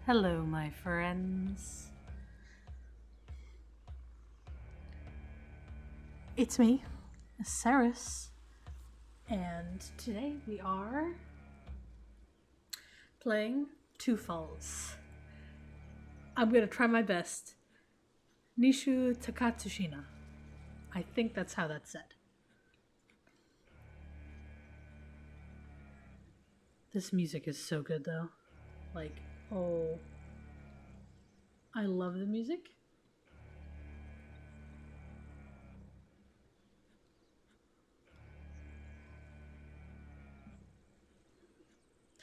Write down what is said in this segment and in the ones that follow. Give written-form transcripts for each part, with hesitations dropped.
Hello, my friends. It's me, Saris, and today we are playing Two Falls. I'm gonna try my best. Nishu Takuatshina. I think that's how that's said. This music is so good though. Like, oh, I love the music.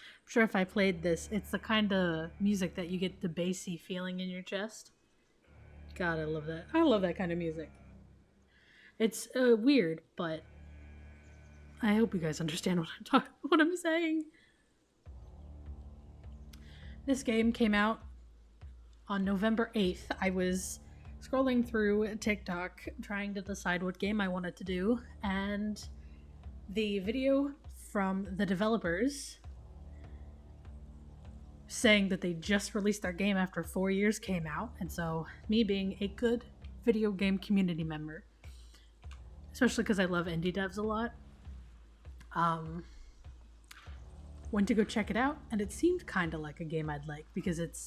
I'm sure if I played this, it's the kind of music that you get the bassy feeling in your chest. God, I love that. I love that kind of music. It's weird, but I hope you guys understand what I'm saying. This game came out on November 8th. I was scrolling through TikTok trying to decide what game I wanted to do, and the video from the developers saying that they just released their game after 4 years came out. And so, me being a good video game community member, especially because I love indie devs a lot, went to go check it out, and it seemed kind of like a game I'd like because it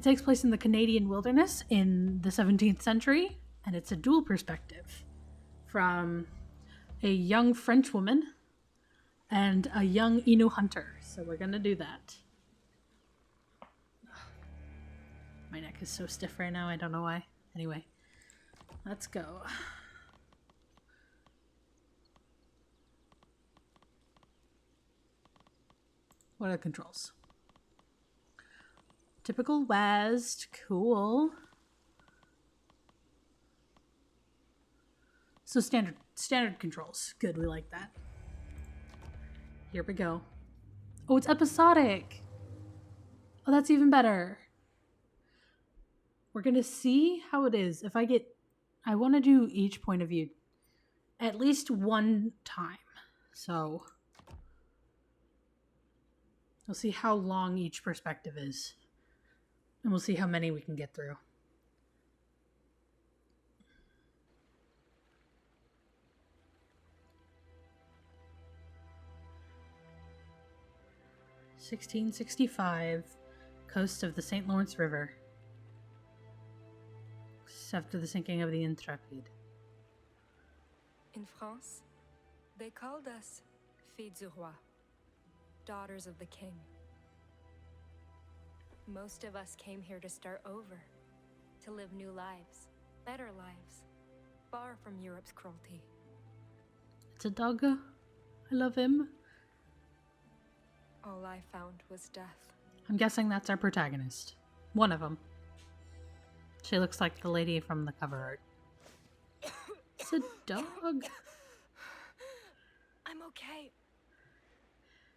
takes place in the Canadian wilderness in the 17th century, and it's a dual perspective from a young French woman and a young Innu hunter. So we're gonna do that. My neck is so stiff right now, I don't know why. Anyway, let's go. What are the controls? Typical WASD, cool. So standard controls. Good, we like that. Here we go. Oh, it's episodic. Oh, that's even better. We're gonna see how it is. I want to do each point of view at least one time. So we'll see how long each perspective is. And we'll see how many we can get through. (1665), coast of the St. Lawrence River. After the sinking of the Intrepid. In France, they called us Filles du Roi, daughters of the king. Most of us came here to start over, to live new lives, better lives, far from Europe's cruelty. It's a dog. I love him. All I found was death. I'm guessing that's our protagonist. One of them. She looks like the lady from the cover art. It's a dog. I'm okay.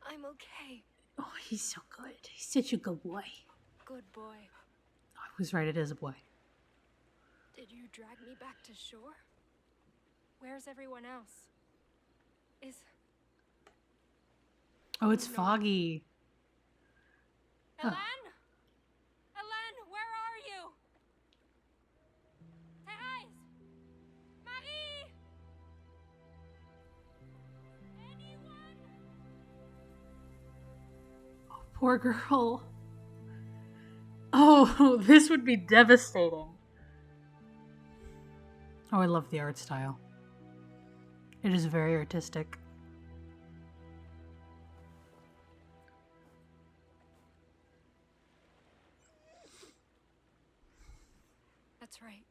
I'm okay. Oh, he's so good. He's such a good boy. Good boy. I was right, it is a boy. Did you drag me back to shore? Where's everyone else? Oh, it's Foggy. Hélène? Hélène, where are you? Thérèse! Marie! Anyone? Oh, poor girl. Oh, this would be devastating. Oh, I love the art style. It is very artistic. That's right.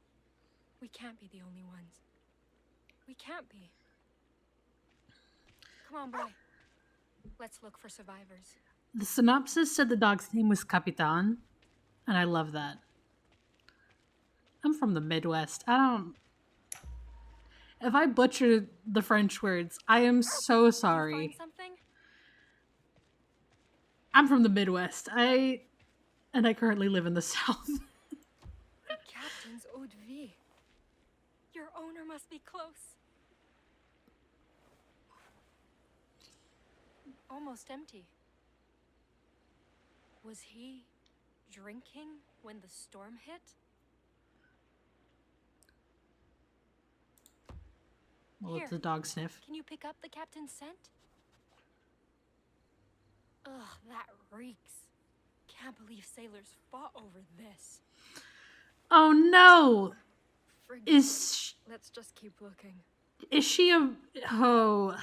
We can't be the only ones. We can't be. Come on, boy. Let's look for survivors. The synopsis said the dog's name was Capitan, and I love that. I'm from the Midwest. If I butcher the French words, I am so sorry. Did you find something? I'm from the Midwest. I currently live in the South. The captain's eau de vie. Your owner must be close. Almost empty. Was he drinking when the storm hit? Well, Here, it's a dog sniff. can you pick up the captain's scent? Ugh, that reeks. Can't believe sailors fought over this. Oh no! Forget it. Let's just keep looking. Is she a... Oh...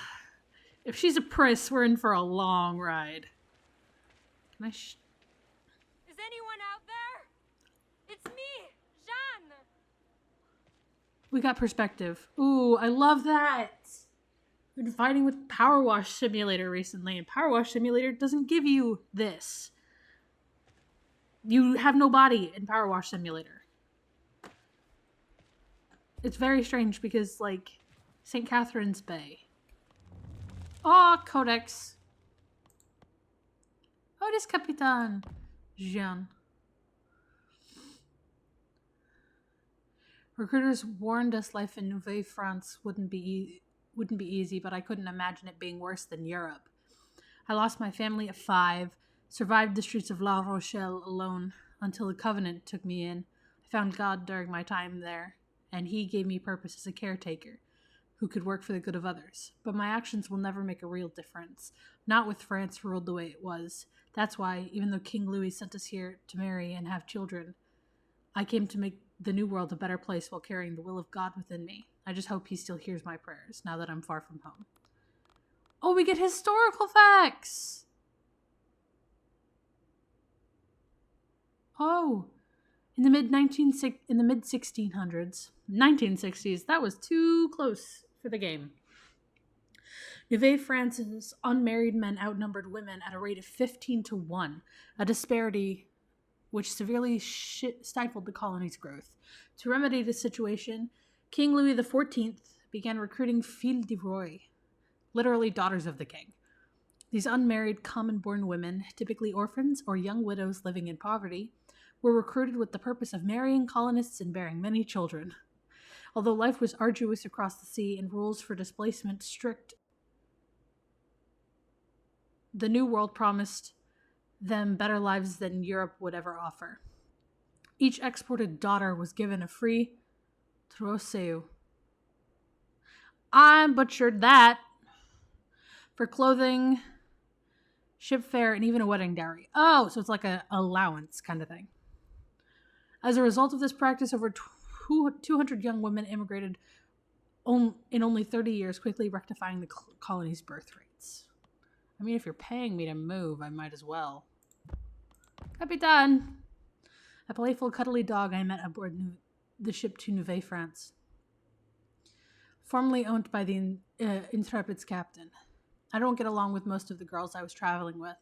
If she's a priss, we're in for a long ride. Can I Is anyone out there? It's me, Jeanne. We got perspective. Ooh, I love that. I've been fighting with Power Wash Simulator recently, and Power Wash Simulator doesn't give you this. You have no body in Power Wash Simulator. It's very strange because, like, St. Catherine's Bay. Oh, Codex. Oh, this Capitan Jean. Recruiters warned us life in Nouvelle-France wouldn't be easy, but I couldn't imagine it being worse than Europe. I lost my family at 5, survived the streets of La Rochelle alone until the Covenant took me in. I found God during my time there, and he gave me purpose as a caretaker who could work for the good of others. But my actions will never make a real difference, not with France ruled the way it was. That's why, even though King Louis sent us here to marry and have children, I came to make the new world a better place while carrying the will of God within me. I just hope he still hears my prayers, now that I'm far from home. Oh, we get historical facts! Oh, in the mid-1600s, 1960s, that was too close for the game. Nouvelle-France's unmarried men outnumbered women at a rate of 15-1, a disparity which severely stifled the colony's growth. To remedy this situation, King Louis XIV began recruiting filles du roi, literally daughters of the king. These unmarried, common-born women, typically orphans or young widows living in poverty, were recruited with the purpose of marrying colonists and bearing many children. Although life was arduous across the sea and rules for displacement strict, the New World promised them better lives than Europe would ever offer. Each exported daughter was given a free trousseau. I butchered that. For clothing, ship fare, and even a wedding dowry. Oh, so it's like an allowance kind of thing. As a result of this practice, over 200 young women immigrated in only 30 years, quickly rectifying the colony's birth rates. I mean, if you're paying me to move, I might as well. Capitan! A playful, cuddly dog I met aboard the ship to Nouvelle-France, formerly owned by the Intrepid's captain. I don't get along with most of the girls I was traveling with,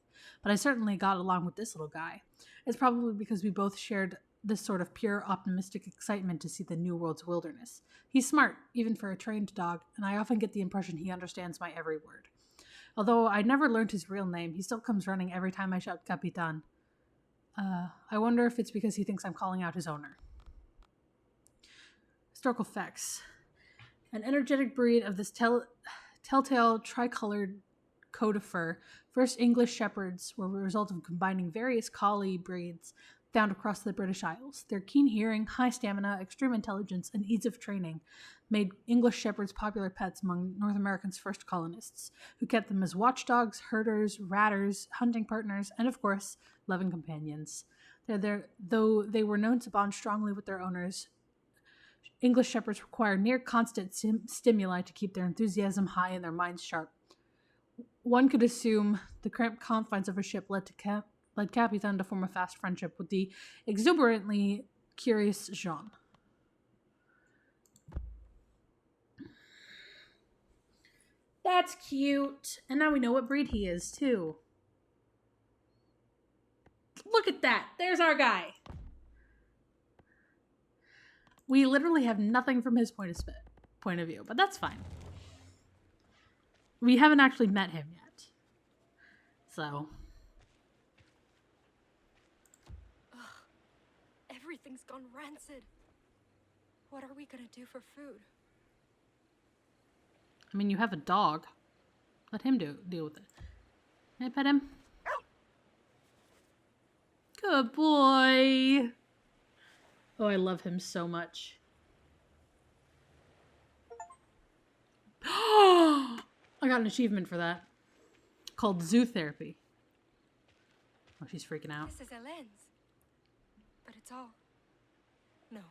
but I certainly got along with this little guy. It's probably because we both shared this sort of pure, optimistic excitement to see the New World's wilderness. He's smart, even for a trained dog, and I often get the impression he understands my every word. Although I never learned his real name, he still comes running every time I shout Capitan. I wonder if it's because he thinks I'm calling out his owner. Historical facts. An energetic breed of this telltale tricolored coat of fur, first English shepherds were a result of combining various collie breeds found across the British Isles. Their keen hearing, high stamina, extreme intelligence, and ease of training made English shepherds popular pets among North America's first colonists, who kept them as watchdogs, herders, ratters, hunting partners, and of course, loving companions. Though they were known to bond strongly with their owners, English shepherds require near constant stimuli to keep their enthusiasm high and their minds sharp. One could assume the cramped confines of a ship led Capitan to form a fast friendship with the exuberantly curious Jean. That's cute. And now we know what breed he is, too. Look at that. There's our guy. We literally have nothing from his point of view, but that's fine. We haven't actually met him yet. So. Ugh, everything's gone rancid. What are we gonna do for food? I mean, you have a dog. Let him deal with it. Can I pet him? Good boy. Oh, I love him so much. I got an achievement for that. Called Zoo Therapy. Oh, she's freaking out. This is a lens. But it's all... No.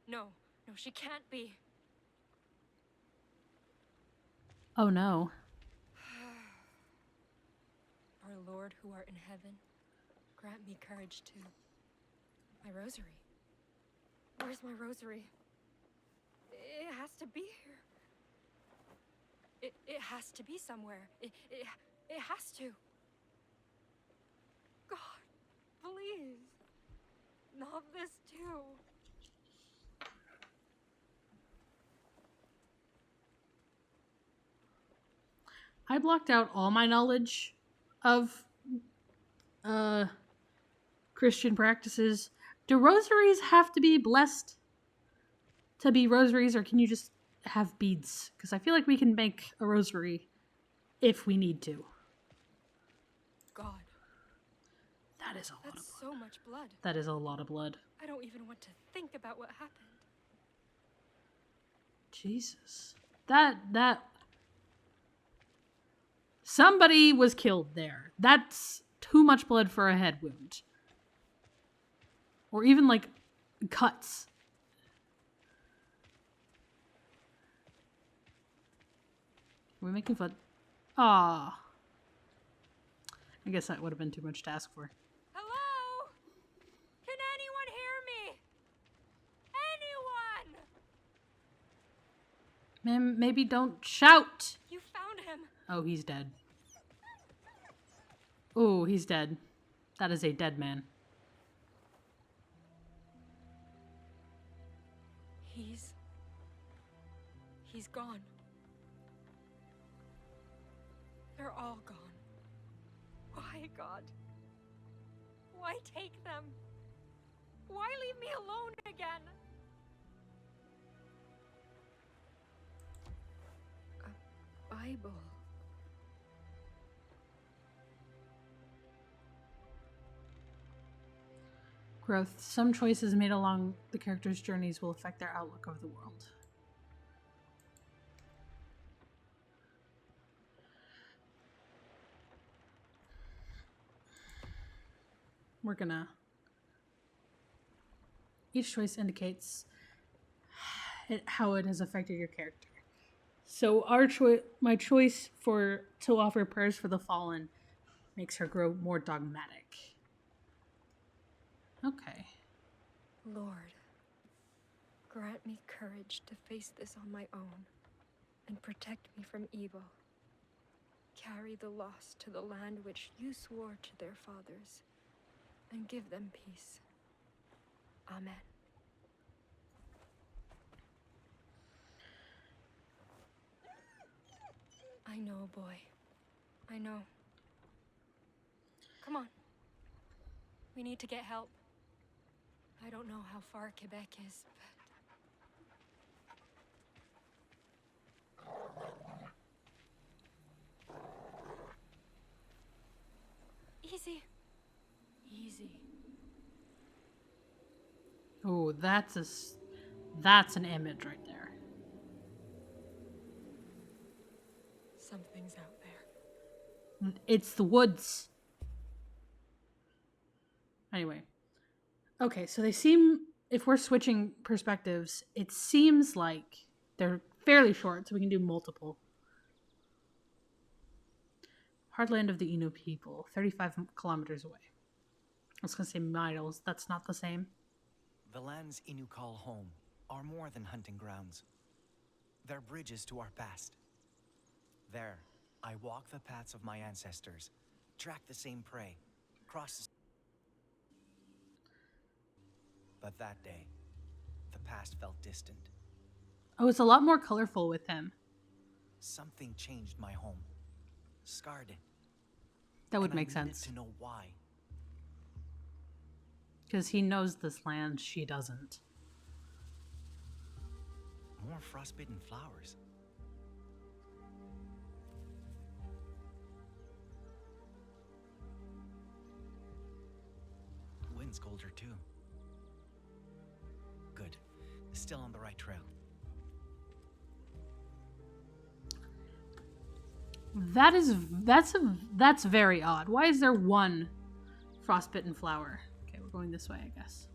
No. No, she can't be. Oh no. Our Lord who art in heaven, grant me courage to... My rosary. Where's my rosary? It has to be here. It has to be somewhere. It has to. God, please. Not this too. I blocked out all my knowledge of Christian practices. Do rosaries have to be blessed to be rosaries, or can you just have beads? Because I feel like we can make a rosary if we need to. God. That is a lot of blood. That's so much blood. That is a lot of blood. I don't even want to think about what happened. Jesus. That... Somebody was killed there. That's too much blood for a head wound. Or even, like, cuts. Are we making fun? Ah. I guess that would have been too much to ask for. Hello? Can anyone hear me? Anyone? Man, maybe don't shout. You found him. Oh, he's dead. Oh, he's dead. That is a dead man. He's gone. They're all gone. Why, God? Why take them? Why leave me alone again? A Bible. Growth. Some choices made along the characters' journeys will affect their outlook of the world. We're gonna... Each choice indicates how it has affected your character. So my choice to offer prayers for the fallen makes her grow more dogmatic. Okay. Lord, grant me courage to face this on my own and protect me from evil. Carry the lost to the land which you swore to their fathers and give them peace. Amen. I know, boy. I know. Come on. We need to get help. I don't know how far Quebec is, but... Easy. Easy. Oh, that's an image right there. Something's out there. It's the woods. Anyway. Okay, so they seem, if we're switching perspectives, it seems like they're fairly short, so we can do multiple. Heartland of the Innu people, 35 kilometers away. I was going to say miles, that's not the same. The lands Innu call home are more than hunting grounds. They're bridges to our past. There, I walk the paths of my ancestors, track the same prey, cross the... But that day, the past felt distant. Oh, it's a lot more colorful with him. Something changed my home, scarred it. That would And I make needed sense. to know why. Because he knows this land, she doesn't. More frostbitten flowers. twin scolder too. Good. Still on the right trail. That's very odd. Why is there one frostbitten flower? Okay, we're going this way, I guess.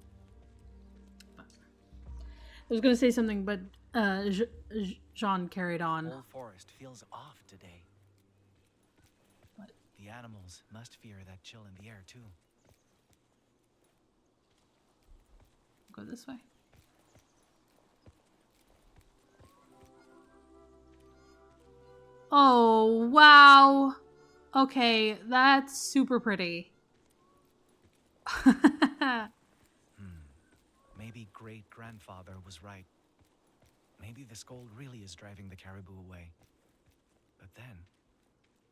But I was gonna say something, but Jean carried on. The whole forest feels off today. What? The animals must fear that chill in the air too. Go this way. Oh, wow. Okay, that's super pretty. Maybe great-grandfather was right. Maybe the cold really is driving the caribou away. But then,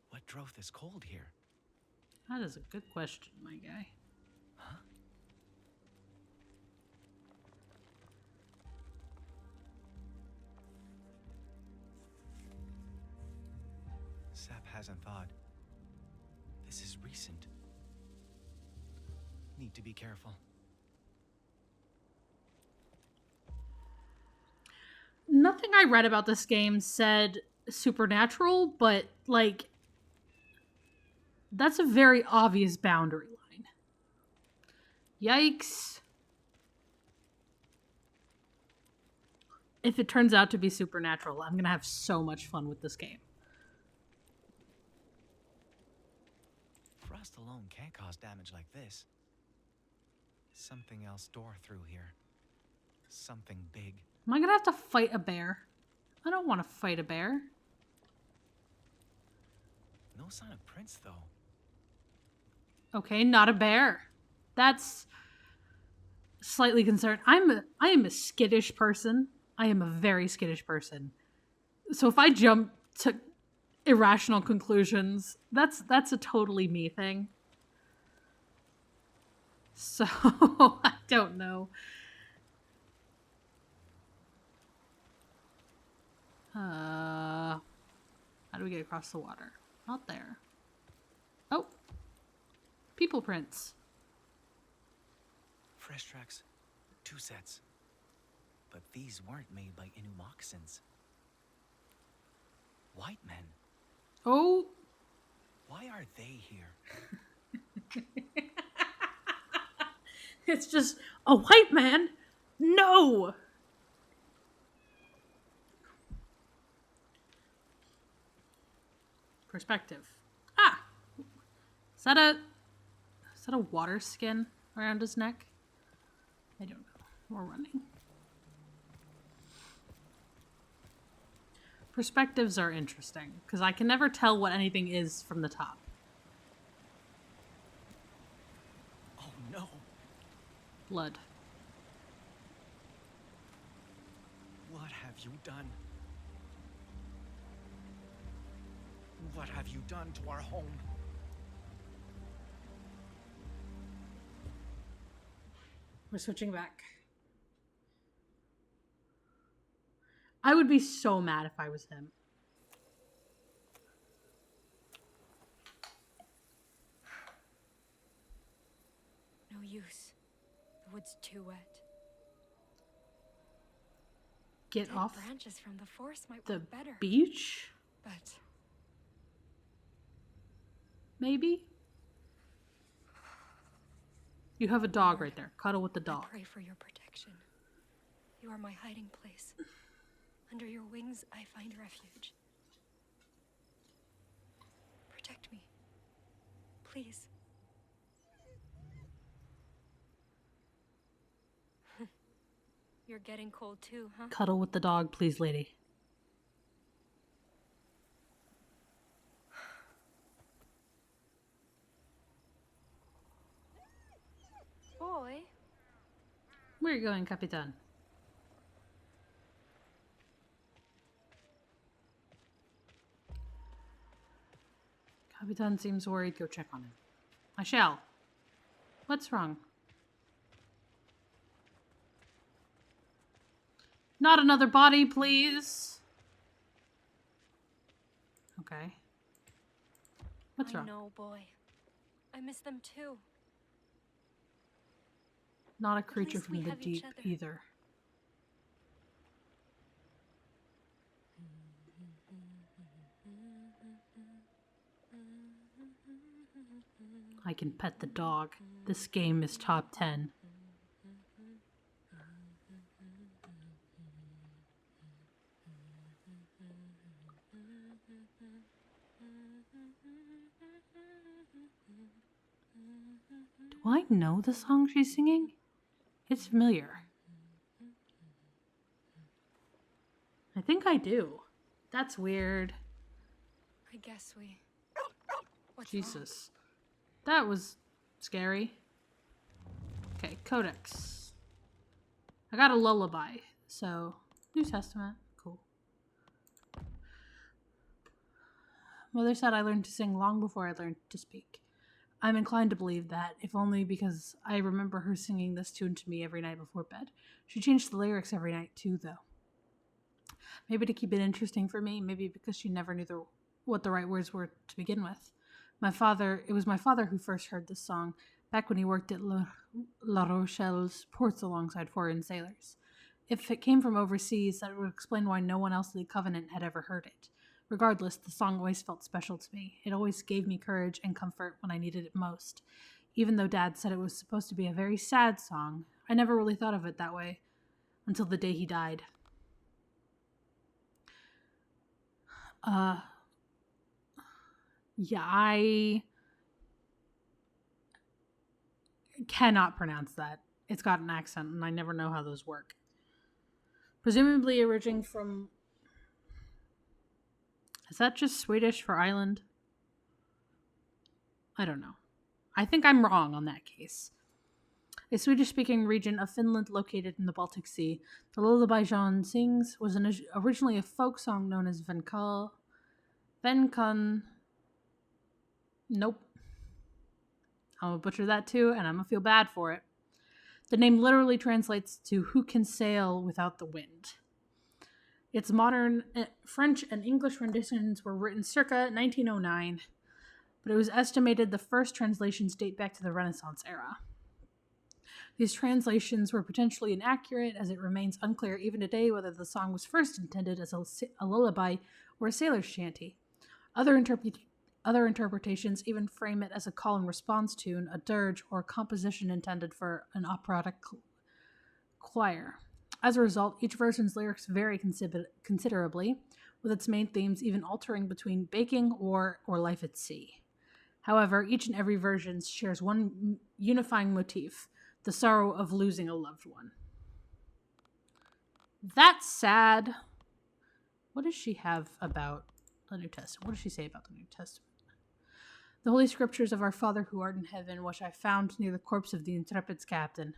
what drove this cold here? That is a good question, my guy. Huh? Sap hasn't thawed. This is recent. Need to be careful. Nothing I read about this game said supernatural, but, like, that's a very obvious boundary line. Yikes. If it turns out to be supernatural, I'm gonna have so much fun with this game. Frost alone can't cause damage like this. Something else tore through here. Something big. Am I gonna have to fight a bear? I don't want to fight a bear. No sign of Prince, though. Okay, not a bear. That's slightly concerned. I am a skittish person. I am a very skittish person. So if I jump to irrational conclusions, that's a totally me thing. So I don't know. How do we get across the water? Not there. Oh. People prints. Fresh tracks. 2 sets. But these weren't made by Inu moccasins. White men. Oh. Why are they here? It's just a white man. No. Perspective. Ah. Is that a water skin around his neck? I don't know. We're running. Perspectives are interesting because I can never tell what anything is from the top. Oh no. Blood. What have you done? What have you done to our home? We're switching back. I would be so mad if I was him. No use. The wood's too wet. Get Dead off branches from the forest might the work better. beach? But Maybe? You have a dog right there. Cuddle with the I dog. pray for your protection. You are my hiding place. Under your wings, I find refuge. Protect me. Please. You're getting cold too, huh? Cuddle with the dog, please, lady. Boy. Where are you going, Capitan? Capitan seems worried. Go check on him. I shall. What's wrong? Not another body, please. Okay. What's wrong? I know, boy. I miss them too. Not a creature least we from the have each deep other. either. I can pet the dog. This game is top 10. Do I know the song she's singing? It's familiar. I think I do. That's weird. I guess we... What's Jesus. That was scary. Okay, Codex. I got a lullaby, so New Testament. Cool. Mother said I learned to sing long before I learned to speak. I'm inclined to believe that, if only because I remember her singing this tune to me every night before bed. She changed the lyrics every night too, though. Maybe to keep it interesting for me, maybe because she never knew what the right words were to begin with. It was my father who first heard this song, back when he worked at La Rochelle's ports alongside foreign sailors. If it came from overseas, that would explain why no one else in the Covenant had ever heard it. Regardless, the song always felt special to me. It always gave me courage and comfort when I needed it most. Even though Dad said it was supposed to be a very sad song, I never really thought of it that way until the day he died. Yeah, I cannot pronounce that. It's got an accent, and I never know how those work. Presumably originating from... Is that just Swedish for island? I don't know. I think I'm wrong on that case. A Swedish-speaking region of Finland located in the Baltic Sea, the lullaby Jean sings was originally a folk song known as Venkal. Nope. I'm gonna butcher that too, and I'm gonna feel bad for it. The name literally translates to "who can sail without the wind." Its modern French and English renditions were written circa 1909, but it was estimated the first translations date back to the Renaissance era. These translations were potentially inaccurate, as it remains unclear even today whether the song was first intended as a lullaby or a sailor's shanty. Other interpretations even frame it as a call and response tune, a dirge, or a composition intended for an operatic choir. As a result, each version's lyrics vary considerably, with its main themes even altering between baking, war, or life at sea. However, each and every version shares one unifying motif: the sorrow of losing a loved one. That's sad. What does she have about the New Testament? What does she say about the New Testament? The Holy Scriptures of our Father who art in heaven, which I found near the corpse of the Intrepid's captain.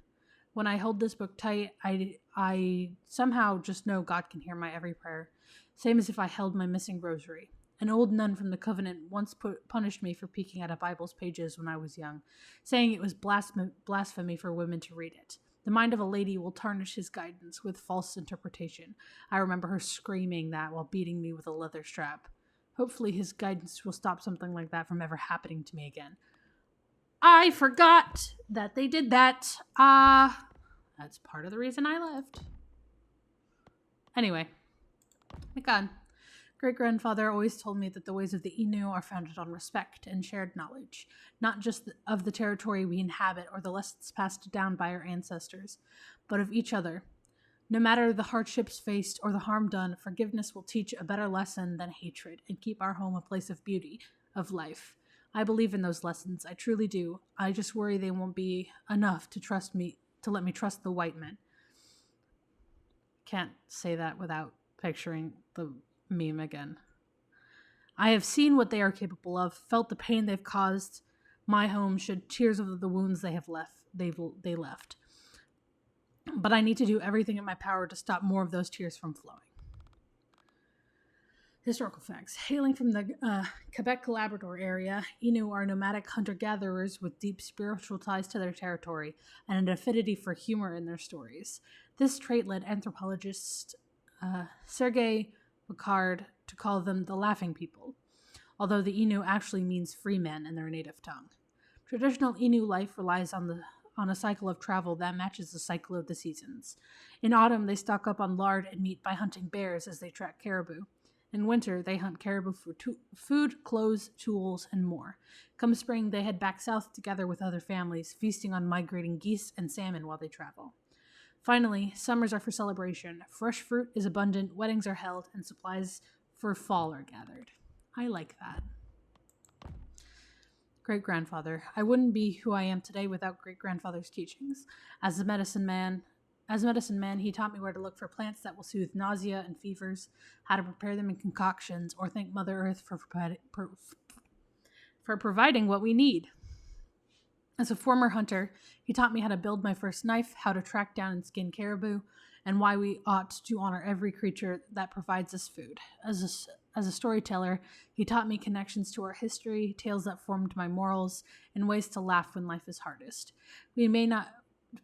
When I hold this book tight, I somehow just know God can hear my every prayer, same as if I held my missing rosary. An old nun from the Covenant once punished me for peeking at a Bible's pages when I was young, saying it was blasphemy for women to read it. The mind of a lady will tarnish his guidance with false interpretation. I remember her screaming that while beating me with a leather strap. Hopefully his guidance will stop something like that from ever happening to me again. I forgot that they did that. That's part of the reason I left. Anyway, Mikan. Great-grandfather always told me that the ways of the Innu are founded on respect and shared knowledge, not just of the territory we inhabit or the lessons passed down by our ancestors, but of each other. No matter the hardships faced or the harm done, forgiveness will teach a better lesson than hatred and keep our home a place of beauty, of life. I believe in those lessons, I truly do. I just worry they won't be enough to let me trust the white men. Can't say that without picturing the meme again. I have seen what they are capable of, felt the pain they've caused. My home shed tears of the wounds they left. But I need to do everything in my power to stop more of those tears from flowing. Historical facts. Hailing from the Quebec-Labrador area, Innu are nomadic hunter-gatherers with deep spiritual ties to their territory and an affinity for humor in their stories. This trait led anthropologist Sergei Picard to call them the Laughing People, although the Innu actually means free men in their native tongue. Traditional Innu life relies on the on a cycle of travel that matches the cycle of the seasons. In autumn, they stock up on lard and meat by hunting bears as they track caribou. In winter, they hunt caribou for food, clothes, tools, and more. Come spring, they head back south together with other families, feasting on migrating geese and salmon while they travel. Finally, summers are for celebration. Fresh fruit is abundant, weddings are held, and supplies for fall are gathered. I like that. Great-grandfather. I wouldn't be who I am today without great-grandfather's teachings. As a medicine man, he taught me where to look for plants that will soothe nausea and fevers, how to prepare them in concoctions, or thank Mother Earth for providing what we need. As a former hunter, he taught me how to build my first knife, how to track down and skin caribou, and why we ought to honor every creature that provides us food. As a storyteller, he taught me connections to our history, tales that formed my morals, and ways to laugh when life is hardest. We may not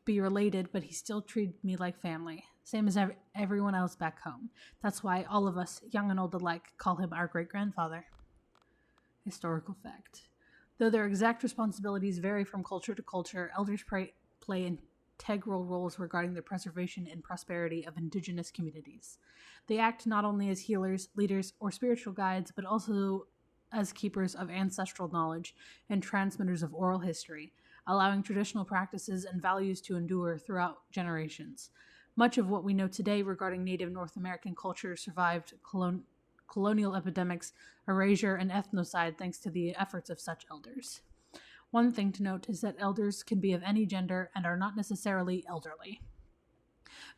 be related, but he still treated me like family, same as everyone else back home. That's why all of us, young and old alike, call him our great-grandfather. Historical fact. Though their exact responsibilities vary from culture to culture, elders play integral roles regarding the preservation and prosperity of indigenous communities. They act not only as healers, leaders, or spiritual guides, but also as keepers of ancestral knowledge and transmitters of oral history, allowing traditional practices and values to endure throughout generations. Much of what we know today regarding Native North American culture survived colonial epidemics, erasure, and ethnocide thanks to the efforts of such elders. One thing to note is that elders can be of any gender and are not necessarily elderly,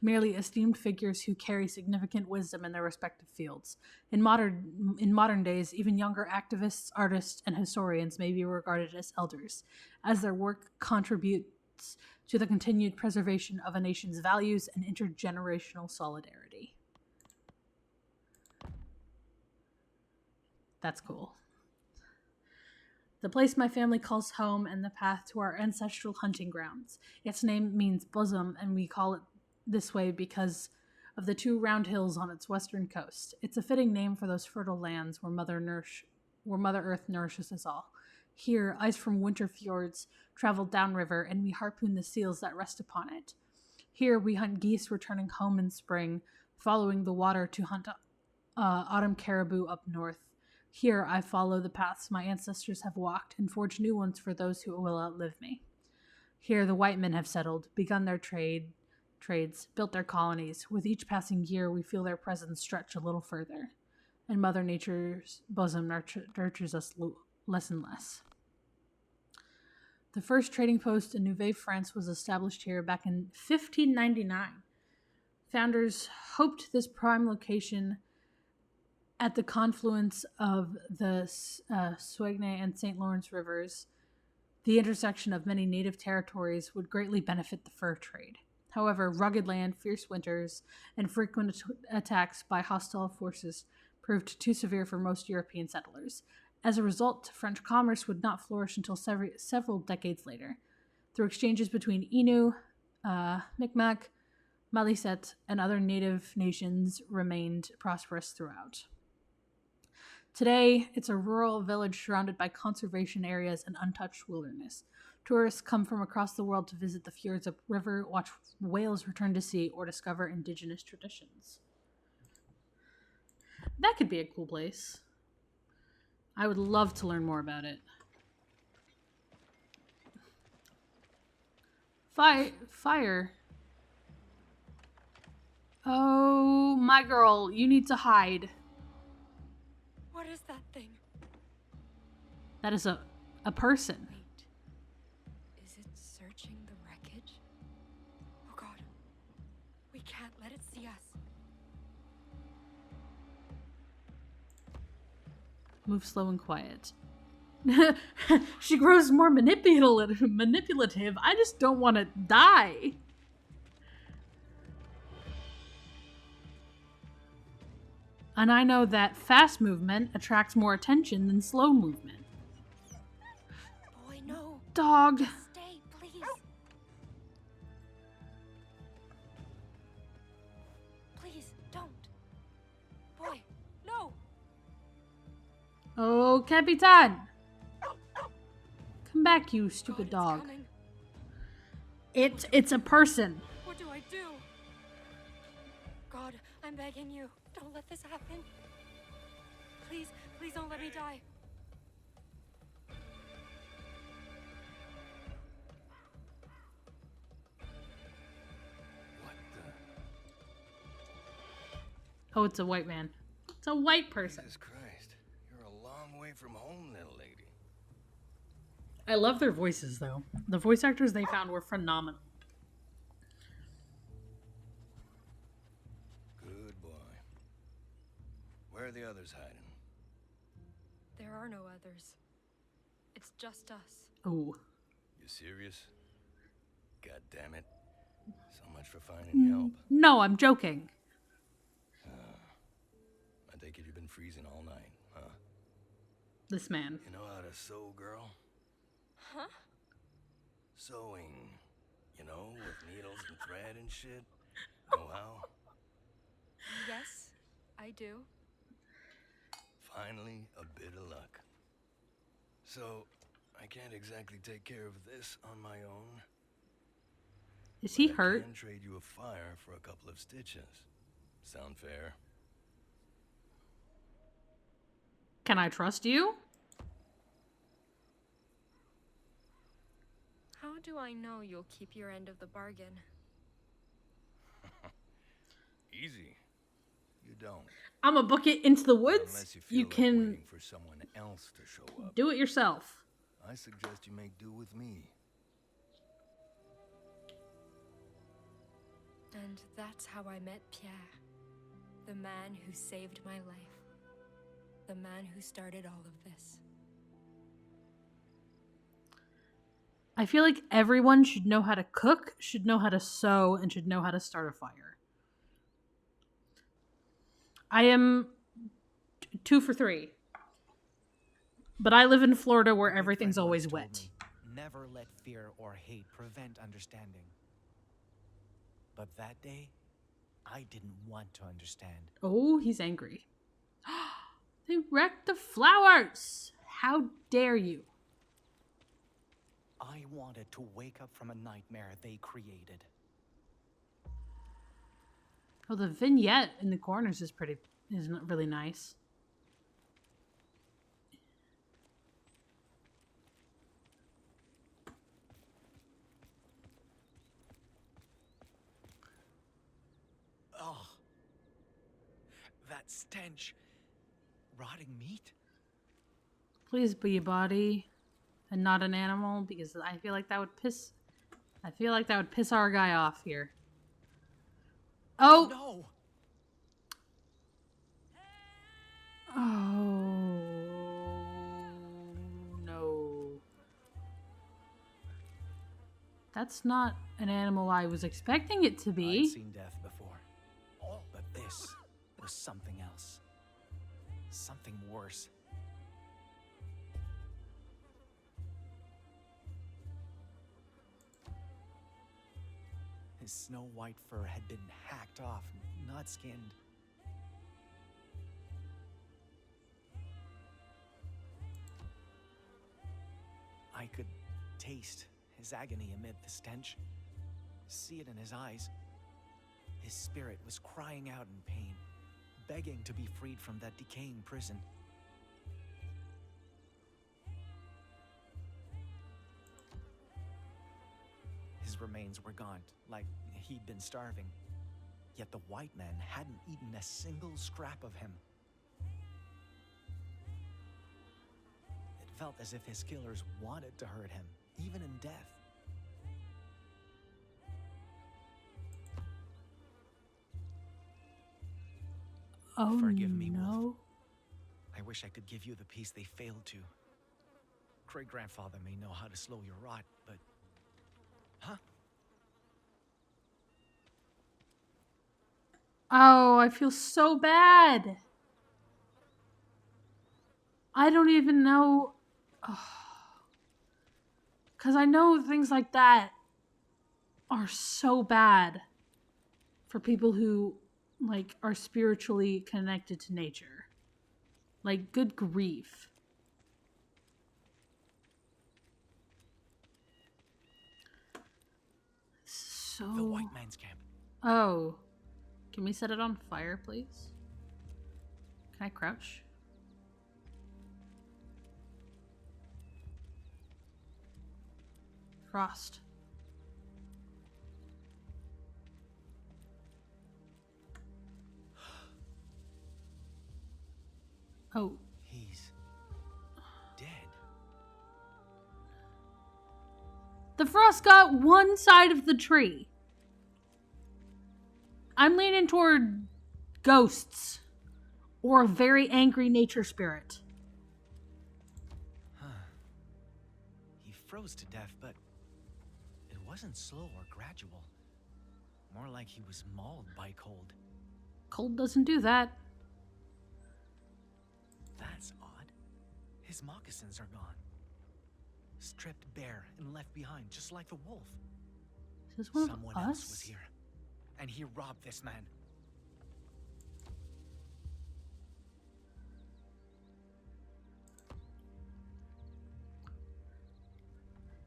merely esteemed figures who carry significant wisdom in their respective fields. In modern days, even younger activists, artists, and historians may be regarded as elders, as their work contributes to the continued preservation of a nation's values and intergenerational solidarity. That's cool. The place my family calls home and the path to our ancestral hunting grounds. Its name means bosom, and we call it this way because of the two round hills on its western coast. It's a fitting name for those fertile lands where Mother Earth nourishes us all. Here, ice from winter fjords travel downriver, and we harpoon the seals that rest upon it. Here, we hunt geese returning home in spring, following the water to hunt autumn caribou up north. Here, I follow the paths my ancestors have walked and forge new ones for those who will outlive me. Here, the white men have settled, begun their trades, built their colonies. With each passing year, we feel their presence stretch a little further, and Mother Nature's bosom nurtures us less and less. The first trading post in Nouvelle France was established here back in 1599. Founders hoped this prime location at the confluence of the Saguenay and St. Lawrence rivers, the intersection of many native territories, would greatly benefit the fur trade. However, rugged land, fierce winters, and frequent attacks by hostile forces proved too severe for most European settlers. As a result, French commerce would not flourish until several decades later. Through exchanges between Innu, Mi'kmaq, Maliset, and other native nations remained prosperous throughout. Today, it's a rural village surrounded by conservation areas and untouched wilderness. Tourists come from across the world to visit the fjords upriver, watch whales return to sea, or discover indigenous traditions. That could be a cool place. I would love to learn more about it. Fire. Oh, my girl, you need to hide. What is that thing? That is a person. Wait. Is it searching the wreckage? Oh God. We can't let it see us. Move slow and quiet. She grows more manipulative. I just don't want to die. And I know that fast movement attracts more attention than slow movement. Boy, no. Dog. Stay, please. Please, don't. Boy, no. Oh, Capitan. Come back, you stupid God, dog. it's coming. It's a person. What do I do? God, I'm begging you. Don't let this happen. Please, please don't let me die. What the? Oh, it's a white man. It's a white person. Jesus Christ. You're a long way from home, little lady. I love their voices, though. The voice actors they found were phenomenal. Good boy. Where are the others hiding? There are no others. It's just us. Oh. You serious? God damn it. So much for finding help. No, I'm joking. I take it you've been freezing all night, huh? This man. You know how to sew, girl? Huh? Sewing. You know, with needles and thread and shit. Know how? Yes, I do. Finally, a bit of luck. So, I can't exactly take care of this on my own. Is he but hurt? I can trade you a fire for a couple of stitches. Sound fair? Can I trust you? How do I know you'll keep your end of the bargain? Easy. You don't. I'm a book it into the woods. Unless you feel You like can waiting for someone else to show up. do it yourself. I suggest you make do with me. And that's how I met Pierre. The man who saved my life. The man who started all of this. I feel like everyone should know how to cook, should know how to sew, and should know how to start a fire. I am 2 for 3. But I live in Florida where A good everything's friend always once told wet. me, never let fear or hate prevent understanding. But that day, I didn't want to understand. Oh, he's angry. They wrecked the flowers! How dare you? I wanted to wake up from a nightmare they created. Oh, the vignette in the corners is really nice. Oh, that stench. Rotting meat? Please be a body and not an animal, because I feel like that would piss our guy off here. Oh! No! Oh no. That's not an animal I was expecting it to I'd be. seen death before. But this was something else. Something worse. His snow-white fur had been hacked off, not skinned. I could taste his agony amid the stench, see it in his eyes. His spirit was crying out in pain, begging to be freed from that decaying prison. His remains were gaunt, like he'd been starving. Yet the white man hadn't eaten a single scrap of him. It felt as if his killers wanted to hurt him, even in death. Oh Forgive me, no. Wolf. I wish I could give you the peace they failed to. Great-grandfather may know how to slow your rot, but... Huh? Oh, I feel so bad. I don't even know. Because I know things like that are so bad for people who, like, are spiritually connected to nature. Like, good grief. So... The white man's camp. Oh. Can we set it on fire, please? Can I crouch? Frost. Oh. He's dead. The frost got one side of the tree. I'm leaning toward ghosts or a very angry nature spirit. Huh. He froze to death, but it wasn't slow or gradual. More like he was mauled by cold. Cold doesn't do that. That's odd. His moccasins are gone. Stripped bare and left behind, just like the wolf. Is this one Someone of else us? was here, and he robbed this man.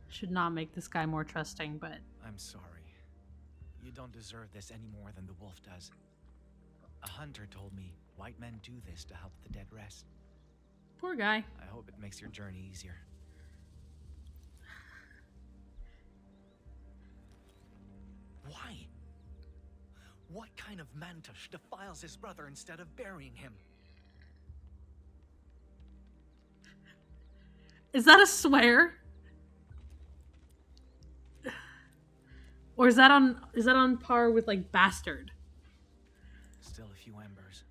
Should not make this guy more trusting, but... I'm sorry. You don't deserve this any more than the wolf does. A hunter told me white men do this to help the dead rest. Poor guy. I hope it makes your journey easier. Why? What kind of mantush defiles his brother instead of burying him? Is that a swear? Or is that on par with like bastard? Still a few embers.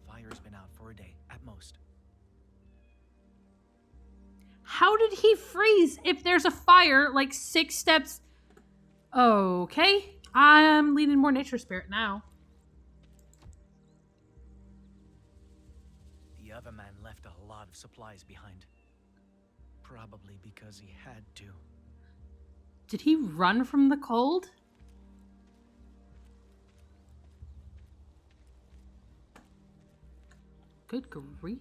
Fire's been out for a day, at most. How did he freeze if there's a fire like 6 steps? Okay. I'm leaning more nature spirit now. The other man left a lot of supplies behind. Probably because he had to. Did he run from the cold? Good grief.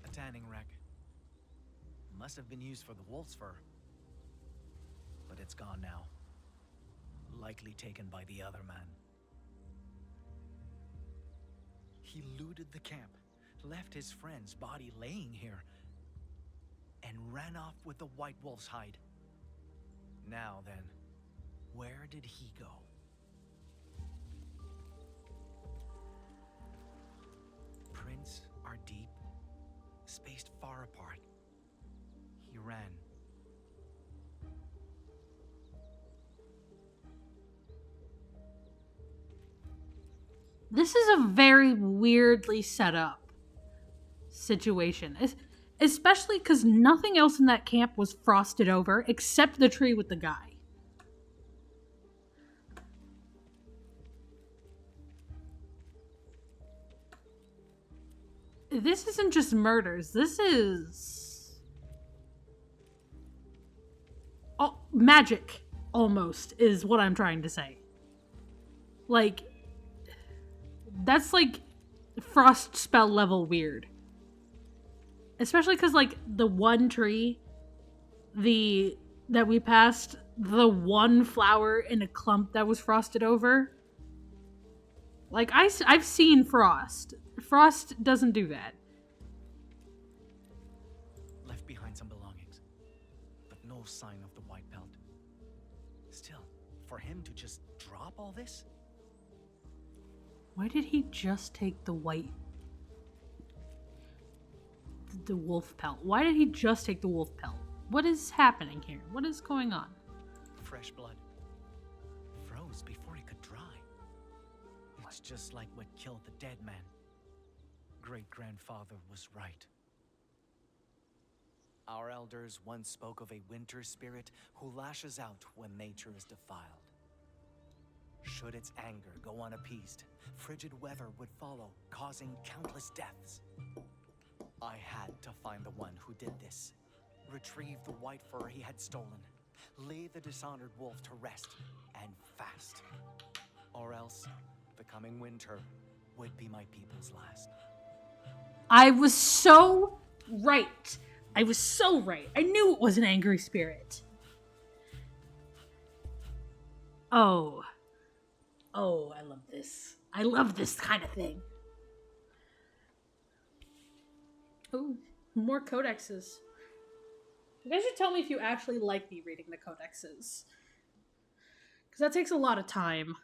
A tanning rack. Must have been used for the wolf's fur. But it's gone now. Likely taken by the other man. He looted the camp, left his friend's body laying here, and ran off with the white wolf's hide. Now then, where did he go? Prints are deep, spaced far apart. He ran. This is a very weirdly set up situation. Especially because nothing else in that camp was frosted over except the tree with the guy. This isn't just murders. This is... oh, magic, almost, is what I'm trying to say. Like... that's like frost spell level weird. Especially because, like, the one tree that we passed, the one flower in a clump that was frosted over. Like, I've seen frost. Frost doesn't do that. Left behind some belongings, but no sign of the white pelt. Still, for him to just drop all this? Why did he just take the wolf pelt? Why did he just take the wolf pelt? What is happening here? What is going on? Fresh blood. Froze before it could dry. It's just like what killed the dead man. Great-grandfather was right. Our elders once spoke of a winter spirit who lashes out when nature is defiled. Should its anger go unappeased, frigid weather would follow, causing countless deaths. I had to find the one who did this, retrieve the white fur he had stolen, lay the dishonored wolf to rest, and fast. Or else, the coming winter would be my people's last. I was so right. I was so right. I knew it was an angry spirit. Oh. Oh, I love this. I love this kind of thing. Ooh, more codexes. You guys should tell me if you actually like me reading the codexes. Because that takes a lot of time.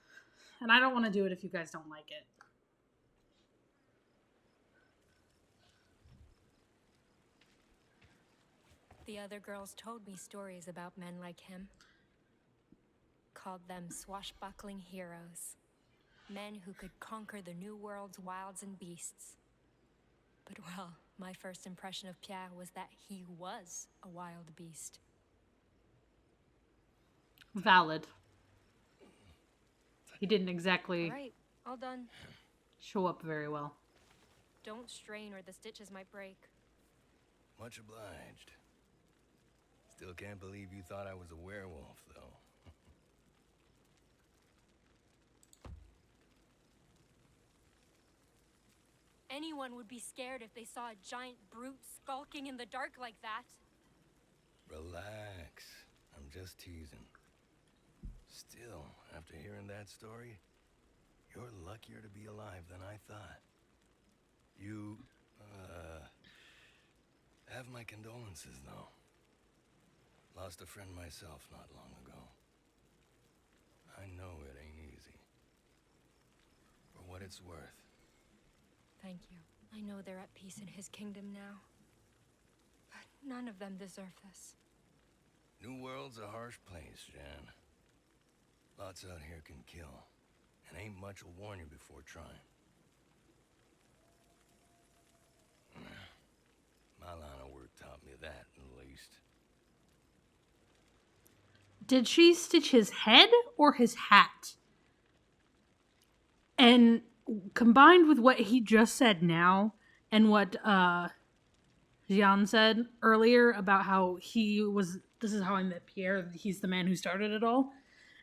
And I don't want to do it if you guys don't like it. The other girls told me stories about men like him. Called them swashbuckling heroes. Men who could conquer the new world's wilds and beasts. But well, my first impression of Pierre was that he was a wild beast. Valid. He didn't exactly All right, all done. show up very well. Don't strain or the stitches might break. Much obliged. Still can't believe you thought I was a werewolf, though. Anyone would be scared if they saw a giant brute skulking in the dark like that. Relax. I'm just teasing. Still, after hearing that story, you're luckier to be alive than I thought. You, have my condolences, though. Lost a friend myself not long ago. I know it ain't easy. For what it's worth. Thank you. I know they're at peace in his kingdom now. But none of them deserve this. New World's a harsh place, Jan. Lots out here can kill. And ain't much will warn you before trying. My line of work taught me that, at least. Did she stitch his head or his hat? And combined with what he just said now and what Jean said earlier about how this is how I met Pierre, he's the man who started it all.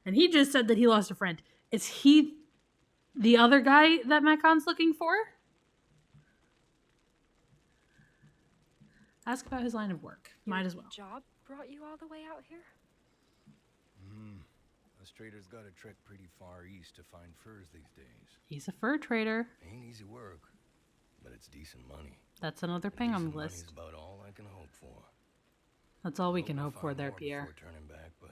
And he just said that he lost a friend. Is he the other guy that Macon's looking for? Ask about his line of work. Might as well. Job brought you all the way out here? Us traders gotta trek pretty far east to find furs these days. He's a fur trader. Ain't easy work, but it's decent money. That's another thing on the Decent list. money's about all I can hope for. That's all we can I'll hope for find there, more Pierre. before turning back, but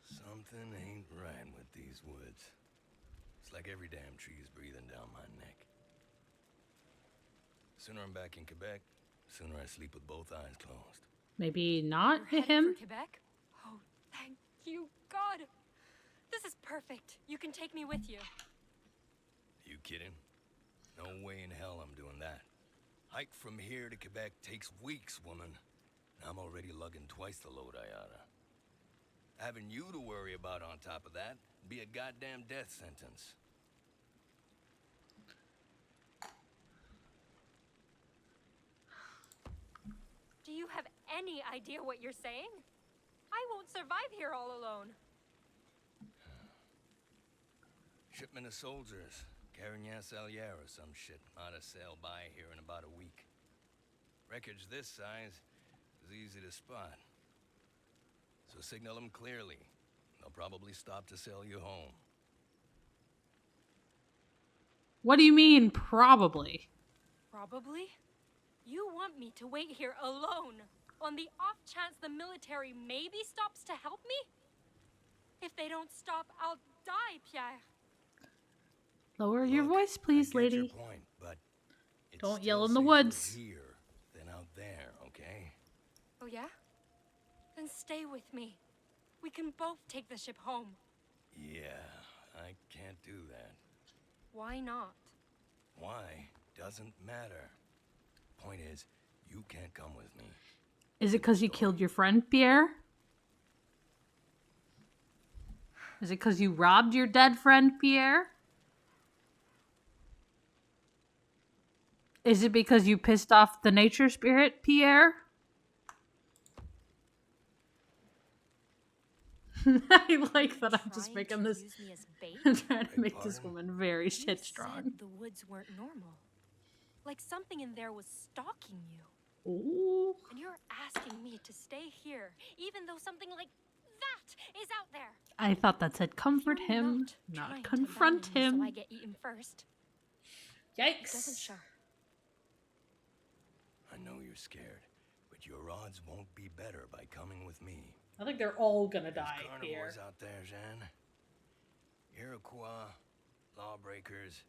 something ain't right with these woods. It's like every damn tree's breathing down my neck. Sooner I'm back in Quebec, sooner I sleep with both eyes closed. Maybe not You're headed him? for Quebec? Oh, thank you, God. This is perfect. You can take me with you. You kidding? No way in hell I'm doing that. Hike from here to Quebec takes weeks, woman. And I'm already lugging twice the load I oughta. Having you to worry about on top of that would be a goddamn death sentence. Do you have any idea what you're saying? I won't survive here all alone. Shipment of soldiers, Carignan Salier or some shit, ought to sail by here in about a week. Wreckage this size is easy to spot. So signal them clearly. They'll probably stop to sail you home. What do you mean, probably? Probably. You want me to wait here alone, on the off chance the military maybe stops to help me? If they don't stop, I'll die, Pierre. Lower your Look, voice, please, I get lady. your point, but it's Don't still yell in the safer woods. here than out there, okay? Oh yeah? Then stay with me. We can both take the ship home. Yeah, I can't do that. Why not? Why? Doesn't matter. Point is, you can't come with me. Is it because you killed your friend, Pierre? Is it because you robbed your dead friend, Pierre? Is it because you pissed off the nature spirit, Pierre? I like that I'm just Trying making to this. use me as bait? I'm trying to Beg make this pardon? woman very You shit strong. said the woods weren't normal. Like something in there was stalking you. Ooh. And you're asking me to stay here, even though something like that is out there. I thought that said comfort You're him, not not trying to confront lie to me him. so I get eaten first. It doesn't Yikes. show. I know you're scared, but your odds won't be better by coming with me. I think they're all gonna There's die carnivores here. out there, Jeanne. Iroquois, lawbreakers,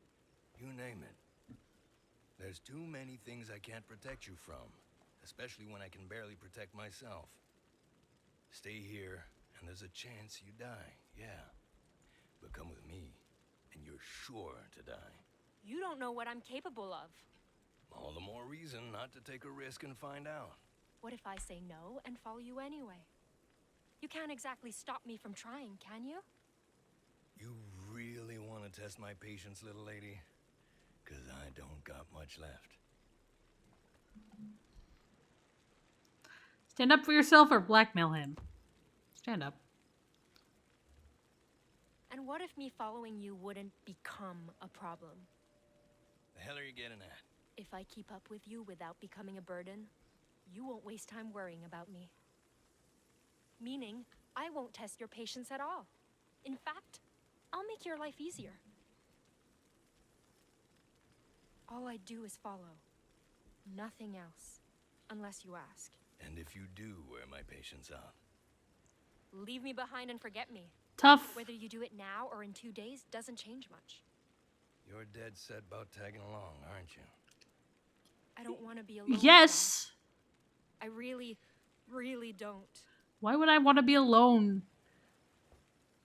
you name it. There's too many things I can't protect you from, especially when I can barely protect myself. Stay here, and there's a chance you die, yeah. But come with me, and you're sure to die. You don't know what I'm capable of. All the more reason not to take a risk and find out. What if I say no and follow you anyway? You can't exactly stop me from trying, can you? You really want to test my patience, little lady? 'Cause I don't got much left. Stand up for yourself or blackmail him. Stand up. And what if me following you wouldn't become a problem? The hell are you getting at? If I keep up with you without becoming a burden, you won't waste time worrying about me. Meaning, I won't test your patience at all. In fact, I'll make your life easier. All I do is follow. Nothing else. Unless you ask. And if you do wear my patience out? Leave me behind and forget me. Tough. Whether you do it now or in 2 days doesn't change much. You're dead set about tagging along, aren't you? I don't want to be alone. Yes. Dad. I really, really don't. Why would I want to be alone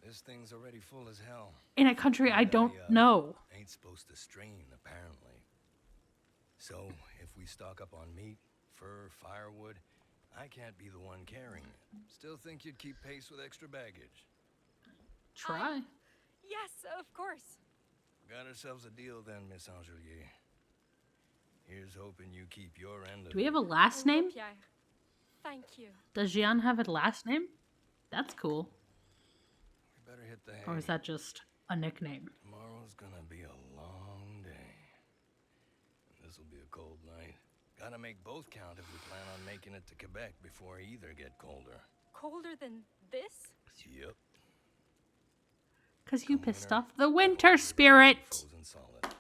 This thing's already full as hell. in a country I don't know? Ain't supposed to strain, apparently. So, if we stock up on meat, fur, firewood, I can't be the one carrying it. Still think you'd keep pace with extra baggage? Try. Yes, of course. Got ourselves a deal then, Miss Angelier. Here's hoping you keep your end of Do we it. have a last name? Pierre. Thank you. Does Jean have a last name? That's cool. We better hit the hay. Or is that just a nickname? Tomorrow's gonna be a long day. And this'll be a cold night. Gotta make both count if we plan on making it to Quebec before either get colder. Colder than this? Yep. Because you Come pissed winter, off the winter spirit. Frozen solid.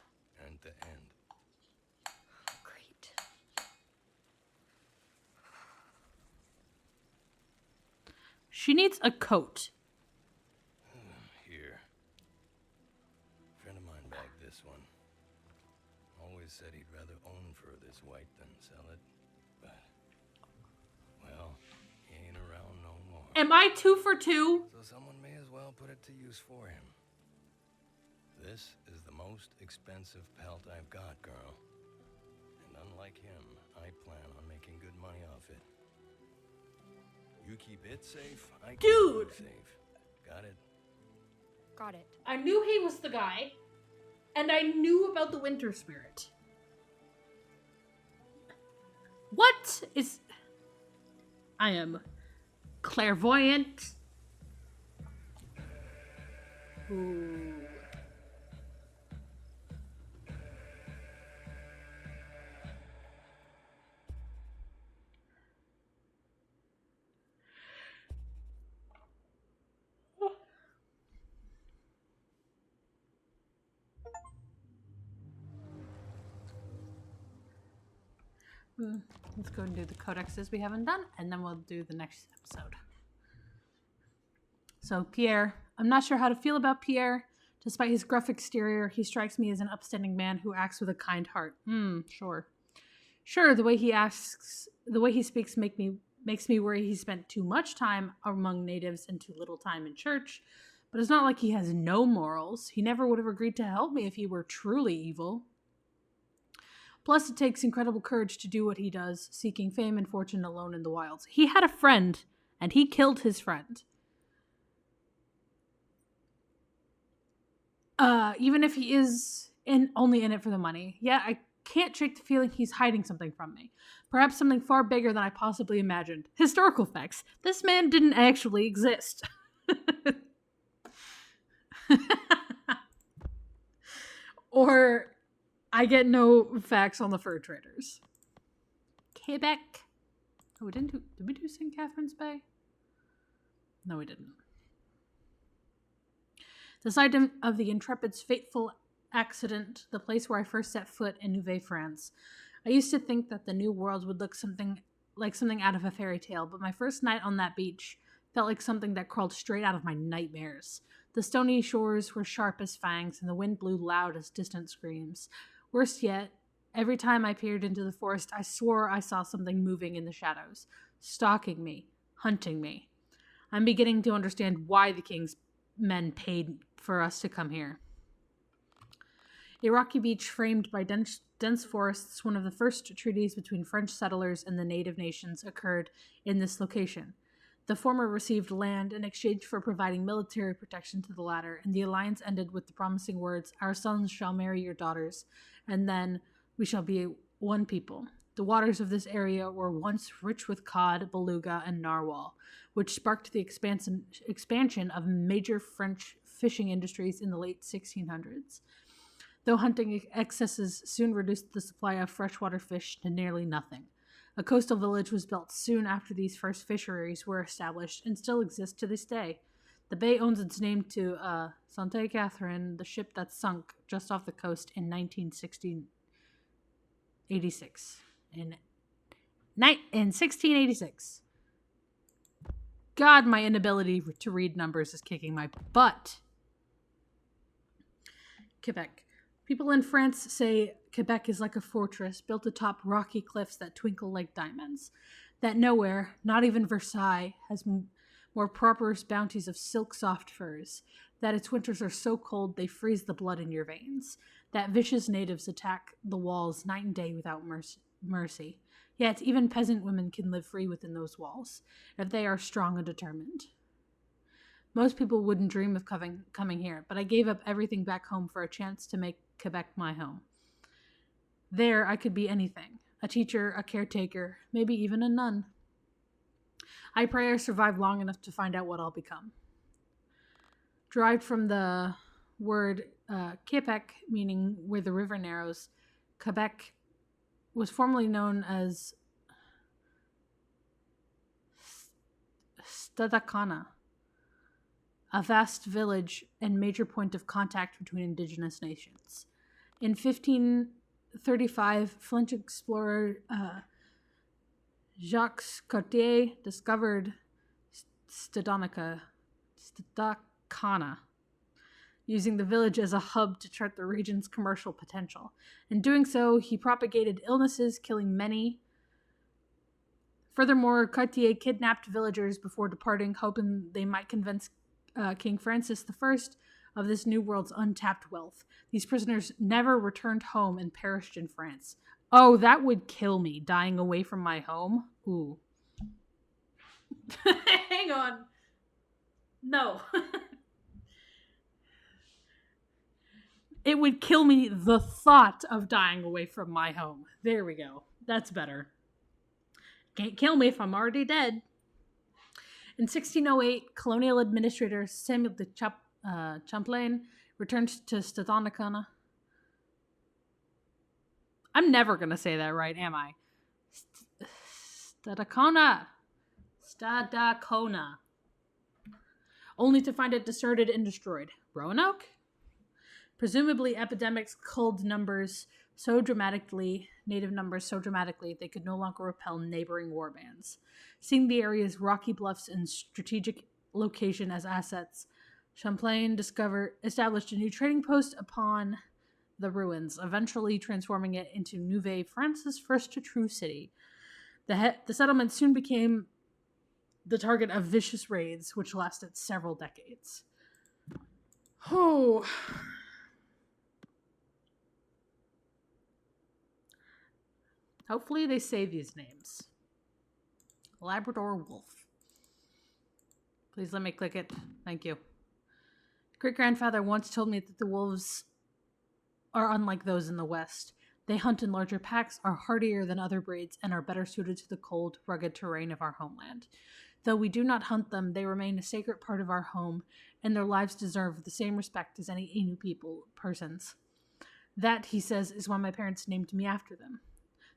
End to end. Great. She needs a coat. Here. Friend of mine bagged this one. Always said he'd rather own fur this white than sell it. But, well, he ain't around no more. Am I 2 for 2? So someone may as well put it to use for him. This is the most expensive pelt I've got, girl. And unlike him, I plan on making good money off it. You keep it safe, I keep you Dude. safe. Got it? Got it. I knew he was the guy. And I knew about the winter spirit. What is... I am clairvoyant. Ooh. Let's go and do the codexes we haven't done, and then we'll do the next episode. So, Pierre. I'm not sure how to feel about Pierre. Despite his gruff exterior, he strikes me as an upstanding man who acts with a kind heart. Sure. Sure, the way he speaks makes me worry he spent too much time among natives and too little time in church. But it's not like he has no morals. He never would have agreed to help me if he were truly evil. Plus, it takes incredible courage to do what he does, seeking fame and fortune alone in the wilds. He had a friend, and he killed his friend. Even if he is only in it for the money. Yeah, I can't shake the feeling he's hiding something from me. Perhaps something far bigger than I possibly imagined. Historical facts. This man didn't actually exist. Or... I get no facts on the fur traders. Quebec. Oh, did we do St. Catherine's Bay? No, we didn't. The site of the Intrepid's fateful accident, the place where I first set foot in Nouvelle France. I used to think that the new world would look something out of a fairy tale, but my first night on that beach felt like something that crawled straight out of my nightmares. The stony shores were sharp as fangs, and the wind blew loud as distant screams. Worse yet, every time I peered into the forest, I swore I saw something moving in the shadows, stalking me, hunting me. I'm beginning to understand why the king's men paid for us to come here. A rocky beach framed by dense forests, one of the first treaties between French settlers and the native nations occurred in this location. The former received land in exchange for providing military protection to the latter, and the alliance ended with the promising words, "Our sons shall marry your daughters, and then we shall be one people." The waters of this area were once rich with cod, beluga, and narwhal, which sparked the expansion of major French fishing industries in the late 1600s. Though hunting excesses soon reduced the supply of freshwater fish to nearly nothing. A coastal village was built soon after these first fisheries were established and still exists to this day. The bay owes its name to Sainte Catherine, the ship that sunk just off the coast in 1686. In 1686. God, my inability to read numbers is kicking my butt. Quebec. People in France say Quebec is like a fortress built atop rocky cliffs that twinkle like diamonds. That nowhere, not even Versailles, has more prosperous bounties of silk-soft furs. That its winters are so cold they freeze the blood in your veins. That vicious natives attack the walls night and day without mercy. Yet even peasant women can live free within those walls, if they are strong and determined. Most people wouldn't dream of coming here, but I gave up everything back home for a chance to make Quebec my home. There, I could be anything. A teacher, a caretaker, maybe even a nun. I pray I survive long enough to find out what I'll become. Derived from the word Quebec, meaning where the river narrows, Quebec was formerly known as Stadacona, a vast village and major point of contact between indigenous nations. In 1535, French explorer Jacques Cartier discovered Stadacona, using the village as a hub to chart the region's commercial potential. In doing so, he propagated illnesses, killing many. Furthermore, Cartier kidnapped villagers before departing, hoping they might convince King Francis I of this new world's untapped wealth. These prisoners never returned home and perished in France. Oh, that would kill me, dying away from my home. Ooh. Hang on. No. It would kill me, the thought of dying away from my home. There we go. That's better. Can't kill me if I'm already dead. In 1608, colonial administrator Samuel de Champlain returned to Stadacona. I'm never going to say that right, am I? Stadacona. Only to find it deserted and destroyed. Roanoke? Presumably, epidemics culled native numbers so dramatically they could no longer repel neighboring war bands. Seeing the area's rocky bluffs and strategic location as assets, Champlain established a new trading post upon the ruins, eventually transforming it into Nouvelle France's first true city. The settlement soon became the target of vicious raids, which lasted several decades. Oh. Hopefully they say these names. Labrador Wolf. Please let me click it. Thank you. Great-grandfather once told me that the wolves are unlike those in the West. They hunt in larger packs, are hardier than other breeds, and are better suited to the cold, rugged terrain of our homeland. Though we do not hunt them, they remain a sacred part of our home, and their lives deserve the same respect as any Innu persons. That, he says, is why my parents named me after them.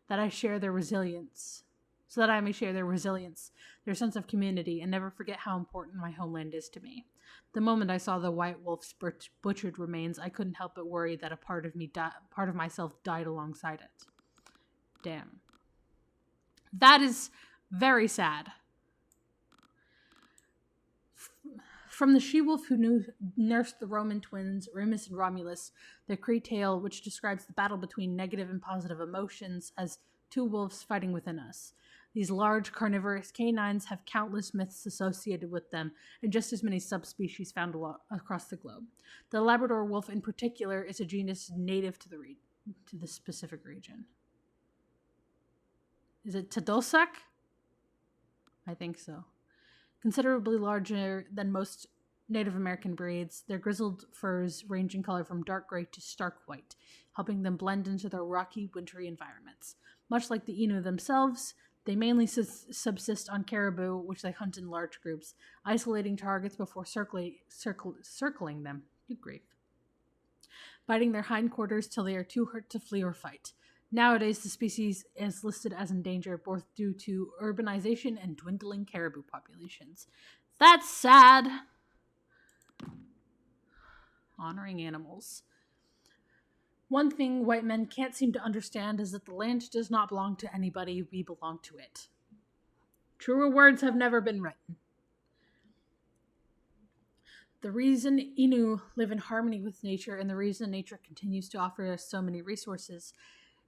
That I share their resilience. so that I may share their resilience, their sense of community, and never forget how important my homeland is to me. The moment I saw the white wolf's butchered remains, I couldn't help but worry that a part of myself died alongside it. Damn. That is very sad. From the she-wolf who nursed the Roman twins, Remus and Romulus, the Cree tale, which describes the battle between negative and positive emotions as two wolves fighting within us. These large carnivorous canines have countless myths associated with them, and just as many subspecies found across the globe. The Labrador wolf, in particular, is a genus native to the specific region. Is it Tadoussac? I think so. Considerably larger than most Native American breeds, their grizzled furs range in color from dark gray to stark white, helping them blend into their rocky, wintry environments. Much like the Innu themselves, they mainly subsist on caribou, which they hunt in large groups, isolating targets before circling them. Good grief. Biting their hindquarters till they are too hurt to flee or fight. Nowadays, the species is listed as endangered both due to urbanization and dwindling caribou populations. That's sad. Honoring animals. One thing white men can't seem to understand is that the land does not belong to anybody, we belong to it. Truer words have never been written. The reason Innu live in harmony with nature and the reason nature continues to offer us so many resources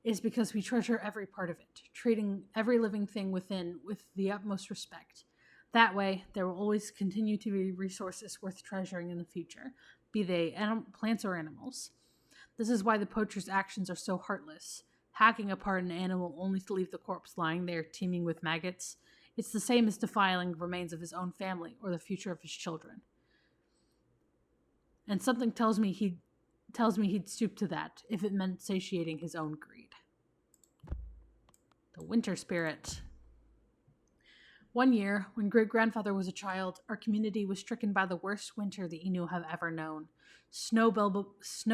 is because we treasure every part of it, treating every living thing within with the utmost respect. That way, there will always continue to be resources worth treasuring in the future, be they plants or animals. This is why the poacher's actions are so heartless, hacking apart an animal only to leave the corpse lying there teeming with maggots. It's the same as defiling the remains of his own family or the future of his children. And something tells me he'd stoop to that if it meant satiating his own greed. The winter spirit. One year, when great-grandfather was a child, our community was stricken by the worst winter the Innu have ever known. Snow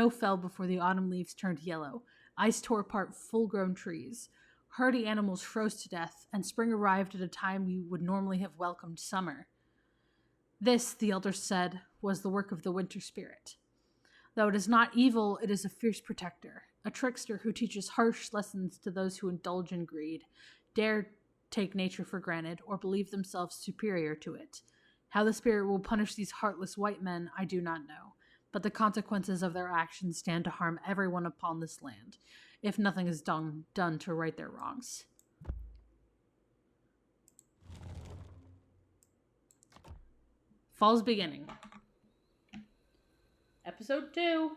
fell before the autumn leaves turned yellow. Ice tore apart full-grown trees. Hardy animals froze to death, and spring arrived at a time we would normally have welcomed summer. This, the elders said, was the work of the winter spirit. Though it is not evil, it is a fierce protector, a trickster who teaches harsh lessons to those who indulge in greed, dare take nature for granted, or believe themselves superior to it. How the spirit will punish these heartless white men, I do not know, but the consequences of their actions stand to harm everyone upon this land, if nothing is done to right their wrongs. Fall's beginning. Episode 2.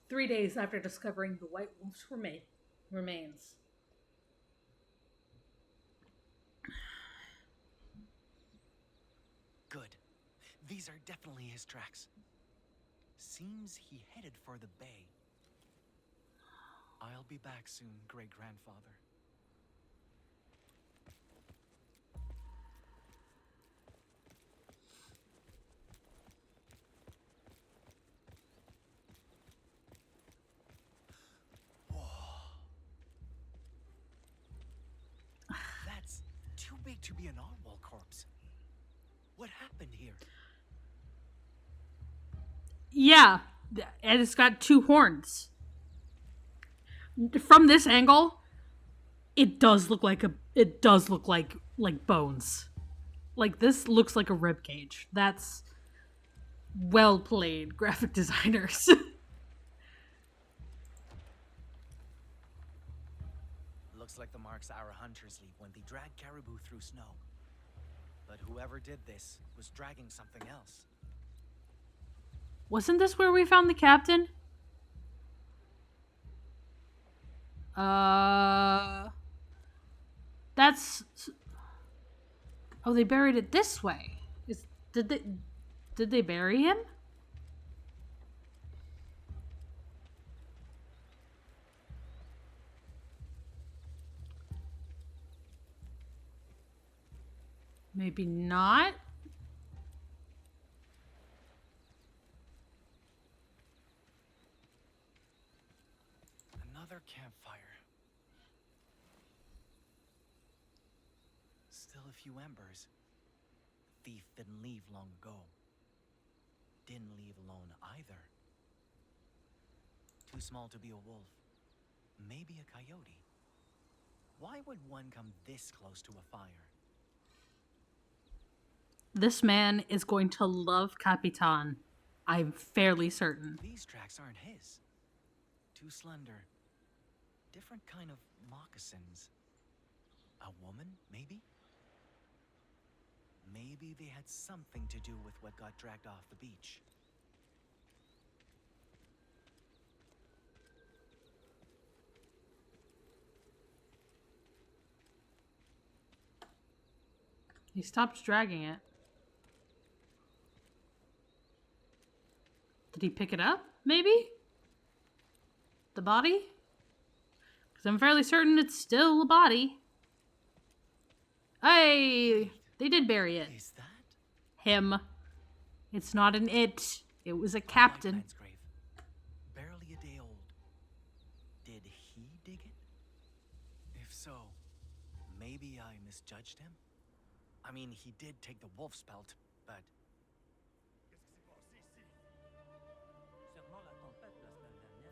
3 days after discovering the White Wolf's remains. Good. These are definitely his tracks. Seems he headed for the bay. I'll be back soon, great-grandfather. That's too big to be a narwhal corpse. What happened here? Yeah, and it's got 2 horns. From this angle, it does look like like bones. Like, this looks like a rib cage. That's well played, graphic designers. Looks like the marks our hunters leave when they drag caribou through snow. But whoever did this was dragging something else. Wasn't this where we found the captain? That's... Oh, they buried it this way. Did they bury him? Maybe not. Another campfire. Still a few embers. The thief didn't leave long ago. Didn't leave alone either. Too small to be a wolf. Maybe a coyote. Why would one come this close to a fire? This man is going to love Capitan. I'm fairly certain. These tracks aren't his. Too slender. Different kind of moccasins. A woman, maybe? Maybe they had something to do with what got dragged off the beach. He stopped dragging it. Did he pick it up, maybe? The body? Because I'm fairly certain it's still a body. Hey! They did bury it. Is that? Him. It's not an it. It was a captain. White man's grave. Barely a day old. Did he dig it? If so, maybe I misjudged him? I mean, he did take the wolf's pelt, but...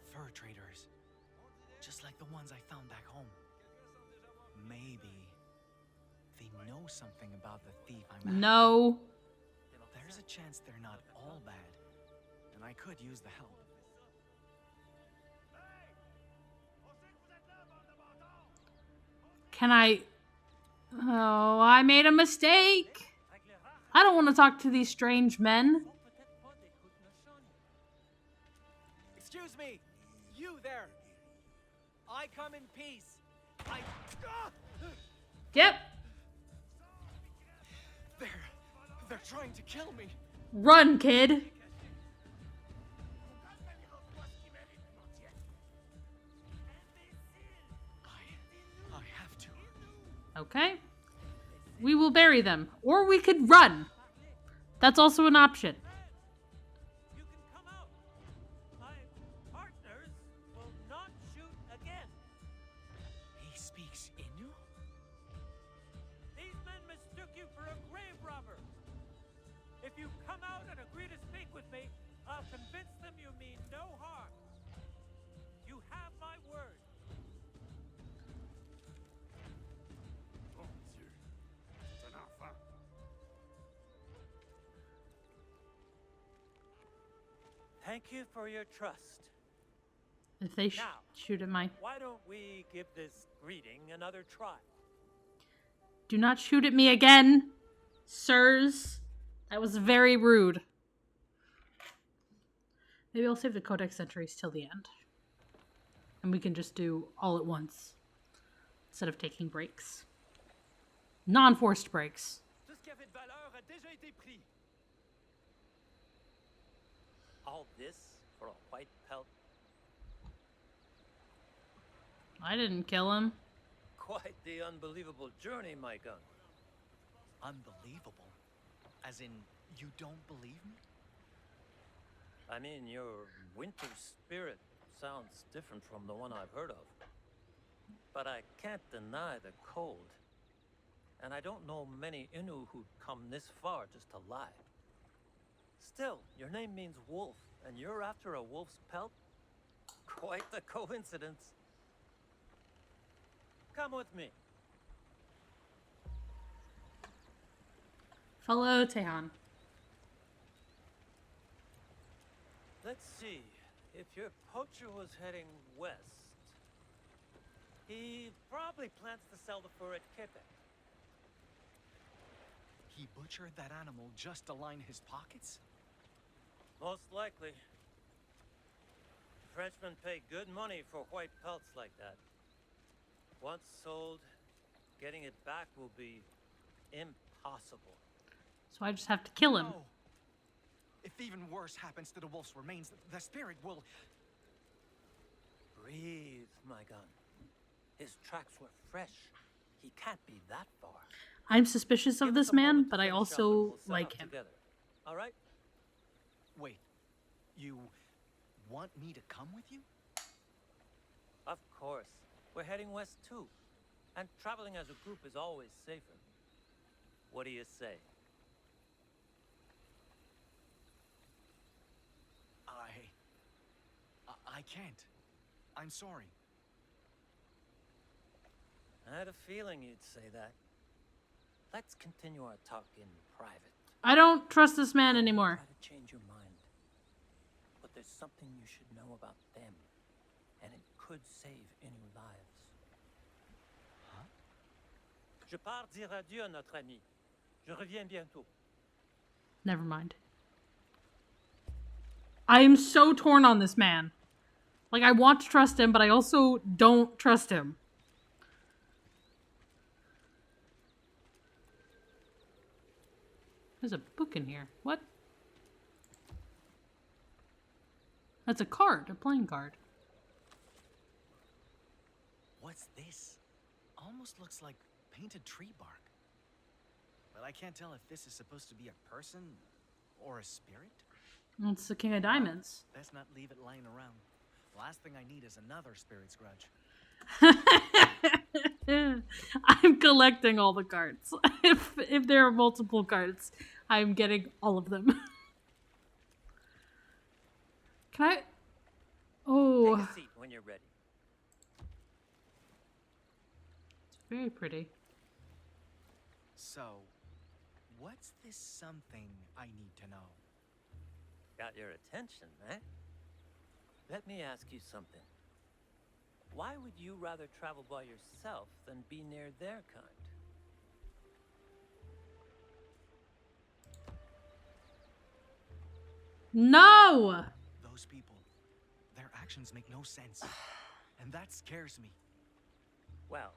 Fur traders. Just like the ones I found back home. Maybe they know something about the thief I'm after. No. There's a chance they're not all bad, and I could use the help. Can I... Oh, I made a mistake. I don't want to talk to these strange men. Excuse me! You there! I come in peace! Yep. They're trying to kill me! Run, kid. I have to. Okay. We will bury them. Or we could run. That's also an option. You can come out. My partners will not shoot again. He speaks Innu? These men mistook you for a grave robber. If you come out and agree to speak with me, I'll convince them you mean no harm. You have my word. Thank you for your trust. If they Now, shoot at my... Why don't we give this greeting another try? Do not shoot at me again, sirs. That was very rude. Maybe I'll save the Codex entries till the end. And we can just do all at once. Instead of taking breaks. Non-forced breaks. Tout ce qui avait de valeur a déjà été pris. All this for a white pelt? I didn't kill him. Quite the unbelievable journey, my gun. Unbelievable. As in, you don't believe me? I mean, your winter spirit sounds different from the one I've heard of. But I can't deny the cold. And I don't know many Innu who'd come this far just to lie. Still, your name means wolf, and you're after a wolf's pelt? Quite the coincidence. Come with me. Follow Tehan. Let's see. If your poacher was heading west, he probably plans to sell the fur at Quebec. He butchered that animal just to line his pockets? Most likely. Frenchmen pay good money for white pelts like that. Once sold, getting it back will be impossible. So I just have to kill him. No. If even worse happens to the wolf's remains, the spirit will... Breathe, my gun. His tracks were fresh. He can't be that far. I'm suspicious of Give this us a man, moment to but I finish up and also we'll set like up him. together. All right? Wait. You want me to come with you? Of course. We're heading west too. And traveling as a group is always safer. What do you say? I can't. I'm sorry. I had a feeling you'd say that. Let's continue our talk in private. I don't trust this man anymore. Try to change your mind. But there's something you should know about them, and it could save any lives. Huh? Je pars dire adieu à notre ami. Je reviens bientôt. Never mind. I am so torn on this man. Like, I want to trust him, but I also don't trust him. There's a book in here. What? That's a card, a playing card. What's this? Almost looks like painted tree bark. But I can't tell if this is supposed to be a person or a spirit. It's the King of Diamonds. Let's not leave it lying around. Last thing I need is another spirit's grudge. I'm collecting all the cards. If there are multiple cards, I'm getting all of them. Can I? Oh. Take a seat when you're ready. It's very pretty. So, what's this something I need to know? Got your attention, eh? Let me ask you something. Why would you rather travel by yourself than be near their kind? No! Those people, their actions make no sense. And that scares me. Well,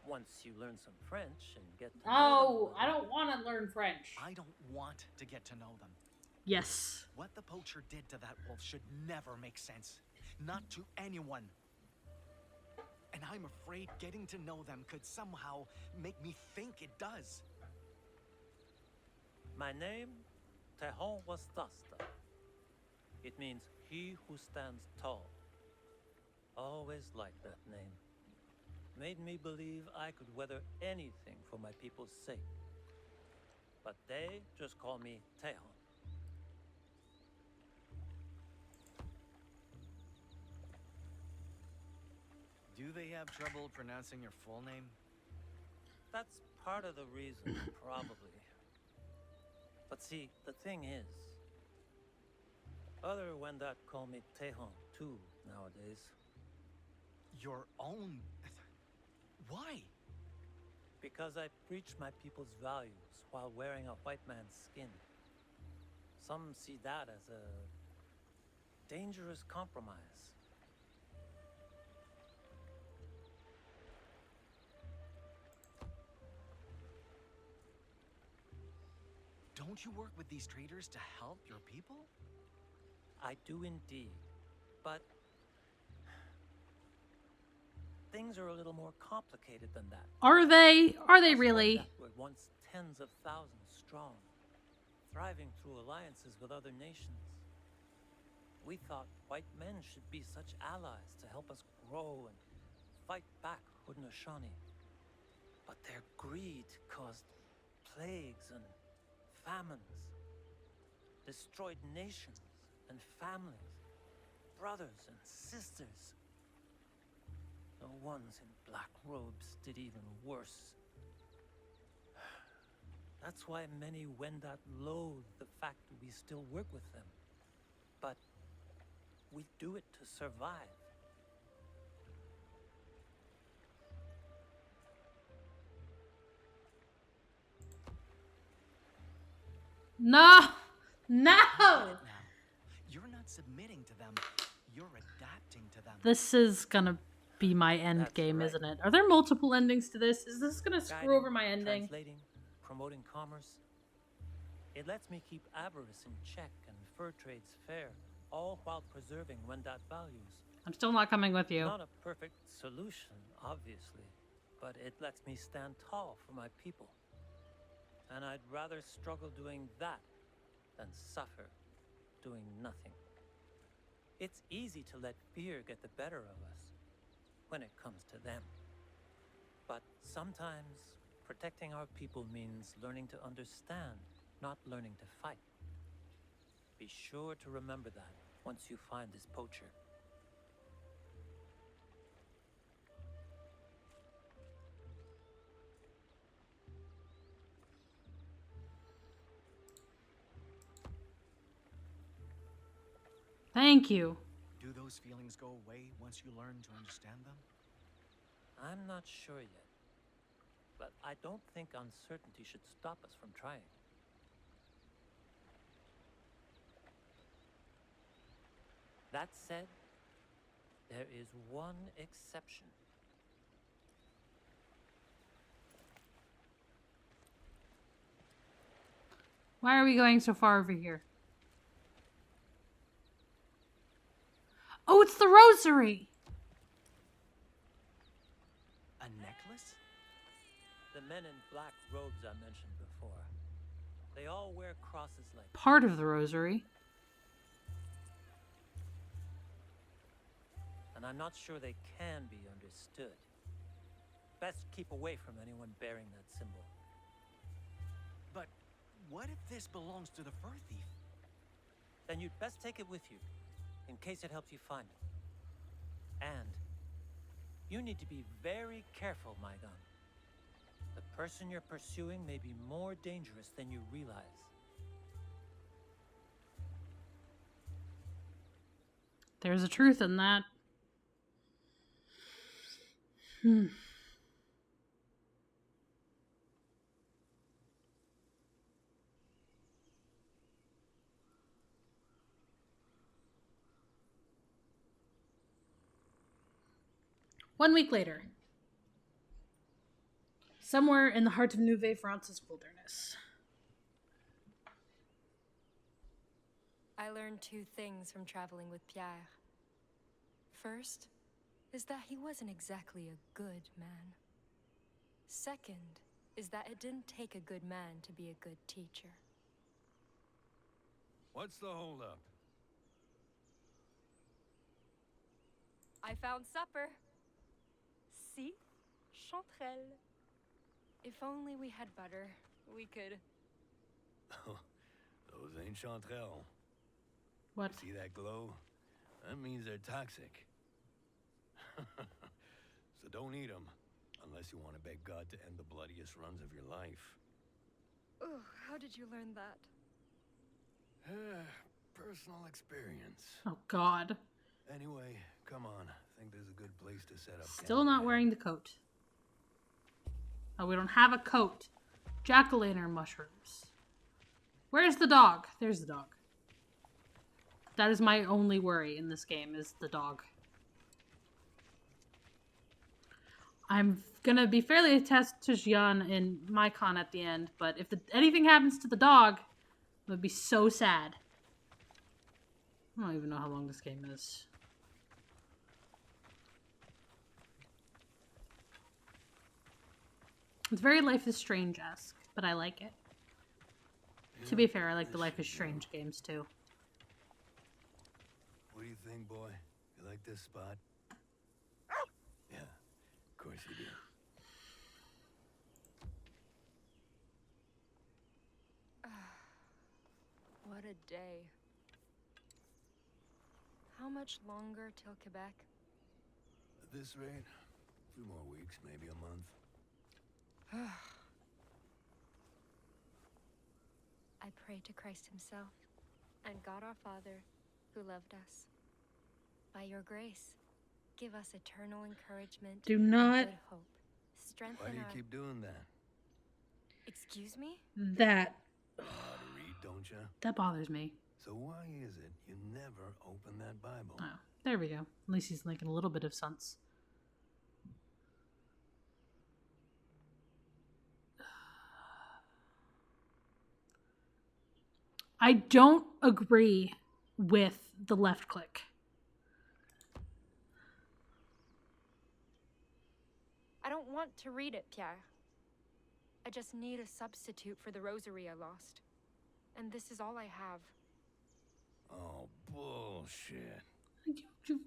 once you learn some French and get to know Oh, them, I don't want to learn French. I don't want to get to know them. Yes. What the poacher did to that wolf should never make sense. Not to anyone. And I'm afraid getting to know them could somehow make me think it does. My name, Tehon Wastasta. It means he who stands tall. Always liked that name. Made me believe I could weather anything for my people's sake. But they just call me Tehon. Do they have trouble pronouncing your full name? That's part of the reason, probably. But see, the thing is, other Wendat call me Tehon too nowadays. Your own... Why? Because I preach my people's values while wearing a white man's skin. Some see that as a dangerous compromise. Don't you work with these traders to help your people? I do indeed, but things are a little more complicated than that. Are they? Are they Us really? Wendat were once tens of thousands strong, thriving through alliances with other nations. We thought white men should be such allies to help us grow and fight back Haudenosaunee. But their greed caused plagues and famines, destroyed nations and families, brothers and sisters. The ones in black robes did even worse. That's why many Wendat loathe the fact that we still work with them. But we do it to survive. No! No! Now, you're not submitting to them. You're adapting to them. This is gonna be my end That's game, right. isn't it? Are there multiple endings to this? Is this gonna screw Guiding, over my ending? Translating, promoting commerce. It lets me keep avarice in check and fur trades fair, all while preserving Wendat values. I'm still not coming with you. Not a perfect solution, obviously, but it lets me stand tall for my people. And I'd rather struggle doing that than suffer doing nothing. It's easy to let fear get the better of us when it comes to them. But sometimes Protecting our people means learning to understand, not learning to fight. Be sure to remember that once you find this poacher. Thank you. Do those feelings go away once you learn to understand them? I'm not sure yet, but I don't think uncertainty should stop us from trying. That said, there is one exception. Why are we going so far over here? Oh, it's the rosary! A necklace? The men in black robes I mentioned before. They all wear crosses like Part of the rosary. and I'm not sure they can be understood. Best keep away from anyone bearing that symbol. But what if this belongs to the fur thief? Then you'd best take it with you, in case it helps you find it. And you need to be very careful, my gun. The person you're pursuing may be more dangerous than you realize. There's a truth in that. Hmm. One week later, somewhere in the heart of Nouvelle-France's wilderness. I learned two things from traveling with Pierre. First, is that he wasn't exactly a good man. Second, is that it didn't take a good man to be a good teacher. What's the holdup? I found supper. See? Chanterelle. If only we had butter, we could... Those ain't chanterelles. What? See that glow? That means they're toxic. So don't eat them, unless you want to beg God to end the bloodiest runs of your life. Oh, how did you learn that? Personal experience. Oh, God. Anyway, come on. I think there's a good place to set up. Still not wearing the coat. Oh, we don't have a coat. Jack-o'-lantern mushrooms. Where's the dog? There's the dog. That is my only worry in this game, is the dog. I'm gonna be fairly attached to Jian in my con at the end, but if anything happens to the dog, it would be so sad. I don't even know how long this game is. It's very Life is Strange-esque, but I like it. Yeah, To be fair, I like the this Life is should do. Strange games too. What do you think, boy? You like this spot? Yeah, of course you do. What a day. How much longer till Quebec? At this rate, a few more weeks, maybe a month. I pray to Christ himself and God our Father, who loved us. By your grace, give us eternal encouragement Do and not- good hope. Strengthen Why do you our... keep doing that? Excuse me? That You know how to read, don't you? that bothers me. So why is it you never open that Bible? Oh, there we go. At least he's making a little bit of sense. I don't agree with the left click. I don't want to read it, Pierre. I just need a substitute for the rosary I lost. And this is all I have. Oh, bullshit.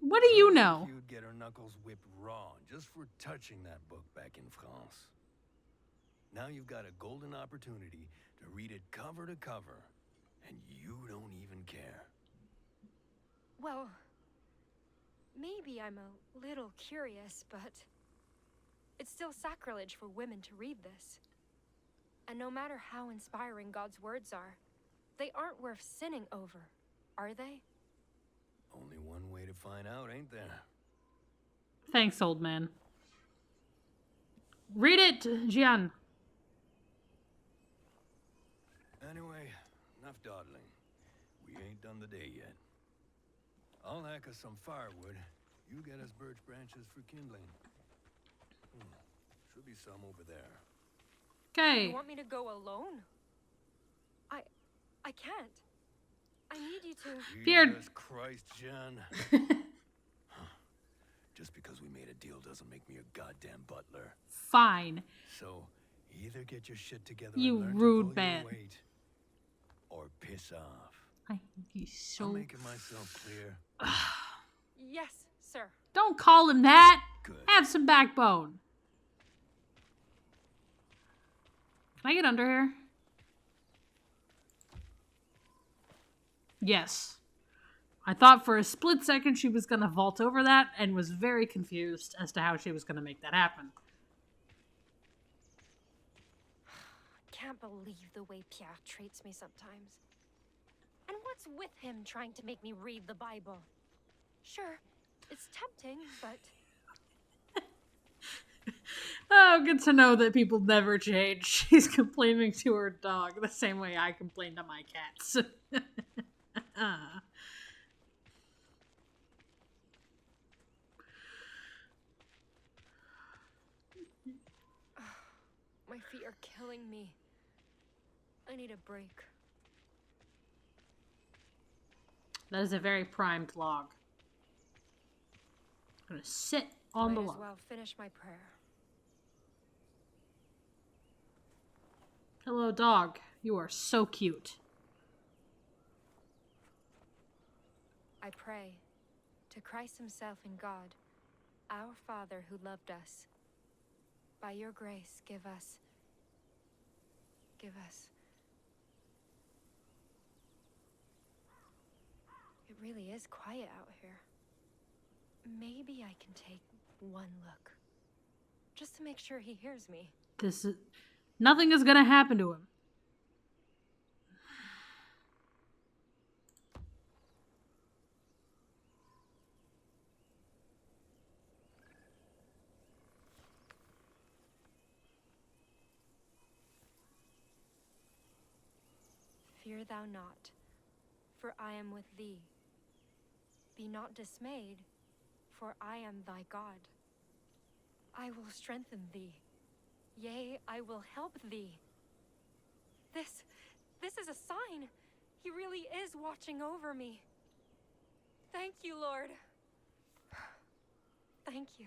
What do you know? You'd get her knuckles whipped raw just for touching that book back in France. Now you've got a golden opportunity to read it cover to cover, and you don't even care. Well, maybe I'm a little curious, but it's still sacrilege for women to read this. And no matter how inspiring God's words are, they aren't worth sinning over, are they? Only one way to find out, ain't there? Thanks, old man. Read it, Jian. Anyway, enough dawdling. We ain't done the day yet. I'll hack us some firewood. You get us birch branches for kindling. Should be some over there. Okay. You want me to go alone? I can't. I need you to. Beard. Jesus Christ, Jen. Just because we made a deal doesn't make me a goddamn butler. Fine. So, either get your shit together You and learn rude to pull man. your weight, or piss off. I think he's so... I'm making myself clear. Yes, sir. Don't call him that. Good. Have some backbone. Can I get under here? Yes. I thought for a split second she was going to vault over that and was very confused as to how she was going to make that happen. Can't believe the way Pierre treats me sometimes. And what's with him trying to make me read the Bible? Sure, it's tempting, but... Oh, good to know that people never change. She's complaining to her dog the same way I complain to my cats. My feet are killing me. I need a break. That is a very primed log. I'm gonna sit on the Might log. as well finish my prayer. Hello, dog. You are so cute. I pray to Christ himself and God, our Father who loved us. By your grace, give us. It really is quiet out here. Maybe I can take one look. Just to make sure he hears me. Nothing is gonna happen to him. Fear thou not, for I am with thee. Be not dismayed, for I am thy God. I will strengthen thee. Yea, I will help thee. This is a sign. He really is watching over me. Thank you, Lord. Thank you.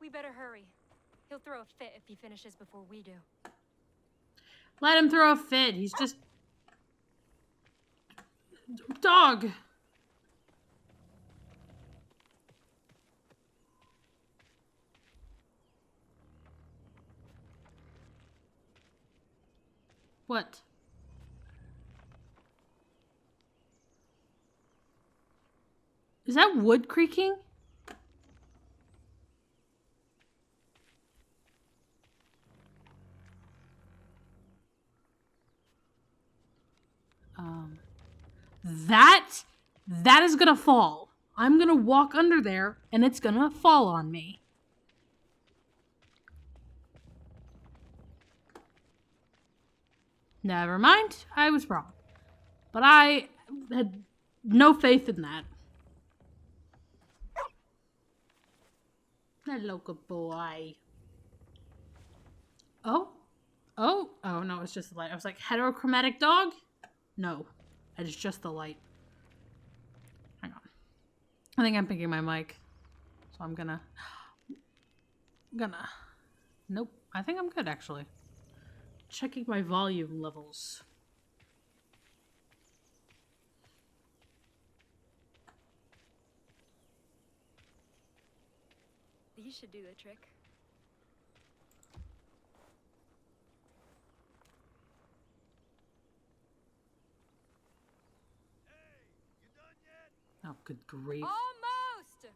We better hurry. He'll throw a fit if he finishes before we do. Let him throw a fit. He's just... Dog! What? Is that wood creaking? That is gonna fall. I'm gonna walk under there and it's gonna fall on me. Never mind, I was wrong. But I had no faith in that. Hello, good boy. Oh, no, it's just the light. I was like, heterochromatic dog? No, it is just the light. Hang on. I think I'm picking my mic. So I'm gonna... Nope, I think I'm good, actually. Checking my volume levels. These should do the trick. good grief. Almost!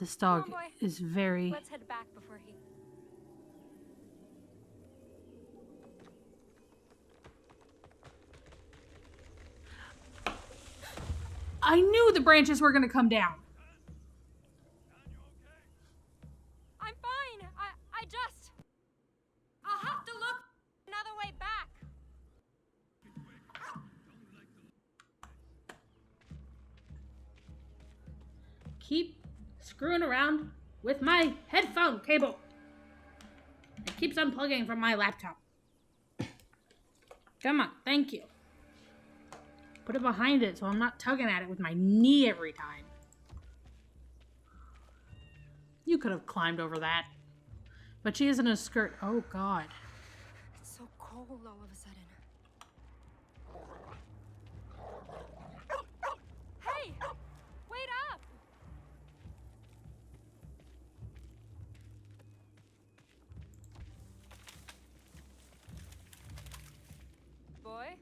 This dog Come on, boy. is very... Let's head back before he... I knew the branches were going to come down. I'm fine. I just... I'll have to look another way back. Keep screwing around with my headphone cable. It keeps unplugging from my laptop. Come on, thank you. Put it behind it so I'm not tugging at it with my knee every time. You could have climbed over that. But she isn't a skirt. Oh, God. It's so cold all of a sudden. Hey! Wait up! Boy?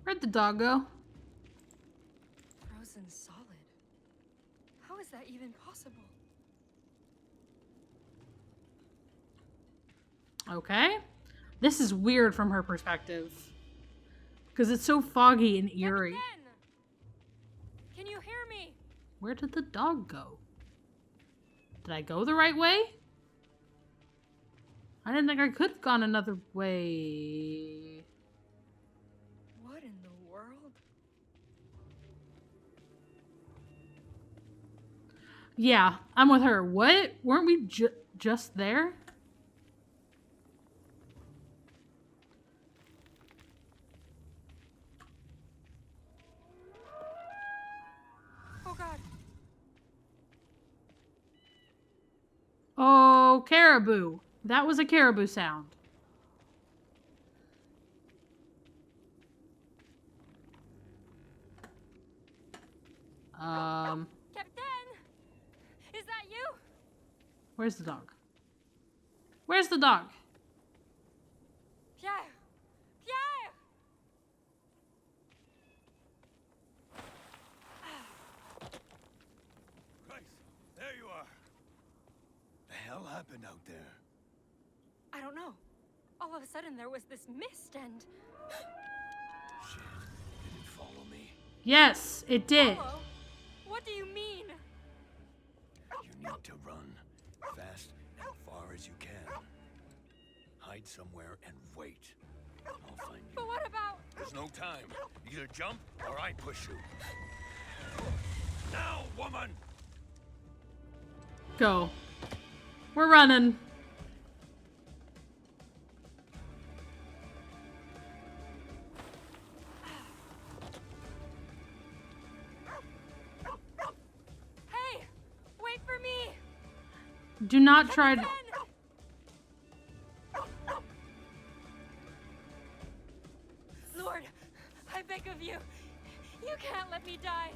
Where'd the dog go? Frozen solid. How is that even possible? Okay. This is weird from her perspective. Because it's so foggy and eerie. Captain! Can you hear me? Where did the dog go? Did I go the right way? I didn't think I could have gone another way. What in the world? Yeah, I'm with her. What? Weren't we just there? Oh God. Oh, caribou. That was a caribou sound. Captain! Is that you? Where's the dog? Where's the dog? Pierre! Pierre! Christ, there you are. The hell happened out there? I don't know. All of a sudden there was this mist and... Shit, did it follow me? Yes, it did. Hello? What do you mean? You need to run fast and far as you can. Hide somewhere and wait. I'll find you. But what about... There's no time. Either jump or I push you. Now, woman! Go. We're running. Hey! Wait for me! Do not try to... Captain! Lord, I beg of you. You can't let me die.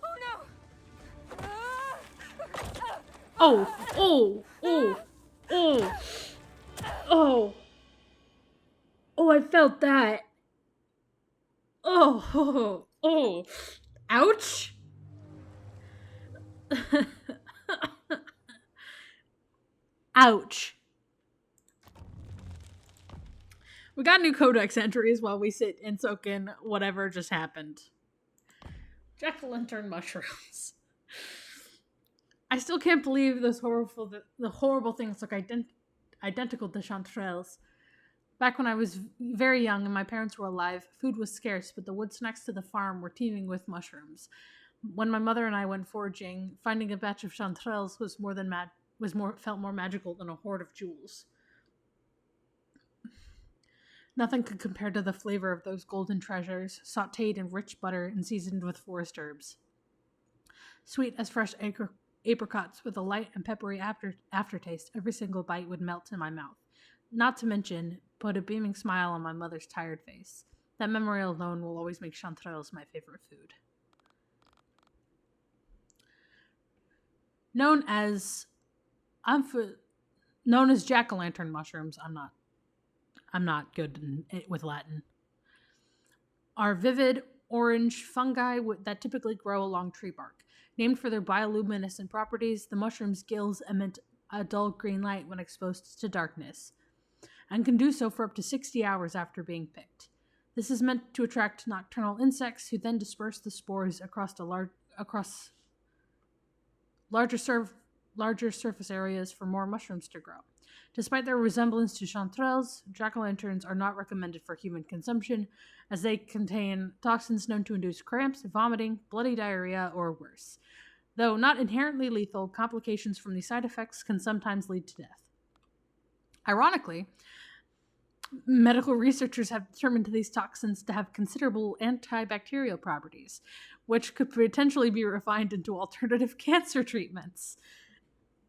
Oh no! Oh, oh, oh, oh, oh. Oh, I felt that. Oh, oh, oh. Ouch. Ouch. We got new codex entries while we sit and soak in whatever just happened. Jack-o'-lantern mushrooms. I still can't believe the horrible things look identical to chanterelles. Back when I was very young and my parents were alive, food was scarce, but the woods next to the farm were teeming with mushrooms. When my mother and I went foraging, finding a batch of chanterelles felt more magical than a hoard of jewels. Nothing could compare to the flavor of those golden treasures, sautéed in rich butter and seasoned with forest herbs. Sweet as fresh apricots with a light and peppery aftertaste, every single bite would melt in my mouth. Not to mention, put a beaming smile on my mother's tired face. That memory alone will always make chanterelles my favorite food. Known as known as jack-o'-lantern mushrooms. I'm not good with Latin. Are vivid orange fungi that typically grow along tree bark. Named for their bioluminescent properties, the mushroom's gills emit a dull green light when exposed to darkness, and can do so for up to 60 hours after being picked. This is meant to attract nocturnal insects who then disperse the spores across larger surface areas for more mushrooms to grow. Despite their resemblance to chanterelles, jack-o'-lanterns are not recommended for human consumption, as they contain toxins known to induce cramps, vomiting, bloody diarrhea, or worse. Though not inherently lethal, complications from these side effects can sometimes lead to death. Ironically, medical researchers have determined these toxins to have considerable antibacterial properties, which could potentially be refined into alternative cancer treatments.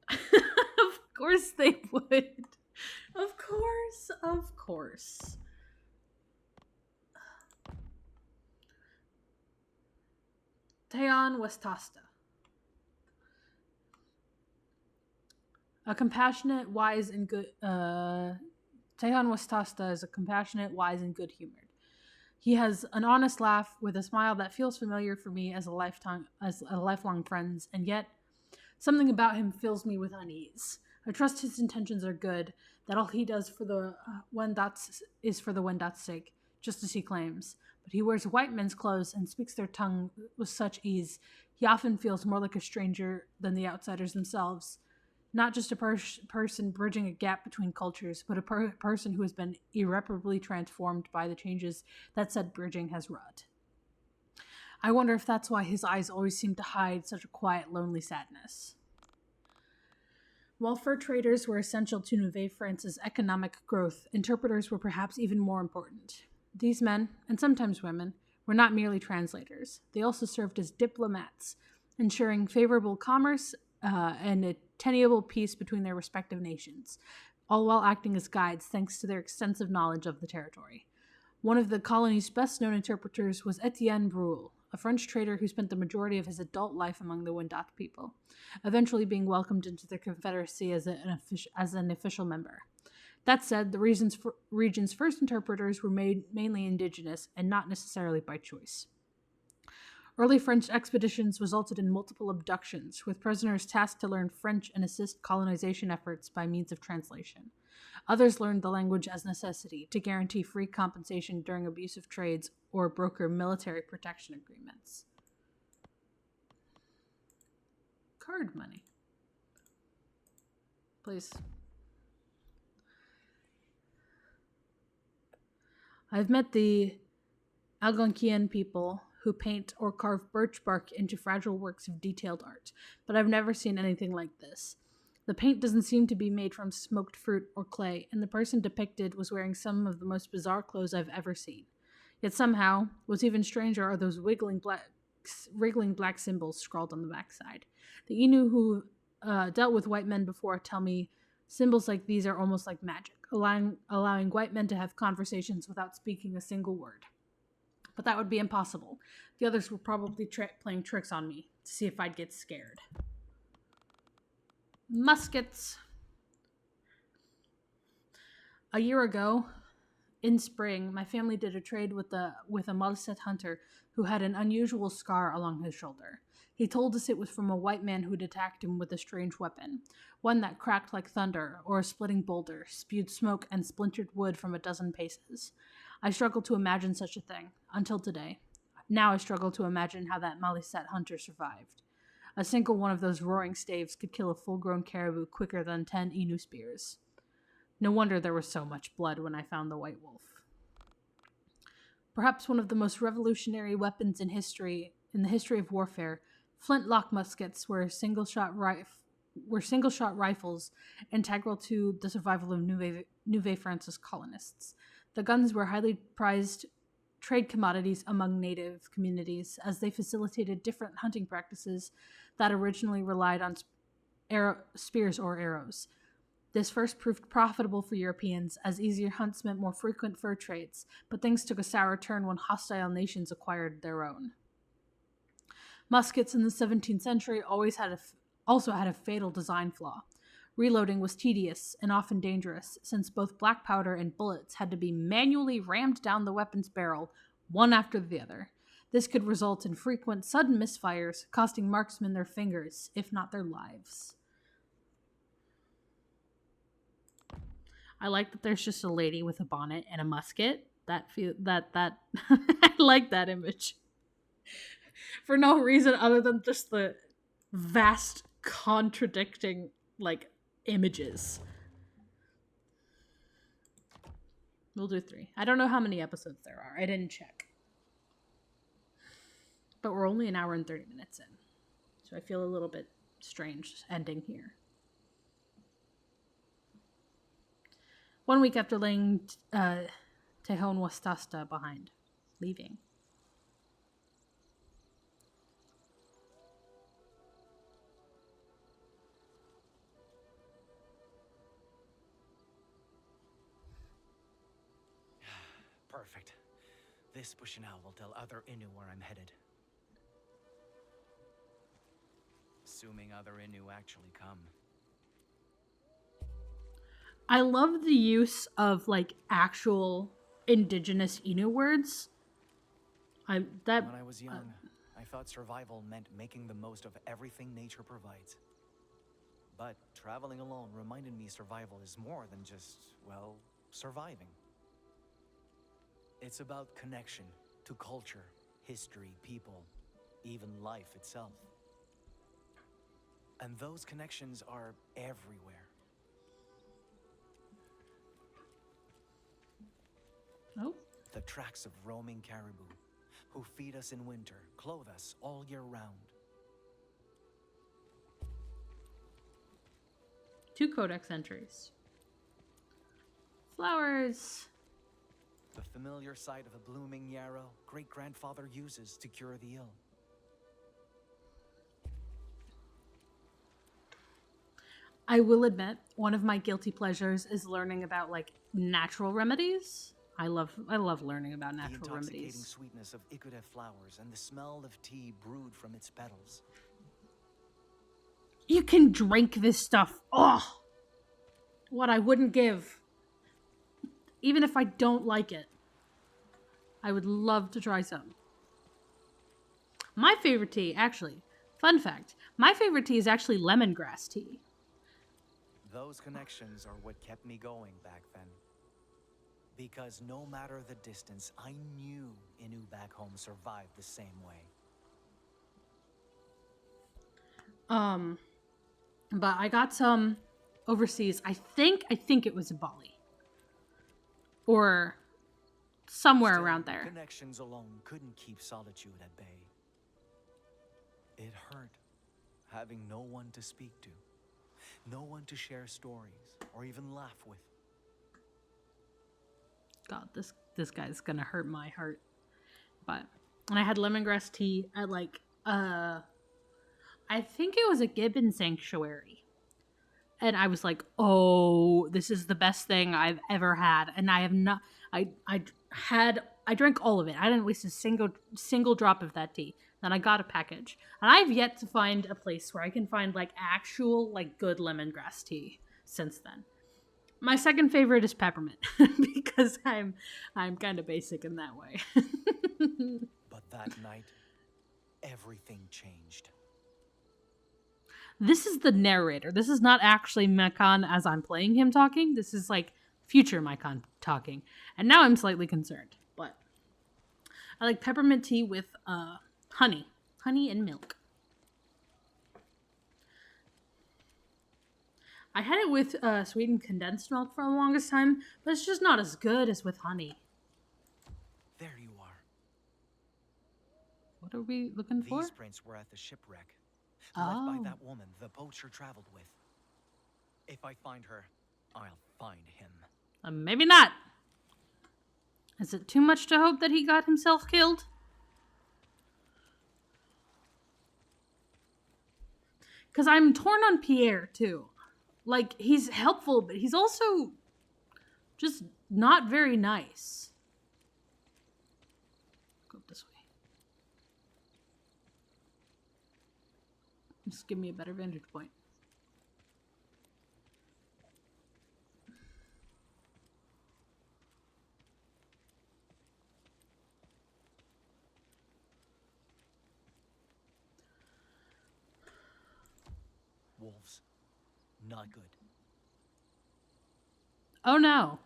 Of course they would. Of course. Teon Westasta. A compassionate, wise, and good... Teon Westasta is a compassionate, wise, and good-humored. He has an honest laugh with a smile that feels familiar for me as a lifelong friend, and yet something about him fills me with unease. I trust his intentions are good, that all he does for the is for the Wendat's sake, just as he claims. But he wears white men's clothes and speaks their tongue with such ease, he often feels more like a stranger than the outsiders themselves. Not just a person bridging a gap between cultures, but a person who has been irreparably transformed by the changes that said bridging has wrought. I wonder if that's why his eyes always seem to hide such a quiet, lonely sadness. While fur traders were essential to Nouvelle France's economic growth, interpreters were perhaps even more important. These men, and sometimes women, were not merely translators. They also served as diplomats, ensuring favorable commerce and a tenable peace between their respective nations, all while acting as guides thanks to their extensive knowledge of the territory. One of the colony's best-known interpreters was Etienne Brule, a French trader who spent the majority of his adult life among the Wendat people, eventually being welcomed into the Confederacy as an official member. That said, the region's first interpreters were mainly indigenous and not necessarily by choice. Early French expeditions resulted in multiple abductions, with prisoners tasked to learn French and assist colonization efforts by means of translation. Others learned the language as necessity to guarantee free compensation during abusive trades or broker military protection agreements. Card money. Please. I've met the Algonquian people who paint or carve birch bark into fragile works of detailed art, but I've never seen anything like this. The paint doesn't seem to be made from smoked fruit or clay, and the person depicted was wearing some of the most bizarre clothes I've ever seen. Yet somehow, what's even stranger are those wriggling black symbols scrawled on the backside. The Innu who dealt with white men before tell me symbols like these are almost like magic, allowing white men to have conversations without speaking a single word. But that would be impossible. The others were probably playing tricks on me to see if I'd get scared. Muskets. A year ago, in spring, my family did a trade with a Maliset hunter who had an unusual scar along his shoulder. He told us it was from a white man who'd attacked him with a strange weapon, one that cracked like thunder, or a splitting boulder, spewed smoke and splintered wood from a dozen paces. I struggled to imagine such a thing, until today. Now I struggle to imagine how that Maliset hunter survived. A single one of those roaring staves could kill a full-grown caribou quicker than 10 Innu spears. No wonder there was so much blood when I found the white wolf. Perhaps one of the most revolutionary weapons in the history of warfare, flintlock muskets were single-shot rifles integral to the survival of Nouvelle France's colonists. The guns were highly prized trade commodities among native communities, as they facilitated different hunting practices that originally relied on spears or arrows. This first proved profitable for Europeans, as easier hunts meant more frequent fur trades, but things took a sour turn when hostile nations acquired their own. Muskets in the 17th century also had a fatal design flaw. Reloading was tedious and often dangerous, since both black powder and bullets had to be manually rammed down the weapon's barrel, one after the other. This could result in frequent sudden misfires, costing marksmen their fingers, if not their lives. I like that there's just a lady with a bonnet and a musket. I like that image. For no reason other than just the vast contradicting images. We'll do 3. I don't know how many episodes there are. I didn't check. But we're only an hour and 30 minutes in. So I feel a little bit strange ending here. 1 week after laying Tejon Wastasta behind, leaving. Perfect. This Bushinao will tell other Innu where I'm headed. Assuming other Innu actually come. I love the use of actual indigenous Innu words. When I was young, I thought survival meant making the most of everything nature provides. But traveling alone reminded me survival is more than just, well, surviving. It's about connection to culture, history, people, even life itself. And those connections are everywhere. Oh. The tracks of roaming caribou, who feed us in winter, clothe us all year round. 2 codex entries. Flowers. The familiar sight of a blooming yarrow great-grandfather uses to cure the ill. I will admit, one of my guilty pleasures is learning about natural remedies. I love learning about natural the intoxicating remedies. Sweetness of Ikude flowers and the smell of tea brewed from its petals. You can drink this stuff. Oh, what I wouldn't give. Even if I don't like it. I would love to try some. My favorite tea, actually, fun fact, my favorite tea is actually lemongrass tea. Those connections are what kept me going back then. Because no matter the distance, I knew Innu back home survived the same way. But I got some overseas. I think it was in Bali. Or somewhere Still, around there. Connections alone couldn't keep solitude at bay. It hurt having no one to speak to, no one to share stories or even laugh with. God, this guy's gonna hurt my heart. And I had lemongrass tea at I think it was a gibbon sanctuary. And I was like, oh, this is the best thing I've ever had. And I have not, I drank all of it. I didn't waste a single drop of that tea. Then I got a package. And I've yet to find a place where I can find actual good lemongrass tea since then. My second favorite is peppermint because I'm kind of basic in that way. But that night, everything changed. This is the narrator. This is not actually Makan as I'm playing him talking. This is future Makan talking. And now I'm slightly concerned. But I like peppermint tea with honey. Honey and milk. I had it with sweetened condensed milk for the longest time, but it's just not as good as with honey. There you are. What are we looking for? These prints were at the shipwreck, left by that woman the poacher traveled with. If I find her, I'll find him. Maybe not. Is it too much to hope that he got himself killed? Because I'm torn on Pierre, too. He's helpful, but he's also just not very nice. Go this way. Just give me a better vantage point. wolves. Not good. Oh no.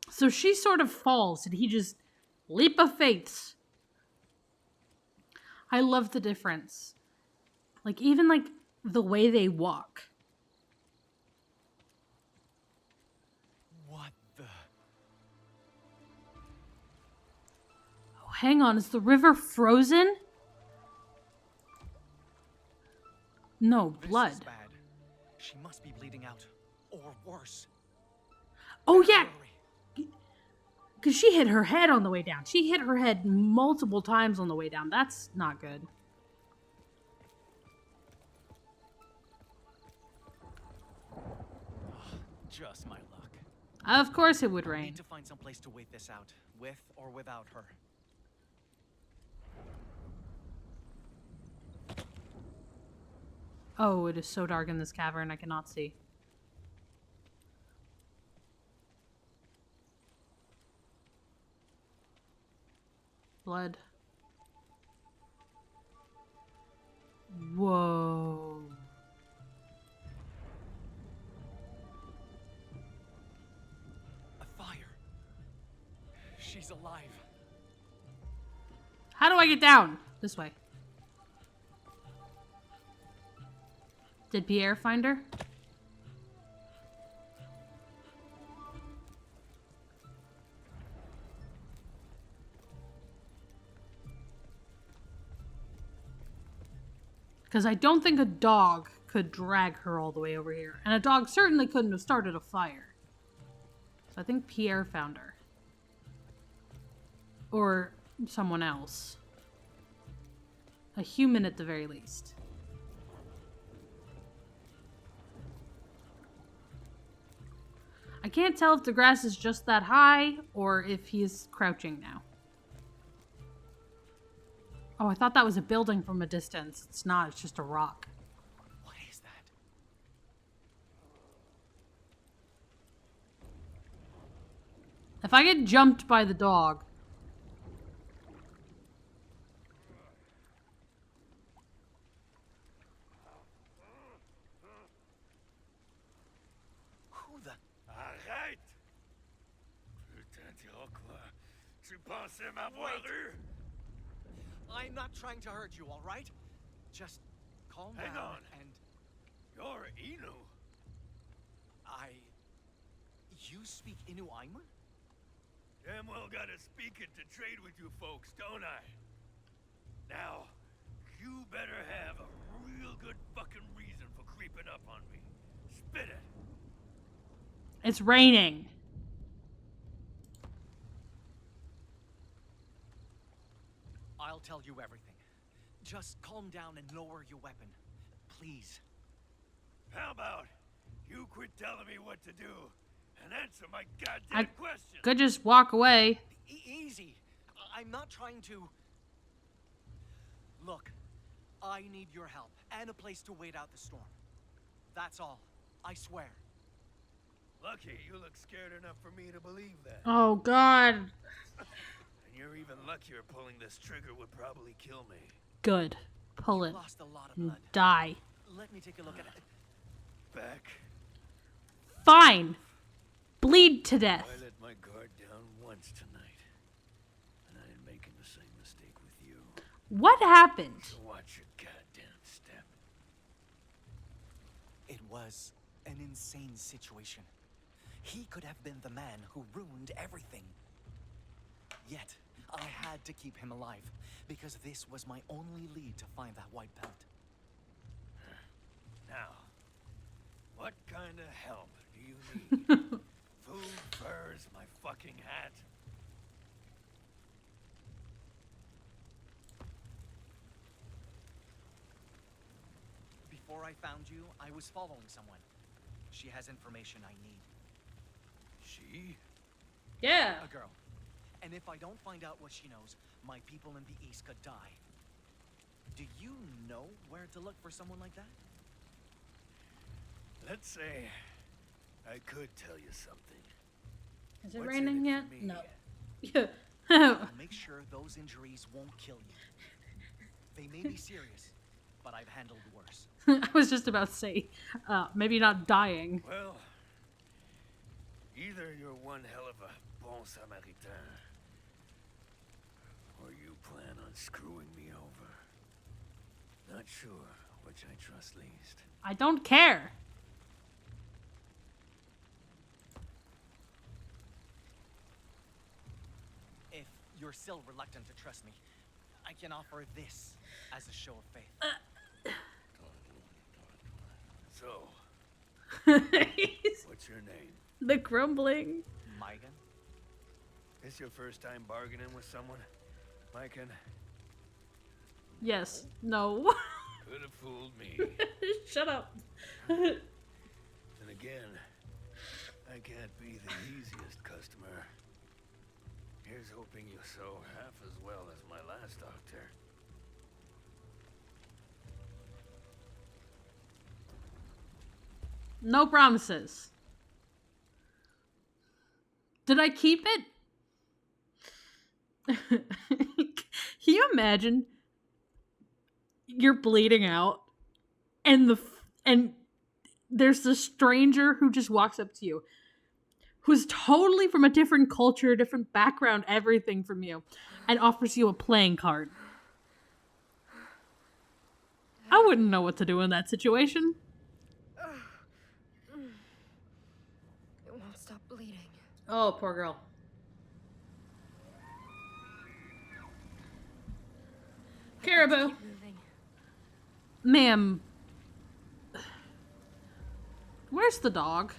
So she sort of falls and he just leap of faith. I love the difference. Like, even like the way they walk. What the? Oh, hang on, is the river frozen? No, blood. This is bad. She must be bleeding out. Or worse. Oh yeah, Hurry. because she hit her head on the way down. She hit her head multiple times on the way down. That's not good. Just my luck. Of course it would We rain. need to find some place to wait this out, with or without her. Oh, it is so dark in this cavern, I cannot see. Blood. Whoa. A fire. She's alive. How do I get down? This way. Did Pierre find her? Because I don't think a dog could drag her all the way over here. And a dog certainly couldn't have started a fire. So I think Pierre found her. Or someone else. A human at the very least. I can't tell if the grass is just that high or if he's crouching now. Oh, I thought that was a building from a distance. It's not, it's just a rock. What is that? If I get jumped by the dog... Who the? Arrête! Putain, d'Iroquois. Tu pensais m'avoir eu? I'm not trying to hurt you, all right? Just calm Hang down on. and You're Inu. You speak Inu Aimun? Damn well gotta speak it to trade with you folks, don't I? Now, you better have a real good fucking reason for creeping up on me. Spit it. It's raining. I'll tell you everything. Just calm down and lower your weapon. Please. How about you quit telling me what to do and answer my goddamn I question? could just walk away. Easy. I'm not trying to... Look, I need your help and a place to wait out the storm. That's all. I swear. Lucky you look scared enough for me to believe that. Oh, God. And you're even luckier pulling this trigger would probably kill me. Good. Pull it. Lost a lot of And blood. die. Let me take a look at it. Back. Fine. Bleed to death. I let my guard down once tonight. And I ain't making the same mistake with you. What happened? So watch your goddamn step. It was an insane situation. He could have been the man who ruined everything. Yet, I had to keep him alive, because this was my only lead to find that white pelt. Now, what kind of help do you need? Food, furs, my fucking hat? Before I found you, I was following someone. She has information I need. She? Yeah. A girl. And if I don't find out what she knows, my people in the East could die. Do you know where to look for someone like that? Let's say I could tell you something. Is it What's in raining it yet? for me? No. I'll make sure those injuries won't kill you. They may be serious, but I've handled worse. I was just about to say, maybe not dying. Well, either you're one hell of a bon samaritain, or you plan on screwing me over. Not sure which I trust least. I don't care. If you're still reluctant to trust me, I can offer this as a show of faith. So, what's your name? The grumbling. Maigan? This your first time bargaining with someone, Myken? Yes. No. Could have fooled me. Shut up. And again, I can't be the easiest customer. Here's hoping you sew half as well as my last doctor. No promises. Did I keep it? Can you imagine? You're bleeding out, and there's this stranger who just walks up to you, who's totally from a different culture, different background, everything from you, and offers you a playing card. I wouldn't know what to do in that situation. It won't stop bleeding. Oh, poor girl. Caribou. Keep moving. Ma'am. Where's the dog?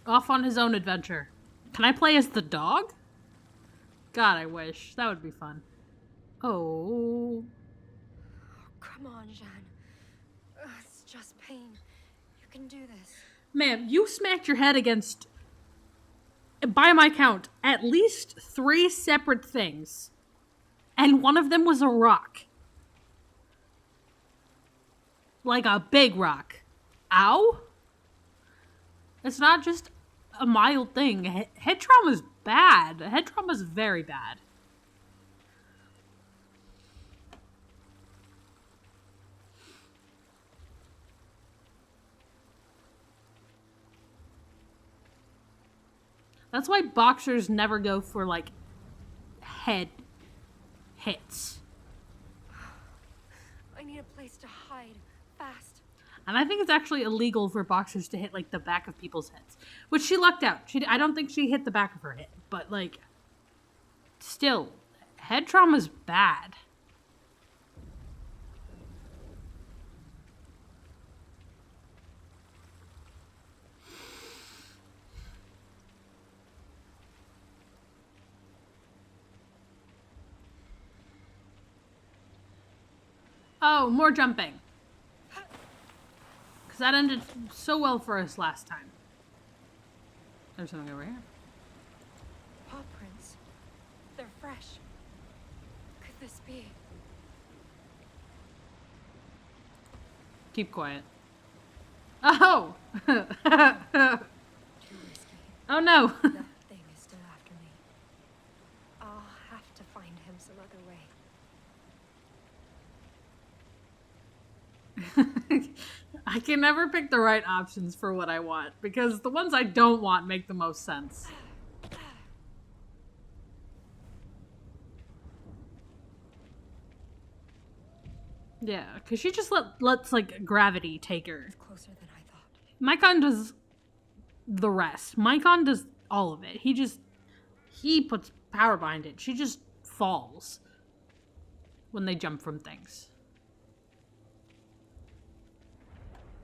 Off on his own adventure. Can I play as the dog? God, I wish. That would be fun. Oh. Come on, Jeanne. It's just pain. You can do this. Ma'am, you smacked your head against, by my count, at least 3 separate things. And one of them was a rock. Like a big rock. Ow? It's not just a mild thing. Head trauma's bad. Head trauma's very bad. That's why boxers never go for, like, head hits. I need a place to hide. Fast. And I think it's actually illegal for boxers to hit, like, the back of people's heads. Which she lucked out. I don't think she hit the back of her head. But, like, still, head trauma's bad. Oh, more jumping. Because that ended so well for us last time. There's something over here. Paw prints. They're fresh. Could this be? Keep quiet. Oh! Too risky. Oh no! That thing is still after me. I'll have to find him some other way. I can never pick the right options for what I want, because the ones I don't want make the most sense. Yeah, because she just lets, like, gravity take her. It's closer than I thought. Mycon does the rest. Mycon does all of it. He puts power behind it. She just falls when they jump from things.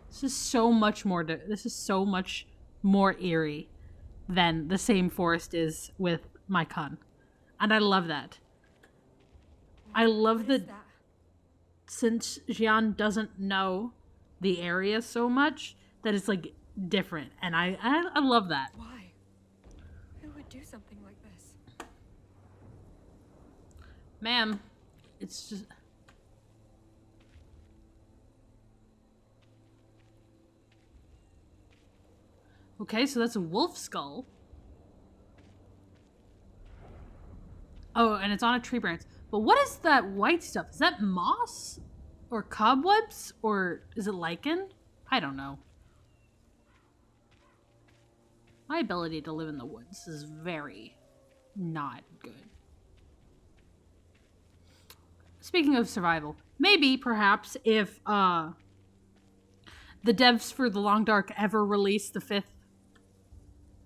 This is so much more eerie than the same forest is with Mycon. And I love that. I love What is that that? since Jian doesn't know the area so much, that it's, like, different. And I love that. Why? Who would do something like this? Ma'am, it's just... Okay, so that's a wolf skull. Oh, and it's on a tree branch. But what is that white stuff? Is that moss? Or cobwebs? Or is it lichen? I don't know. My ability to live in the woods is very not good. Speaking of survival, maybe, perhaps, if the devs for The Long Dark ever release the 5th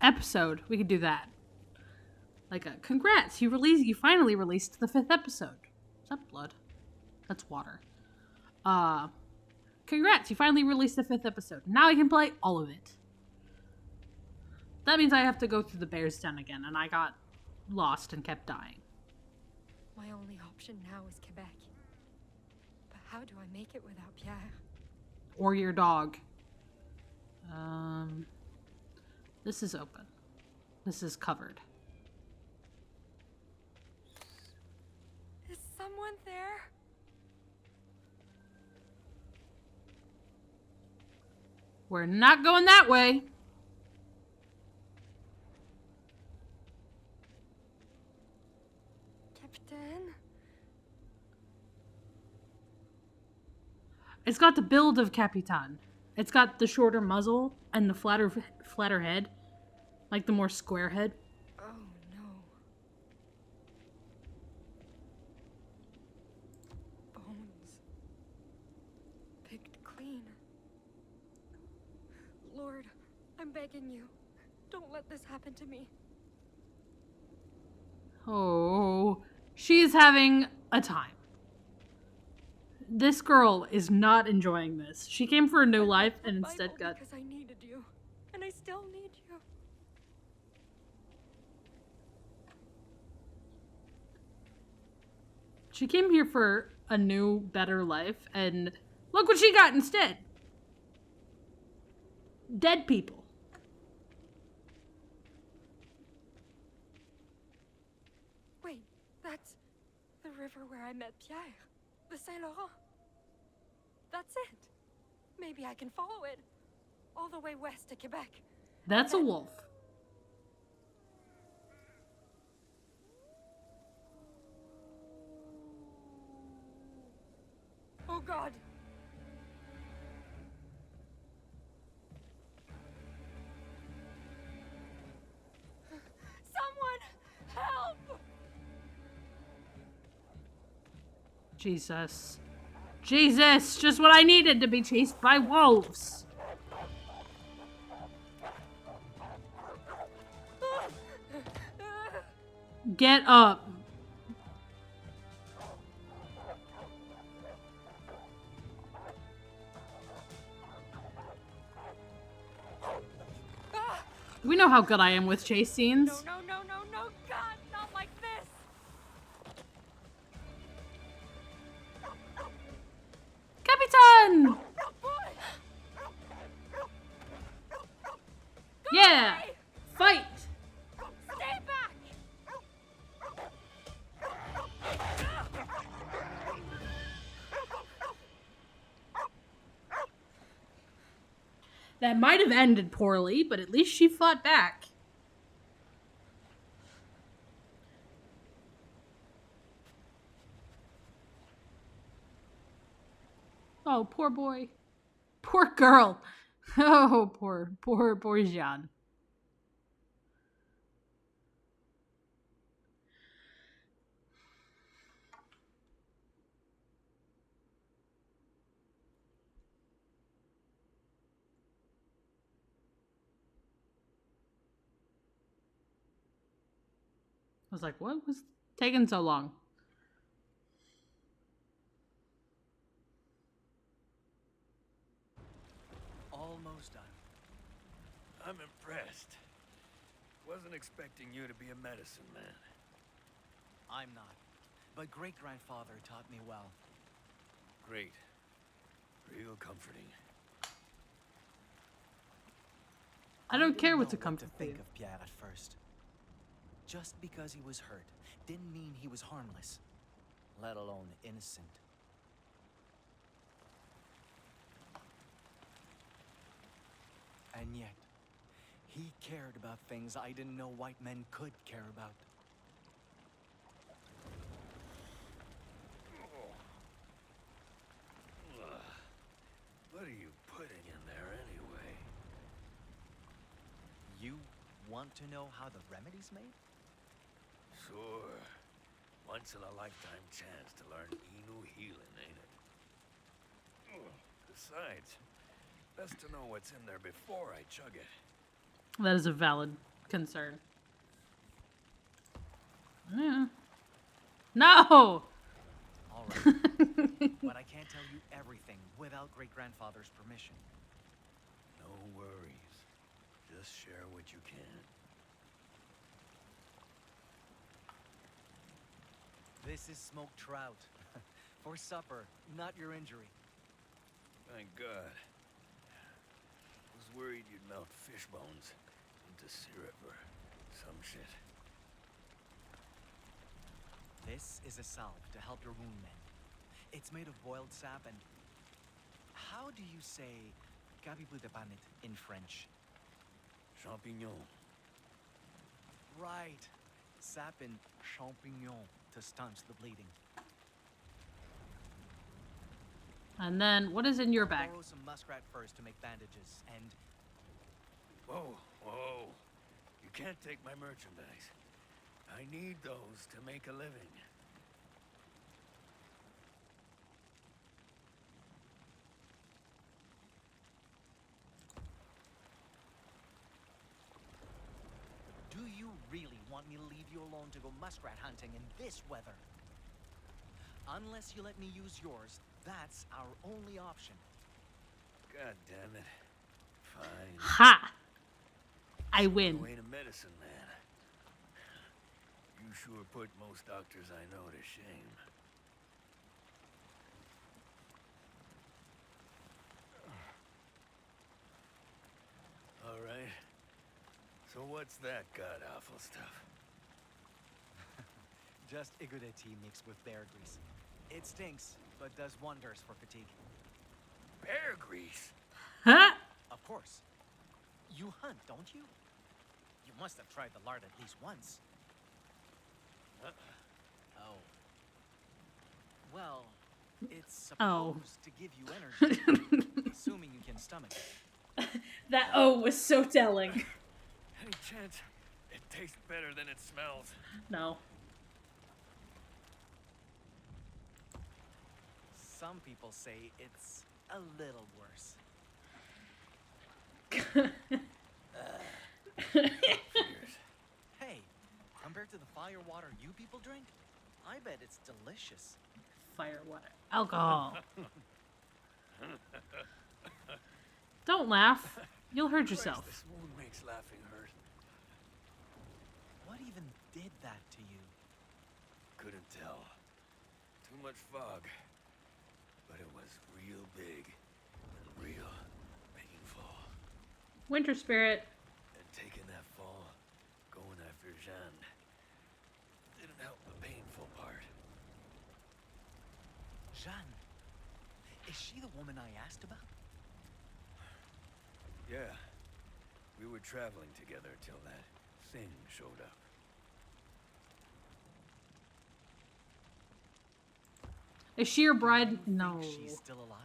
episode, we could do that. Like congrats, you finally released the 5th episode. Is that blood? That's water. Congrats, you finally released the 5th episode. Now I can play all of it. That means I have to go through the bear's den again, and I got lost and kept dying. My only option now is Quebec. But how do I make it without Pierre? Or your dog. This is open. This is covered. Is someone there? We're not going that way. Captain? It's got the build of Capitan. It's got the shorter muzzle and the flatter head. Like the more square head. Oh no. Bones. Picked clean. Lord, I'm begging you. Don't let this happen to me. Oh, she's having a time. This girl is not enjoying this. She came for a new life and instead got... Because I needed you. And I still need you. She came here for a new, better life, and look what she got instead. Dead people. Wait, that's the river where I met Pierre. The Saint Laurent. That's it. Maybe I can follow it. All the way west to Quebec. That's a wolf. Oh God. Someone help! Jesus. Jesus! Just what I needed to be chased by wolves. Get up. We know how good I am with chase scenes. No, God, not like this! Capitan! Yeah! away! Fight! Stay back! That might have ended poorly, but at least she fought back. Oh, poor boy. Poor girl. Oh, poor Jean. I was like, what was taking so long? Almost done. I'm impressed. Wasn't expecting you to be a medicine man. I'm not. But great-grandfather taught me well. Great. Real comforting. I don't care didn't what's a know comfort to for you. think of Pierre at first. Just because he was hurt didn't mean he was harmless, let alone innocent. And yet, He cared about things I didn't know white men could care about. What are you putting in there anyway? You want to know how the remedy's made? Sure. Once in a lifetime chance to learn Inu healing, ain't it? Besides, best to know what's in there before I chug it. That is a valid concern. Yeah. No! All right. But I can't tell you everything without great-grandfather's permission. No worries. Just share what you can. This is smoked trout. For supper, not your injury. Thank God. Was worried you'd melt fish bones into syrup or some shit. This is a salve to help your wound mend. It's made of boiled sap and... How do you say "Qu'avez-vous de panit" in French? Champignon. Right. Sap and champignon to staunch the bleeding. And then, what is in your bag? Borrow some muskrat furs to make bandages, and... Whoa, whoa. You can't take my merchandise. I need those to make a living. Do you really want me to leave you alone to go muskrat hunting in this weather? Unless you let me use yours, that's our only option. God damn it. Fine. Ha! I win. You ain't a medicine man. You sure put most doctors I know to shame. All right. So what's that god-awful stuff? Just Igude tea mixed with bear grease. It stinks, but does wonders for fatigue. Bear grease? Huh? Of course. You hunt, don't you? You must have tried the lard at least once. Oh. Well, it's Oh. supposed to give you energy, assuming you can stomach it. That O was so telling. Any chance it tastes better than it smells? No. Some people say it's a little worse. Figures. Hey, compared to the fire water you people drink, I bet it's delicious. Fire, water, alcohol. Don't laugh. You'll hurt Christ, yourself. this wound makes laughing hurt. What even did that to you? Couldn't tell. Too much fog. But it was real big and real painful. Winter spirit. And taking that fall, going after Jeanne, didn't help the painful part. Jeanne, is she the woman I asked about? Yeah. We were traveling together till that thing showed up. Is she your bride? You No. think she's still alive?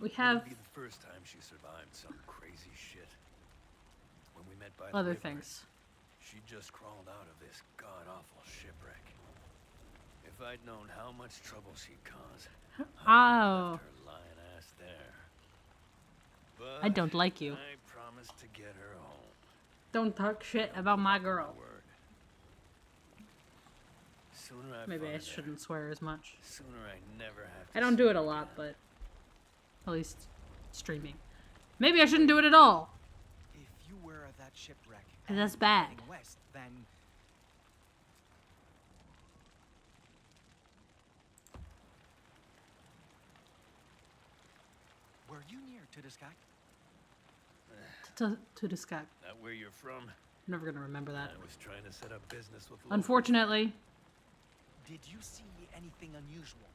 We have Wouldn't be the first time she survived some crazy shit. When we met by the other river, things. she just crawled out of this god-awful shipwreck. If I'd known how much trouble she'd cause, I Oh. left her lying ass there. But I don't like you. I promised to get her home. Don't talk shit about my girl. Word. Sooner I Maybe I find her, shouldn't swear as much. Sooner I never have to I don't see do it her a lot, again. but at least streaming. Maybe I shouldn't do it at all. If you were at that shipwreck And that's and bad. heading west, then were you near Tudiskak? To the sky. Not where you're from. I'm never gonna remember that. I was trying to set up business with locals. Unfortunately. Did you see anything unusual?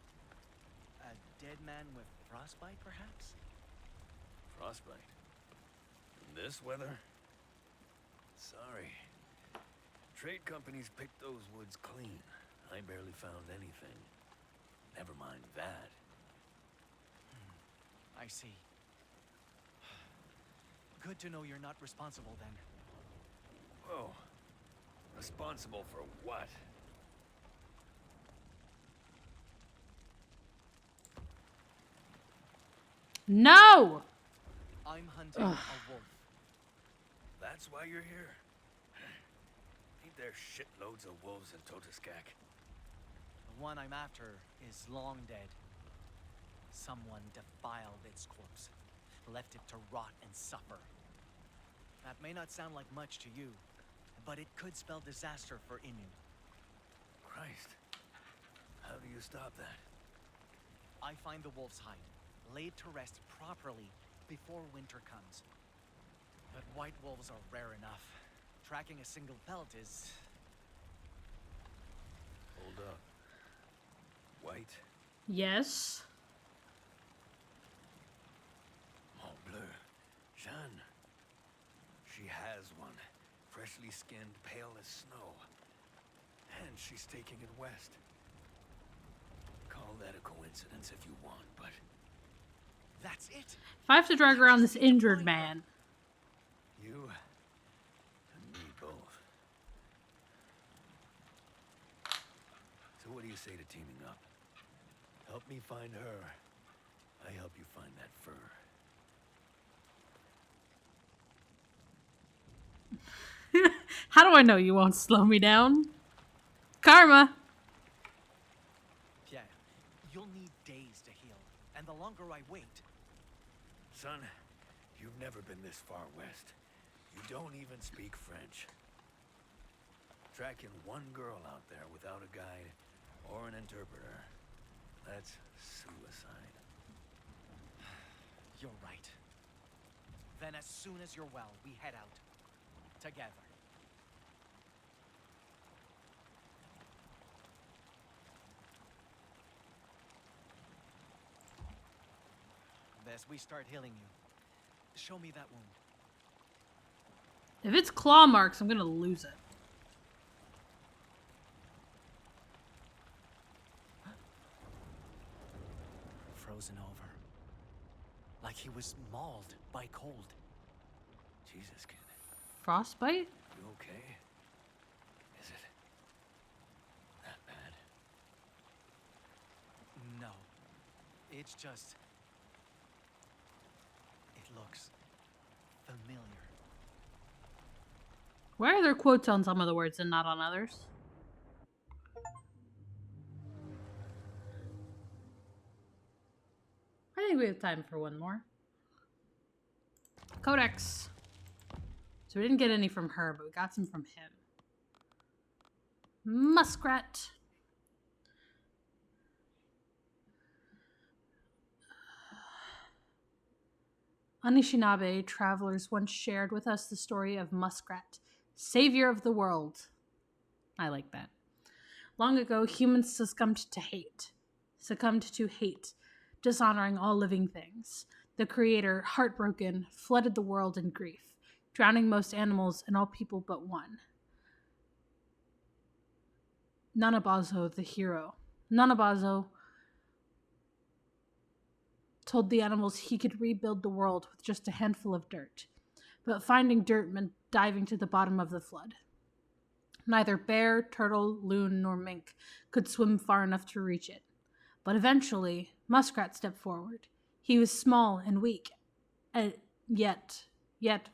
A dead man with frostbite, perhaps? Frostbite. In this weather? Sorry. Trade companies picked those woods clean. I barely found anything. Never mind that. I see. Good to know you're not responsible then. Whoa. Responsible for what? No! I'm hunting a wolf. That's why you're here? Ain't there shitloads of wolves in Totoskak? The one I'm after is long dead. Someone defiled its corpse, left it to rot and suffer. That may not sound like much to you, but it could spell disaster for Inu. Christ. How do you stop that? I find the wolf's hide, laid to rest properly before winter comes. But white wolves are rare enough. Tracking a single pelt is... Hold up. White? Yes. Mon bleu. Jeanne. She has one. Freshly skinned, pale as snow. And she's taking it west. Call that a coincidence if you want, but... That's it! If I have to drag around this injured man. You and me both. So what do you say to teaming up? Help me find her. I help you find that fur. How do I know you won't slow me down? Karma. Pierre, you'll need days to heal, and the longer I wait... Son, you've never been this far west. You don't even speak French. Tracking one girl out there without a guide or an interpreter, that's suicide. You're right. Then as soon as you're well, we head out. Together. As we start healing you, show me that wound. If it's claw marks, I'm gonna lose it. Frozen over. Like he was mauled by cold. Jesus, kid. Frostbite? You okay? Is it that bad? No. It's just... it looks familiar. Why are there quotes on some of the words and not on others? I think we have time for one more. Codex. So we didn't get any from her, but we got some from him. Muskrat. Anishinaabe travelers once shared with us the story of Muskrat, savior of the world. I like that. Long ago, humans succumbed to hate, dishonoring all living things. The Creator, heartbroken, flooded the world in grief, drowning most animals and all people but one. Nanabazo, the hero. Nanabazo told the animals he could rebuild the world with just a handful of dirt. But finding dirt meant diving to the bottom of the flood. Neither bear, turtle, loon, nor mink could swim far enough to reach it. But eventually, Muskrat stepped forward. He was small and weak, yet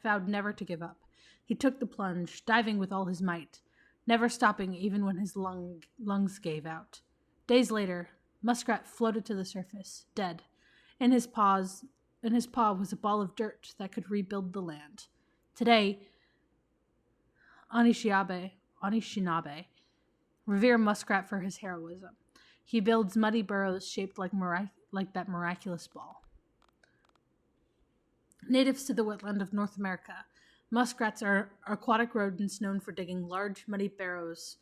vowed never to give up. He took the plunge, diving with all his might, never stopping even when his lungs gave out. Days later, Muskrat floated to the surface, dead. In his paw was a ball of dirt that could rebuild the land. Today, Anishinaabe revere Muskrat for his heroism. He builds muddy burrows shaped like that miraculous ball. Natives to the wetland of North America, muskrats are aquatic rodents known for digging large, muddy burrows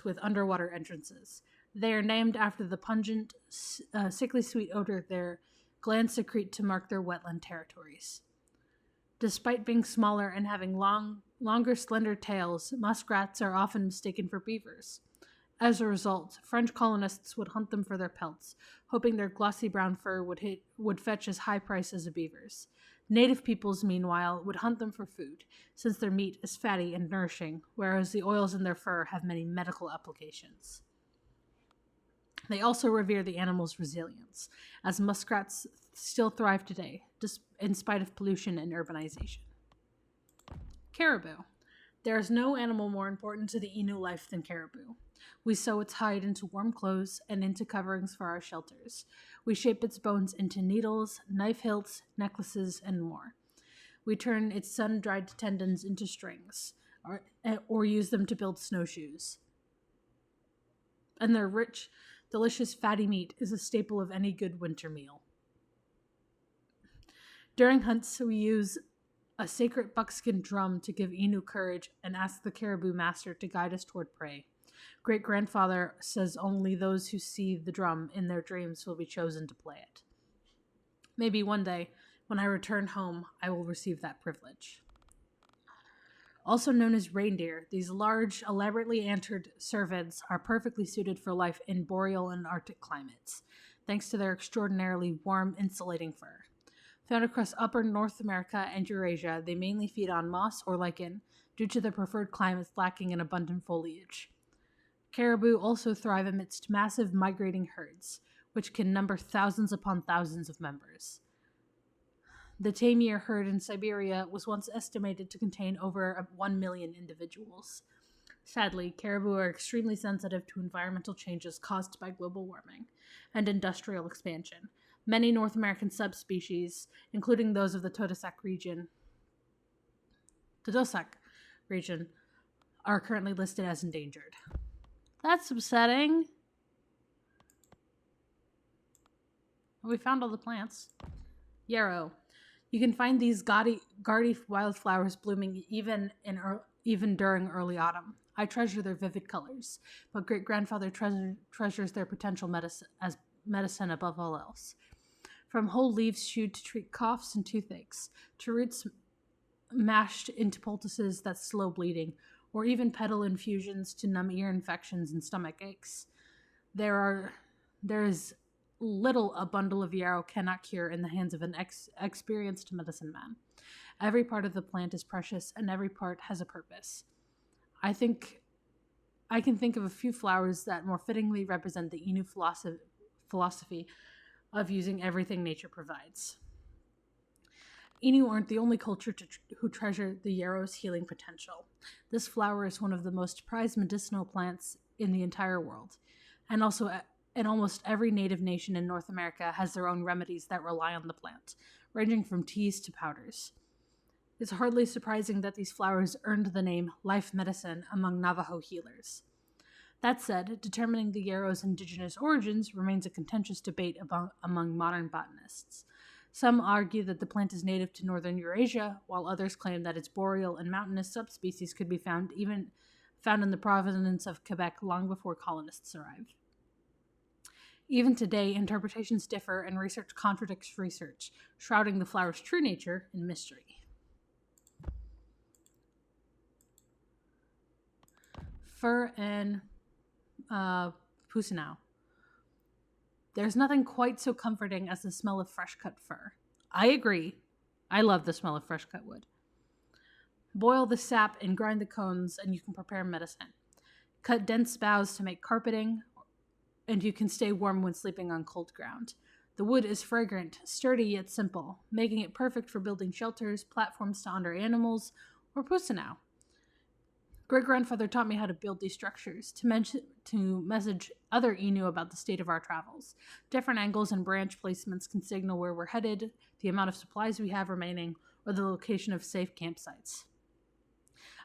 with underwater entrances. They are named after the pungent, sickly sweet odor their glands secrete to mark their wetland territories. Despite being smaller and having longer, slender tails, muskrats are often mistaken for beavers. As a result, French colonists would hunt them for their pelts, hoping their glossy brown fur would fetch as high price as a beaver's. Native peoples, meanwhile, would hunt them for food, since their meat is fatty and nourishing, whereas the oils in their fur have many medical applications. They also revere the animal's resilience, as muskrats still thrive today, in spite of pollution and urbanization. Caribou. There is no animal more important to the Innu life than caribou. We sew its hide into warm clothes and into coverings for our shelters. We shape its bones into needles, knife hilts, necklaces, and more. We turn its sun-dried tendons into strings, or use them to build snowshoes. And their rich, delicious fatty meat is a staple of any good winter meal. During hunts, we use a sacred buckskin drum to give Innu courage and ask the caribou master to guide us toward prey. Great-grandfather says only those who see the drum in their dreams will be chosen to play it. Maybe one day, when I return home, I will receive that privilege. Also known as reindeer, these large, elaborately antlered cervids are perfectly suited for life in boreal and Arctic climates, thanks to their extraordinarily warm, insulating fur. Found across upper North America and Eurasia, they mainly feed on moss or lichen due to their preferred climates lacking in abundant foliage. Caribou also thrive amidst massive migrating herds, which can number thousands upon thousands of members. The Taimyr herd in Siberia was once estimated to contain over 1 million individuals. Sadly, caribou are extremely sensitive to environmental changes caused by global warming and industrial expansion. Many North American subspecies, including those of the Todosak region, are currently listed as endangered. That's upsetting. We found all the plants. Yarrow. You can find these gaudy wildflowers blooming even during early autumn. I treasure their vivid colors, but great-grandfather treasures their potential medicine above all else. From whole leaves chewed to treat coughs and toothaches, to roots mashed into poultices that slow bleeding, or even petal infusions to numb ear infections and stomach aches. There is little a bundle of yarrow cannot cure in the hands of an experienced medicine man. Every part of the plant is precious, and every part has a purpose. I can think of a few flowers that more fittingly represent the Innu philosophy of using everything nature provides. Innu aren't the only culture who treasure the yarrow's healing potential. This flower is one of the most prized medicinal plants in the entire world, and also in almost every native nation in North America has their own remedies that rely on the plant, ranging from teas to powders. It's hardly surprising that these flowers earned the name life medicine among Navajo healers. That said, determining the yarrow's indigenous origins remains a contentious debate among modern botanists. Some argue that the plant is native to northern Eurasia, while others claim that its boreal and mountainous subspecies could be found in the province of Quebec long before colonists arrived. Even today, interpretations differ and research contradicts research, shrouding the flower's true nature in mystery. Fur and Pusinau. There's nothing quite so comforting as the smell of fresh-cut fur. I agree. I love the smell of fresh-cut wood. Boil the sap and grind the cones, and you can prepare medicine. Cut dense boughs to make carpeting, and you can stay warm when sleeping on cold ground. The wood is fragrant, sturdy yet simple, making it perfect for building shelters, platforms to honor animals, or Pusinau. Great-grandfather taught me how to build these structures, to message other Innu about the state of our travels. Different angles and branch placements can signal where we're headed, the amount of supplies we have remaining, or the location of safe campsites.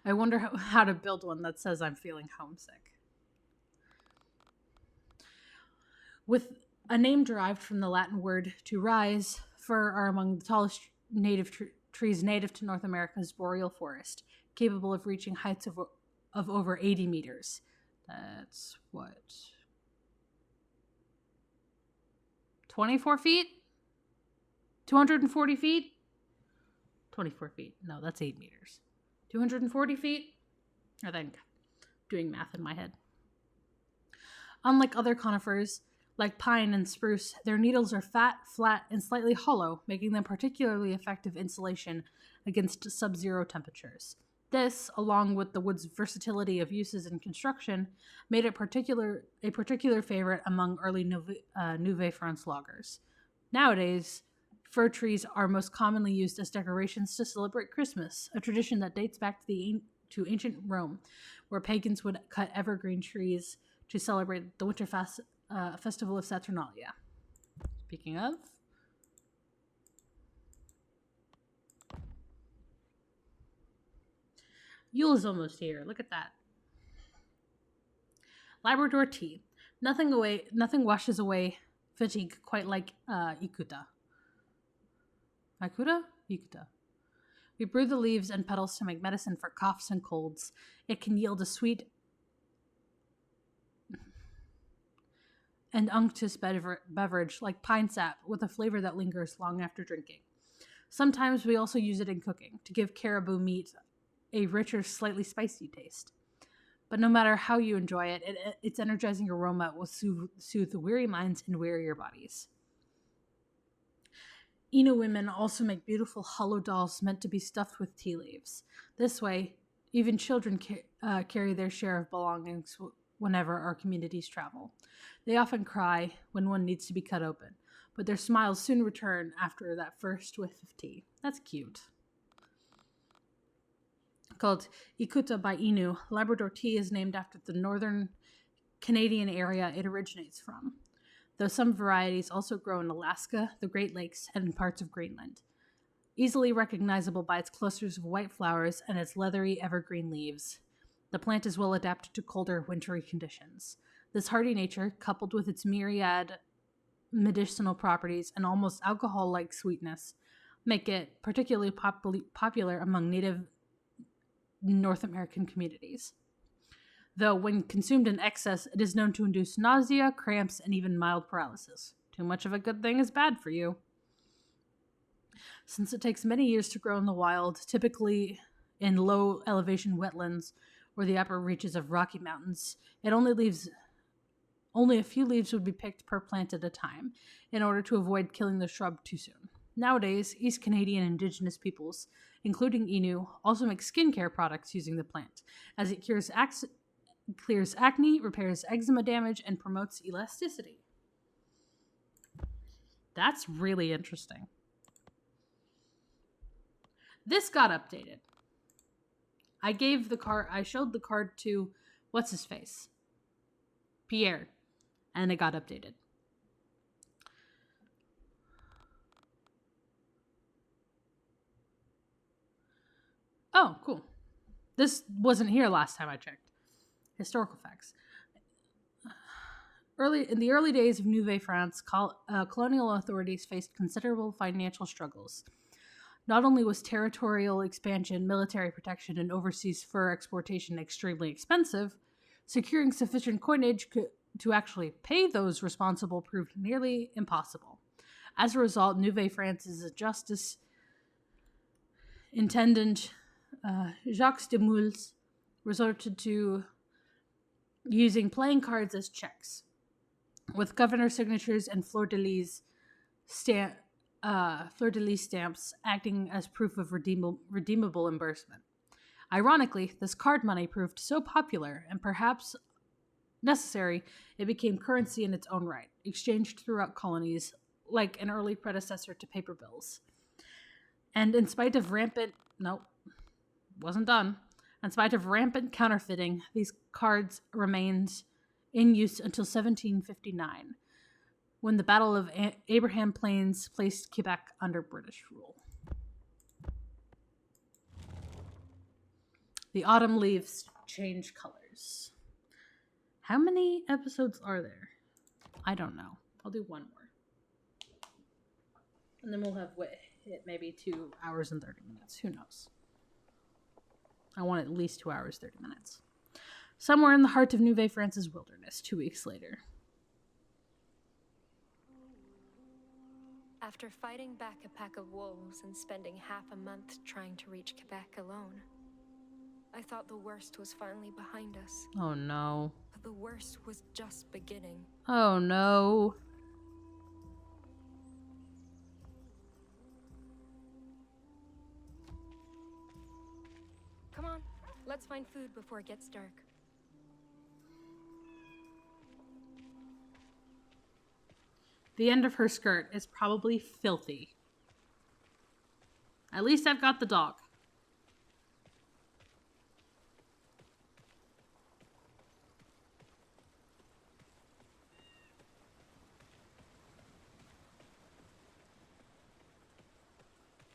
I wonder how to build one that says I'm feeling homesick. With a name derived from the Latin word to rise, fir are among the tallest native trees native to North America's boreal forest, capable of reaching heights of over 80 meters. That's what? 24 feet? 240 feet? 24 feet. No, that's 8 meters. 240 feet? I think. Doing math in my head. Unlike other conifers, like pine and spruce, their needles are fat, flat, and slightly hollow, making them particularly effective insulation against sub-zero temperatures. This, along with the wood's versatility of uses in construction, made it a particular favorite among early Nouvelle France loggers. Nowadays, fir trees are most commonly used as decorations to celebrate Christmas, a tradition that dates back to ancient Rome, where pagans would cut evergreen trees to celebrate the winter festival of Saturnalia. Speaking of, Yule is almost here. Look at that. Labrador tea. Nothing washes away fatigue quite like Ikuta. Ikuta? Ikuta. We brew the leaves and petals to make medicine for coughs and colds. It can yield a sweet and unctuous beverage like pine sap with a flavor that lingers long after drinking. Sometimes we also use it in cooking to give caribou meat a richer, slightly spicy taste. But no matter how you enjoy it, its energizing aroma will soothe weary minds and wearier bodies. Innu women also make beautiful hollow dolls meant to be stuffed with tea leaves. This way, even children carry their share of belongings whenever our communities travel. They often cry when one needs to be cut open, but their smiles soon return after that first whiff of tea. That's cute. Called Ikuta by Innu, Labrador tea is named after the northern Canadian area it originates from, though some varieties also grow in Alaska, the Great Lakes, and in parts of Greenland. Easily recognizable by its clusters of white flowers and its leathery evergreen leaves, the plant is well adapted to colder, wintry conditions. This hardy nature, coupled with its myriad medicinal properties and almost alcohol-like sweetness, make it particularly popular among native North American communities. Though when consumed in excess, it is known to induce nausea, cramps, and even mild paralysis. Too much of a good thing is bad for you. Since it takes many years to grow in the wild, typically in low elevation wetlands or the upper reaches of Rocky Mountains, only a few leaves would be picked per plant at a time in order to avoid killing the shrub too soon. Nowadays, East Canadian Indigenous peoples, including Innu, also make skincare products using the plant, as it clears acne, repairs eczema damage, and promotes elasticity. That's really interesting. This got updated. I showed the card to what's-his-face? Pierre, and it got updated. Oh, cool. This wasn't here last time I checked. Historical facts. In the early days of Nouvelle France, colonial authorities faced considerable financial struggles. Not only was territorial expansion, military protection, and overseas fur exportation extremely expensive, securing sufficient coinage to actually pay those responsible proved nearly impossible. As a result, Nouvelle France's justice intendant Jacques de Moules resorted to using playing cards as checks, with governor signatures and fleur-de-lis stamps acting as proof of redeemable embarrassment. Ironically, this card money proved so popular and perhaps necessary, it became currency in its own right, exchanged throughout colonies like an early predecessor to paper bills. And in spite of rampant counterfeiting, these cards remained in use until 1759, when the Battle of Abraham Plains placed Quebec under British rule. The autumn leaves change colors. How many episodes are there? I don't know. I'll do one more. And then we'll have hit maybe 2 hours and 30 minutes. Who knows? I want at least 2 hours, 30 minutes. Somewhere in the heart of Nouvelle France's wilderness, 2 weeks later. After fighting back a pack of wolves and spending half a month trying to reach Quebec alone, I thought the worst was finally behind us. Oh no. But the worst was just beginning. Oh no. Come on, let's find food before it gets dark. The end of her skirt is probably filthy. At least I've got the dog.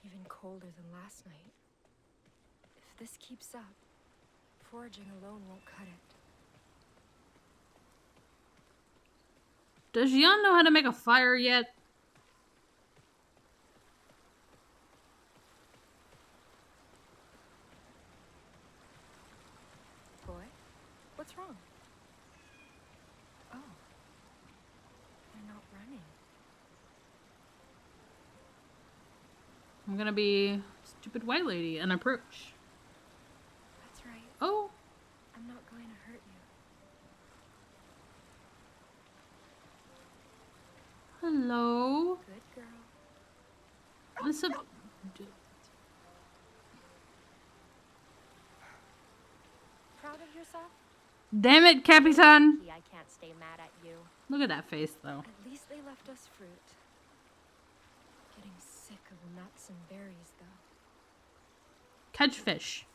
Even colder than last night. If this keeps up, foraging alone won't cut it. Does Jan know how to make a fire yet? Boy, what's wrong? Oh, they're not running. I'm gonna be stupid white lady and approach. That's right. Oh, I'm not going to hurt you. hello. Good girl. What's up? Proud of yourself? Damn it, Capitan. I can't stay mad at you. Look at that face, though. At least they left us fruit. Getting sick of nuts and berries, though. Catch fish.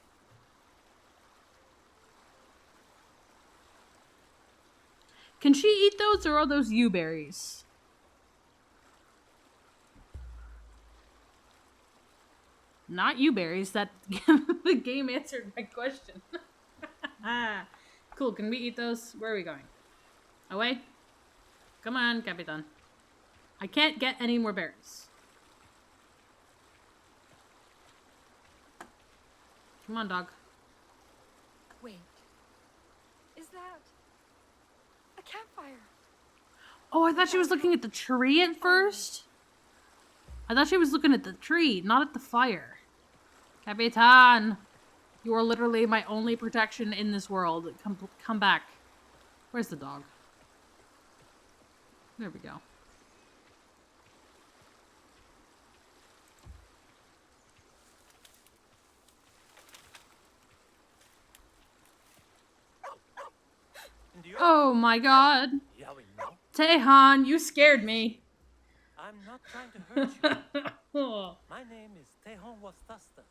Can she eat those, or are those yew berries? Not yew berries. That the game answered my question. Cool. Can we eat those? Where are we going? Away? Come on, Capitan. I can't get any more berries. Come on, dog. Wait. Is that a campfire? Oh, I thought she was looking at the tree at first. I thought she was looking at the tree, not at the fire. Capitan, you are literally my only protection in this world. Come back. Where's the dog? There we go. Oh my god. Yowing now? Tehan, you scared me. I'm not trying to hurt you. My name is Tejon Wastasta.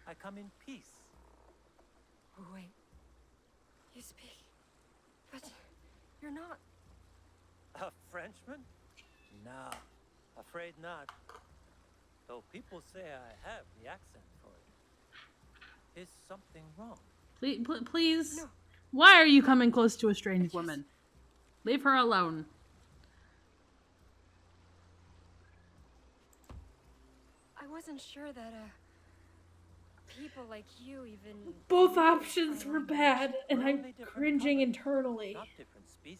I come in peace. Oh, wait. You speak. But you're not. A Frenchman? No, afraid not. Though people say I have the accent for it. Is something wrong? Please. No. Why are you coming close to a strange woman? Leave her alone. I wasn't sure that, people like you even... Both knew options our were language. bad, and We're I'm only different cringing colors, internally. Not different species.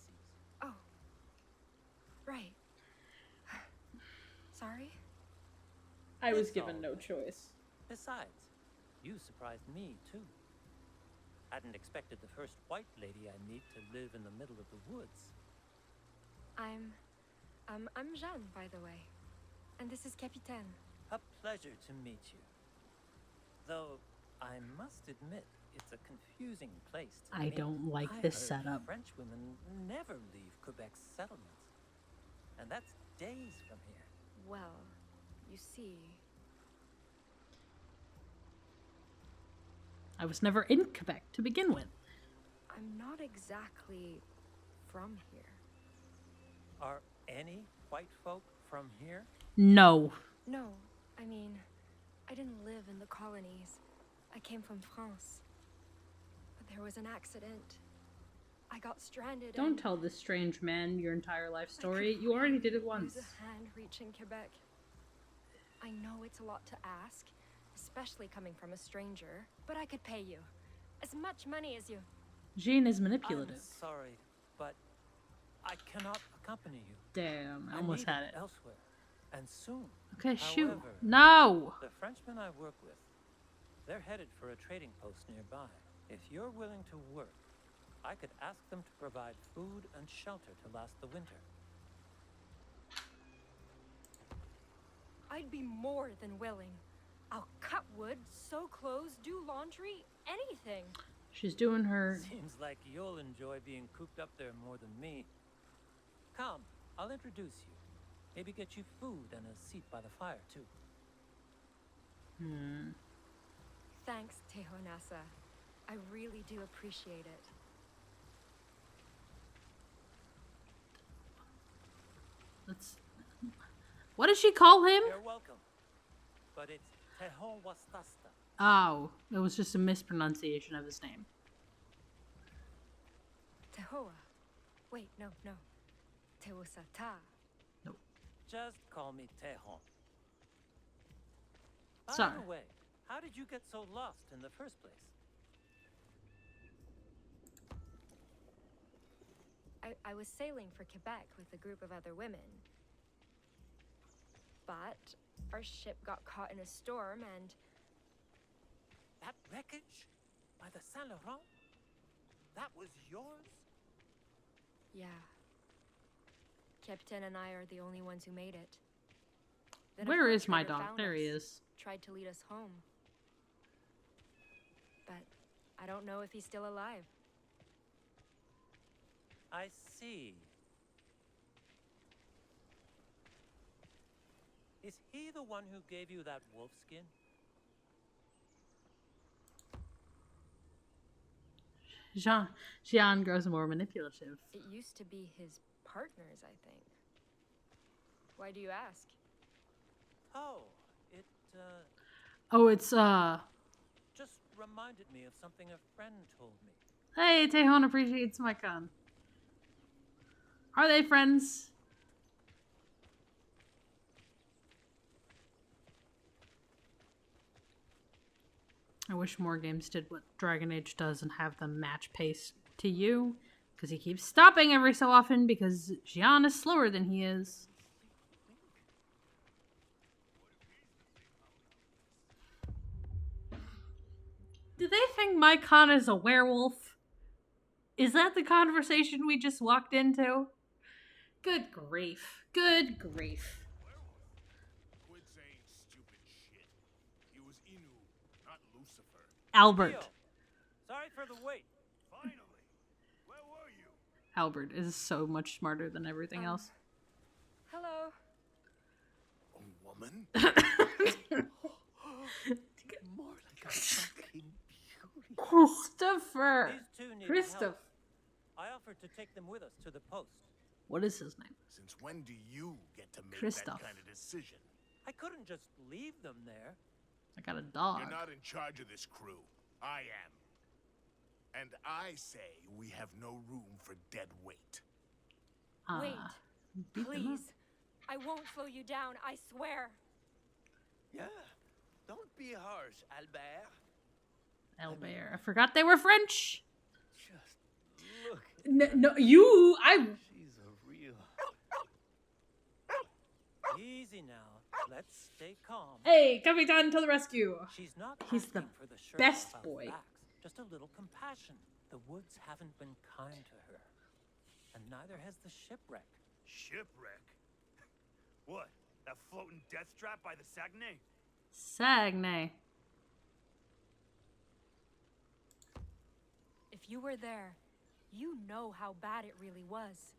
Oh. Right. Sorry? I was It's given all no right. choice. Besides, you surprised me too. Hadn't expected the first white lady I meet to live in the middle of the woods. I'm Jeanne, by the way. And this is Capitaine. A pleasure to meet you. Though, I must admit, it's a confusing place to I me. don't like I this heard setup. French women never leave Quebec's settlements. And that's days from here. Well, you see... I was never in Quebec to begin with. I'm not exactly from here. Are any white folk from here? No. No, I mean, I didn't live in the colonies. I came from France. But there was an accident. I got stranded. Don't and tell this strange man your entire life I story. could You already did it use once. a hand reaching Quebec. I know it's a lot to ask, especially coming from a stranger, but I could pay you as much money as you. Jean is I'm manipulative. sorry, but I cannot accompany you. Damn, I I'm almost needed had it. elsewhere, And soon. Okay, shoot. However, No! the Frenchmen I work with, they're headed for a trading post nearby. If you're willing to work, I could ask them to provide food and shelter to last the winter. I'd be more than willing. I'll cut wood, sew clothes, do laundry, anything. She's doing her... Seems like you'll enjoy being cooped up there more than me. Come, I'll introduce you. Maybe get you food and a seat by the fire, too. Thanks, Tehonasa. I really do appreciate it. Let's... What does she call him? You're welcome. But it's Tehon Wastasta. Oh, it was just a mispronunciation of his name. Tehoa. Wait, no. Teosata. Just call me Tehon. By Sorry. the way, how did you get so lost in the first place? I was sailing for Quebec with a group of other women. But our ship got caught in a storm and... That wreckage? By the Saint Laurent? That was yours? Yeah. Captain and I are the only ones who made it. Then a Where French is my raider dog? found There he us, is. tried to lead us home. But I don't know if he's still alive. I see. Is he the one who gave you that wolf skin? Xian grows more manipulative. It used to be his partners, I think. Why do you ask? Oh, it, Oh, it's, just reminded me of something a friend told me. Hey, Tehon appreciates my con. Are they friends? I wish more games did what Dragon Age does and have them match pace to you. Because he keeps stopping every so often because Xian is slower than he is. Do they think my con is a werewolf? Is that the conversation we just walked into? Good grief. Good grief. Quit saying stupid shit. He was Inu, not Lucifer. Albert. Theo, sorry for the wait. Finally! Where were you? Albert is so much smarter than everything else. Hello. A woman? More like a fucking beauty. Christopher. These two need Christoph. help. I offered to take them with us to the post. What is his name? Since when do you get to make Christoph. that kind of decision? I couldn't just leave them there. I got a dog. You're not in charge of this crew. I am. And I say we have no room for dead weight. Wait. beat them up. Please. I won't slow you down, I swear. Yeah. Don't be harsh, Albert. Albert. I forgot they were French. Just look. No, you. She's a real. Easy now. Let's stay calm. Hey, Capitan to the rescue. She's not He's the asking for the shirt best off our boy. backs, just a little compassion. The woods haven't been kind to her. And neither has the shipwreck. Shipwreck? What? That floating death trap by the Saguenay? Saguenay. If you were there, you know how bad it really was.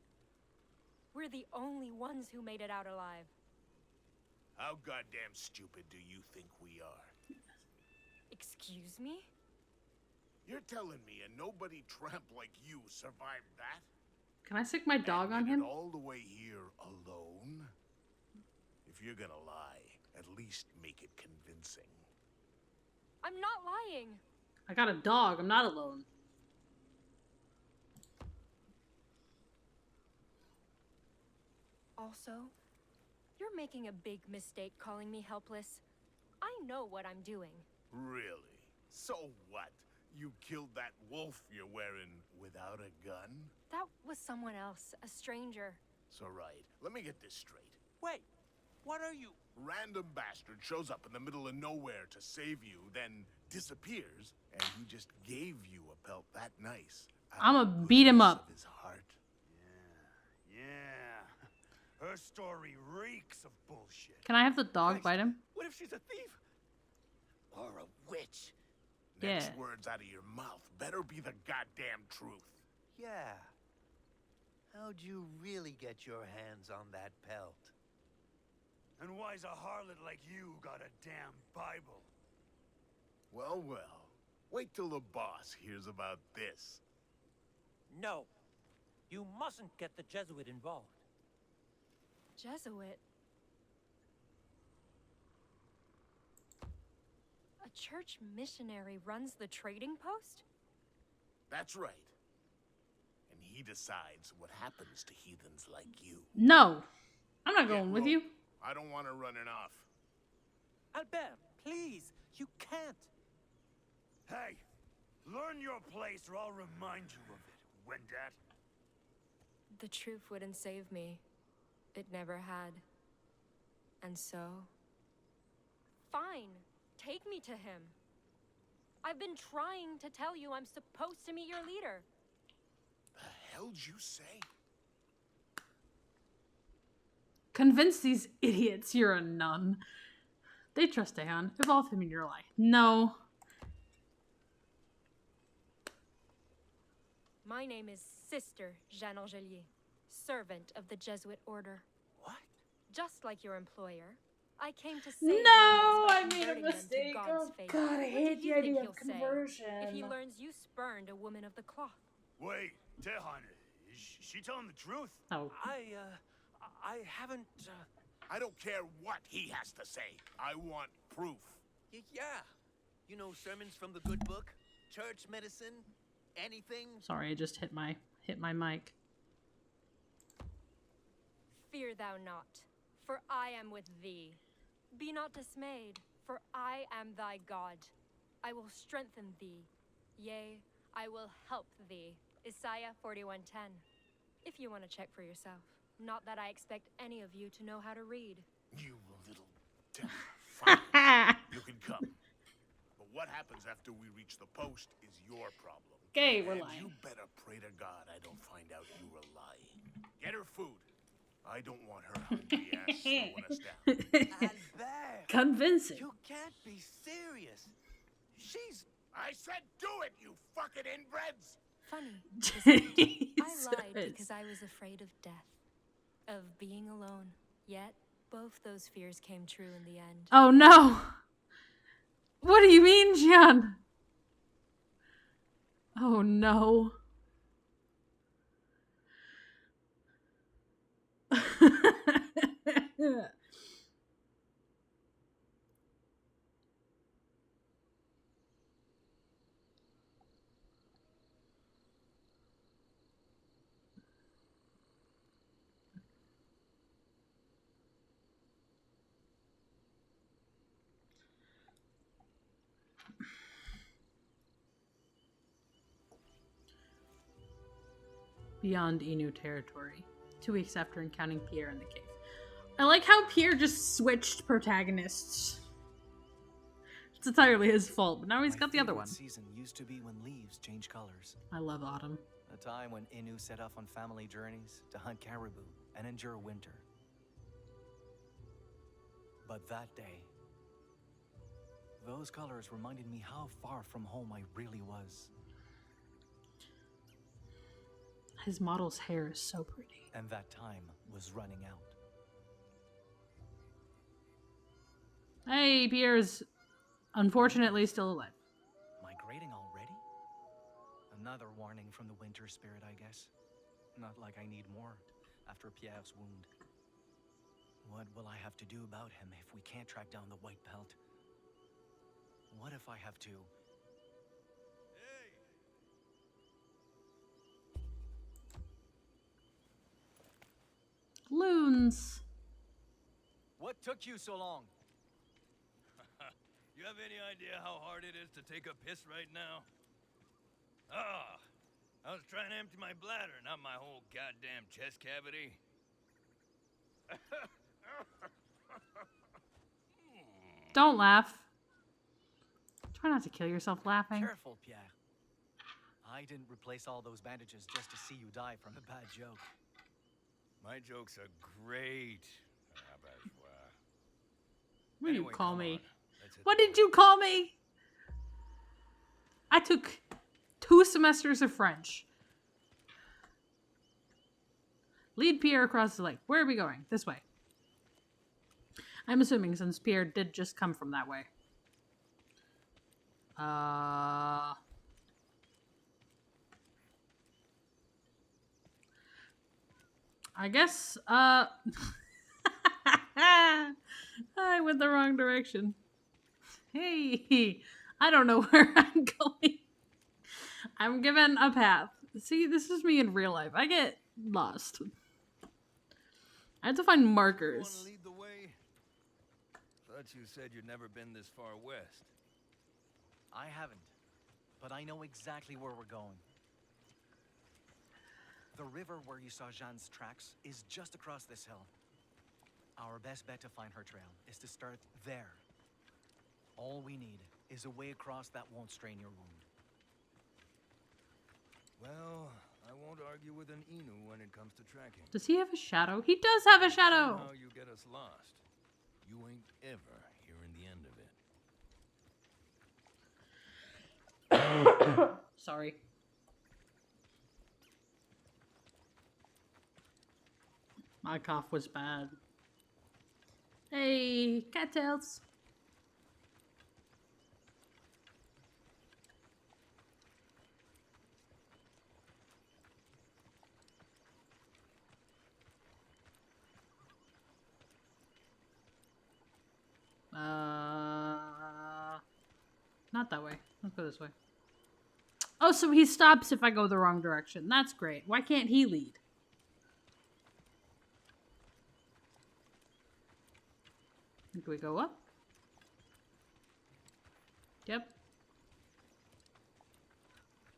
We're the only ones who made it out alive. How goddamn stupid do you think we are? Excuse me? You're telling me a nobody tramp like you survived that? Can I stick my dog on And did him? it all the way here alone? If you're gonna lie, at least make it convincing. I'm not lying. I got a dog. I'm not alone. Also, you're making a big mistake calling me helpless. I know what I'm doing. Really? So what? You killed that wolf you're wearing without a gun? That was someone else, a stranger. So right, let me get this straight. Wait, What are you? Random bastard shows up in the middle of nowhere to save you, then disappears, and he just gave you a pelt that nice. I'ma beat him up. Of his heart. Yeah. Her story reeks of bullshit. Can I have the dog bite him? What if she's a thief? Or a witch? Next Yeah. words out of your mouth better be the goddamn truth. Yeah. How'd you really get your hands on that pelt? And why's a harlot like you got a damn Bible? Well, well. Wait till the boss hears about this. No. You mustn't get the Jesuit involved. Jesuit? A church missionary runs the trading post? That's right. And he decides what happens to heathens like you. No. I'm not Get going with rolling. you. I don't want her running off. Albert, please. You can't. Hey, learn your place or I'll remind you of it, Wendat. The truth wouldn't save me. It never had. And so... Fine. Take me to him. I've been trying to tell you I'm supposed to meet your leader. The hell'd you say? Convince these idiots you're a nun. They trust Aeon. Evolve him in your life. No. My name is Sister Jeanne Angelier, servant of the Jesuit order. What? Just like your employer, I came to save No, humans I by made a converting them to mistake. God's Oh faith. God, I What hate do the you think idea he'll of say conversion. if he learns you spurned a woman of the cloth? Wait, Tehan, is she telling the truth? Oh. I haven't, I don't care what he has to say. I want proof. Yeah. You know, sermons from the good book, church medicine, anything. Sorry, I just hit my mic. Fear thou not, for I am with thee. Be not dismayed, for I am thy God. I will strengthen thee. Yea, I will help thee. Isaiah 41:10. If you want to check for yourself. Not that I expect any of you to know how to read. You little devil. Fine. You can come. But what happens after we reach the post is your problem. Okay, we're And lying. you better pray to God I don't find out you were lying. Get her food. I don't want her hungry ass slowing us down. Albert! Convincing. You can't be serious. She's... I said do it, you fucking inbreds! Funny. isn't it? I lied Jesus. because I was afraid of death. Of being alone. Yet, both those fears came true in the end. Oh no. What do you mean, Jian? Oh no. Beyond Inu territory. 2 weeks after encountering Pierre in the cave. I like how Pierre just switched protagonists. It's entirely his fault, but now he's My got the other favorite one. season used to be when leaves change colors. I love autumn. A time when Inu set off on family journeys to hunt caribou and endure winter. But that day, those colors reminded me how far from home I really was. His model's hair is so pretty. And that time was running out. Hey, Pierre's unfortunately still alive. Migrating already? Another warning from the winter spirit, I guess. Not like I need more after Pierre's wound. What will I have to do about him if we can't track down the white pelt? What if I have to... Loons. What took you so long? You have any idea how hard it is to take a piss right now? Ah, I was trying to empty my bladder, not my whole goddamn chest cavity. Don't laugh. Try not to kill yourself laughing. Careful, Pierre. I didn't replace all those bandages just to see you die from a bad joke. My jokes are great. What did you Anyway, call come me? on. Let's hit What the did you call me? I took 2 semesters of French. Lead Pierre across the lake. Where are we going? This way. I'm assuming since Pierre did just come from that way. I guess, I went the wrong direction. Hey, I don't know where I'm going. I'm given a path. See, this is me in real life. I get lost. I have to find You want to markers. lead the way? Thought you said you'd never been this far west. I haven't, but I know exactly where we're going. The river where you saw Jeanne's tracks is just across this hill. Our best bet to find her trail is to start there. All we need is a way across that won't strain your wound. Well, I won't argue with an Inu when it comes to tracking. Does he have a shadow? He does have a shadow! Somehow you get us lost. You ain't ever hearing the end of it. Sorry. My cough was bad. Hey, cattails. Not that way. Let's go this way. Oh, so he stops if I go the wrong direction. That's great. Why can't he lead? Do we go up? Yep.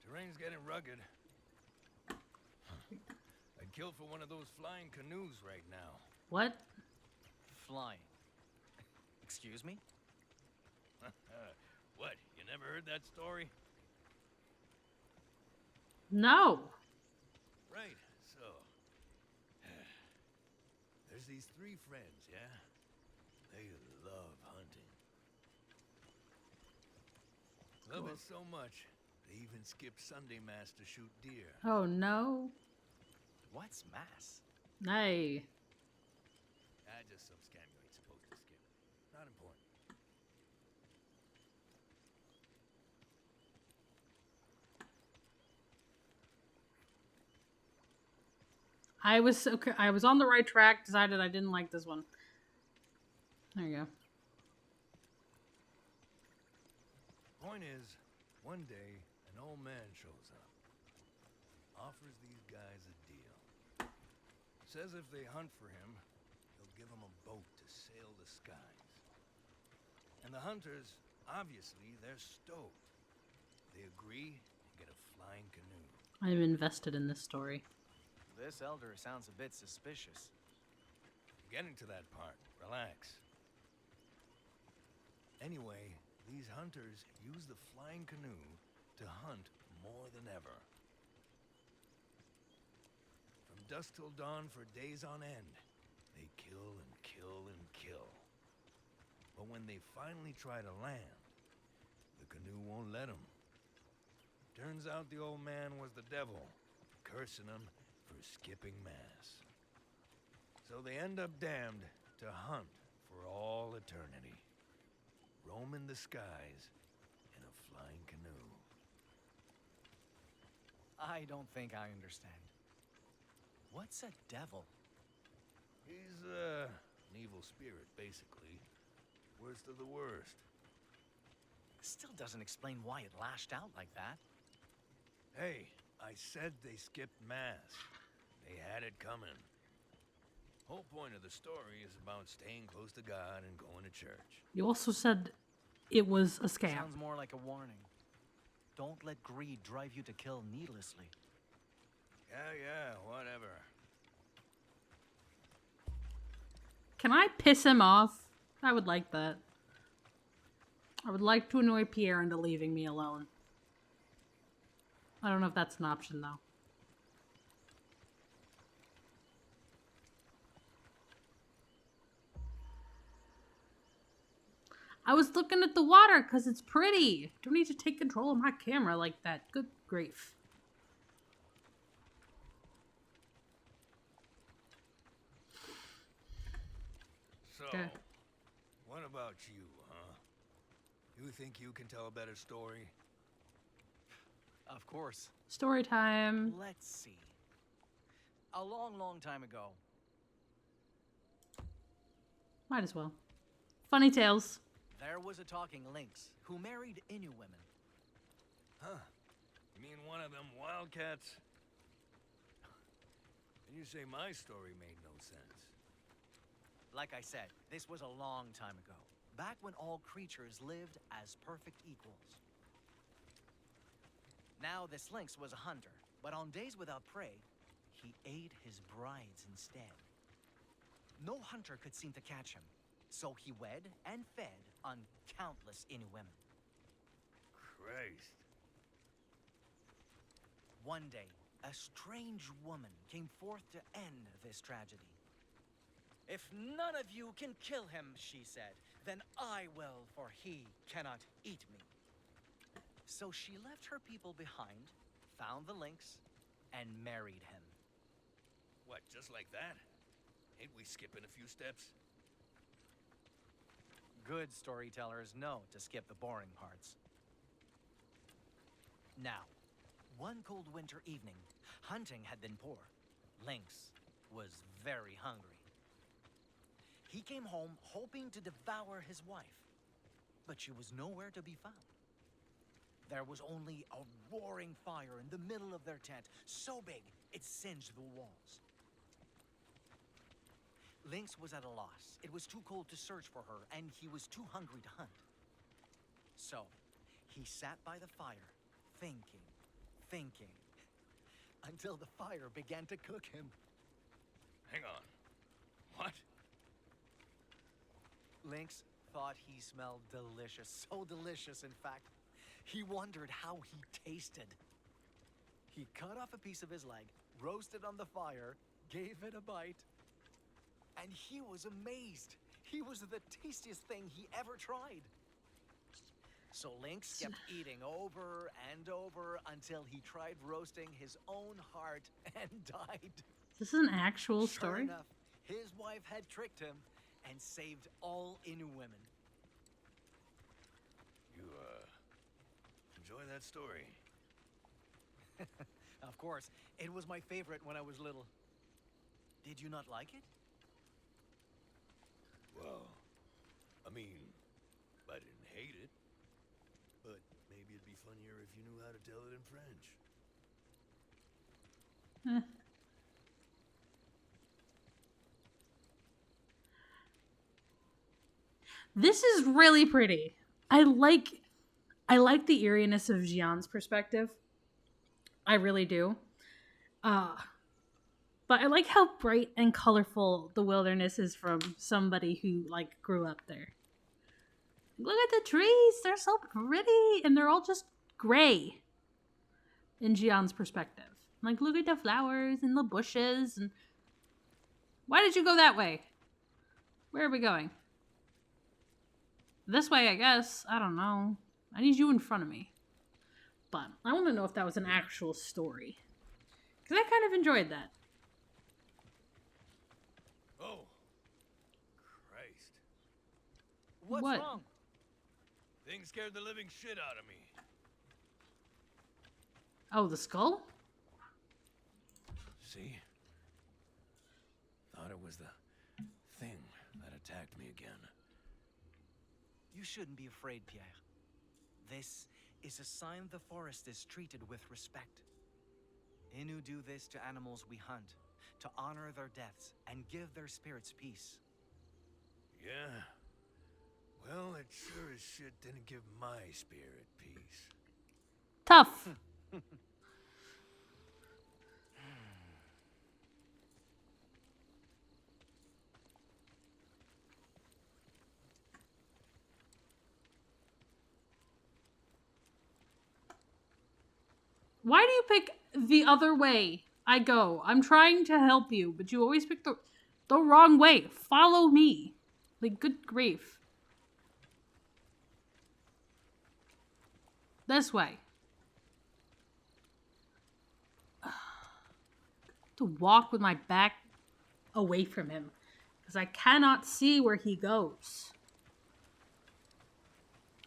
Terrain's getting rugged. I'd kill for one of those flying canoes right now. What? Flying. Excuse me? What? You never heard that story? No. Right, so. There's these 3 friends, yeah? They love hunting. Love it so much, they even skip Sunday Mass to shoot deer. Oh no. What's mass? Nay. Just some scam you ain't supposed to skip. Not important. I was okay. I was on the right track. Decided I didn't like this one. There you go. Point is, one day, an old man shows up. Offers these guys a deal. Says if they hunt for him, he'll give them a boat to sail the skies. And the hunters, obviously, they're stoked. They agree and get a flying canoe. I'm invested in this story. This elder sounds a bit suspicious. Getting to that part, relax. Anyway, these hunters use the flying canoe to hunt more than ever. From dusk till dawn for days on end, they kill and kill and kill. But when they finally try to land, the canoe won't let them. Turns out the old man was the devil, cursing them for skipping Mass. So they end up damned to hunt for all eternity, roaming the skies in a flying canoe. I don't think I understand. What's a devil? He's, an evil spirit, basically. Worst of the worst. Still doesn't explain why it lashed out like that. Hey, I said they skipped Mass. They had it coming. Whole point of the story is about staying close to God and going to church. You also said it was a scam. Sounds more like a warning. Don't let greed drive you to kill needlessly. Yeah, whatever. Can I piss him off? I would like that. I would like to annoy Pierre into leaving me alone. I don't know if that's an option, though. I was looking at the water because it's pretty. Don't need to take control of my camera like that. Good grief. So, Okay. what about you, huh? You think you can tell a better story? Of course. Story time. Let's see. A long, long time ago. Might as well. Funny tales. There was a talking lynx who married Innu women. Huh? You mean one of them wildcats? And you say my story made no sense. Like I said, this was a long time ago. Back when all creatures lived as perfect equals. Now this lynx was a hunter, but on days without prey, he ate his brides instead. No hunter could seem to catch him, so he wed and fed on countless Innu women. Christ. One day, a strange woman came forth to end this tragedy. If none of you can kill him, she said, then I will, for he cannot eat me. So she left her people behind, found the lynx, and married him. What, just like that? Ain't we skipping a few steps? Good storytellers know to skip the boring parts. Now, one cold winter evening, hunting had been poor. Lynx was very hungry. He came home hoping to devour his wife, but she was nowhere to be found. There was only a roaring fire in the middle of their tent, so big it singed the walls. Lynx was at a loss. It was too cold to search for her, and he was too hungry to hunt. So, he sat by the fire, thinking, until the fire began to cook him. Hang on. What? Lynx thought he smelled delicious, so delicious, in fact. He wondered how he tasted. He cut off a piece of his leg, roasted on the fire, gave it a bite, and he was amazed. He was the tastiest thing he ever tried. So Lynx kept eating over and over until he tried roasting his own heart and died. This is an actual Sure story? enough, his wife had tricked him and saved all Innu women. You, enjoy that story? Of course, it was my favorite when I was little. Did you not like it? Well, I mean, I didn't hate it. But maybe it'd be funnier if you knew how to tell it in French. This is really pretty. I like the eeriness of Jian's perspective. I really do. But I like how bright and colorful the wilderness is from somebody who like grew up there. Look at the trees. They're so pretty. And they're all just gray. In Jian's perspective. Like, look at the flowers and the bushes. And why did you go that way? Where are we going? This way, I guess. I don't know. I need you in front of me. But I want to know if that was an actual story. Because I kind of enjoyed that. Oh. Christ. What's What? wrong? Thing scared the living shit out of me. Oh, the skull? See? Thought it was the thing that attacked me again. You shouldn't be afraid, Pierre. This is a sign the forest is treated with respect. Innu do this to animals we hunt, to honor their deaths and give their spirits peace. Yeah. Well, it sure as shit didn't give my spirit peace. Tough. Why do you pick the other way I go? I'm trying to help you, but you always pick the wrong way. Follow me. Like, good grief. This way. To walk with my back away from him because I cannot see where he goes.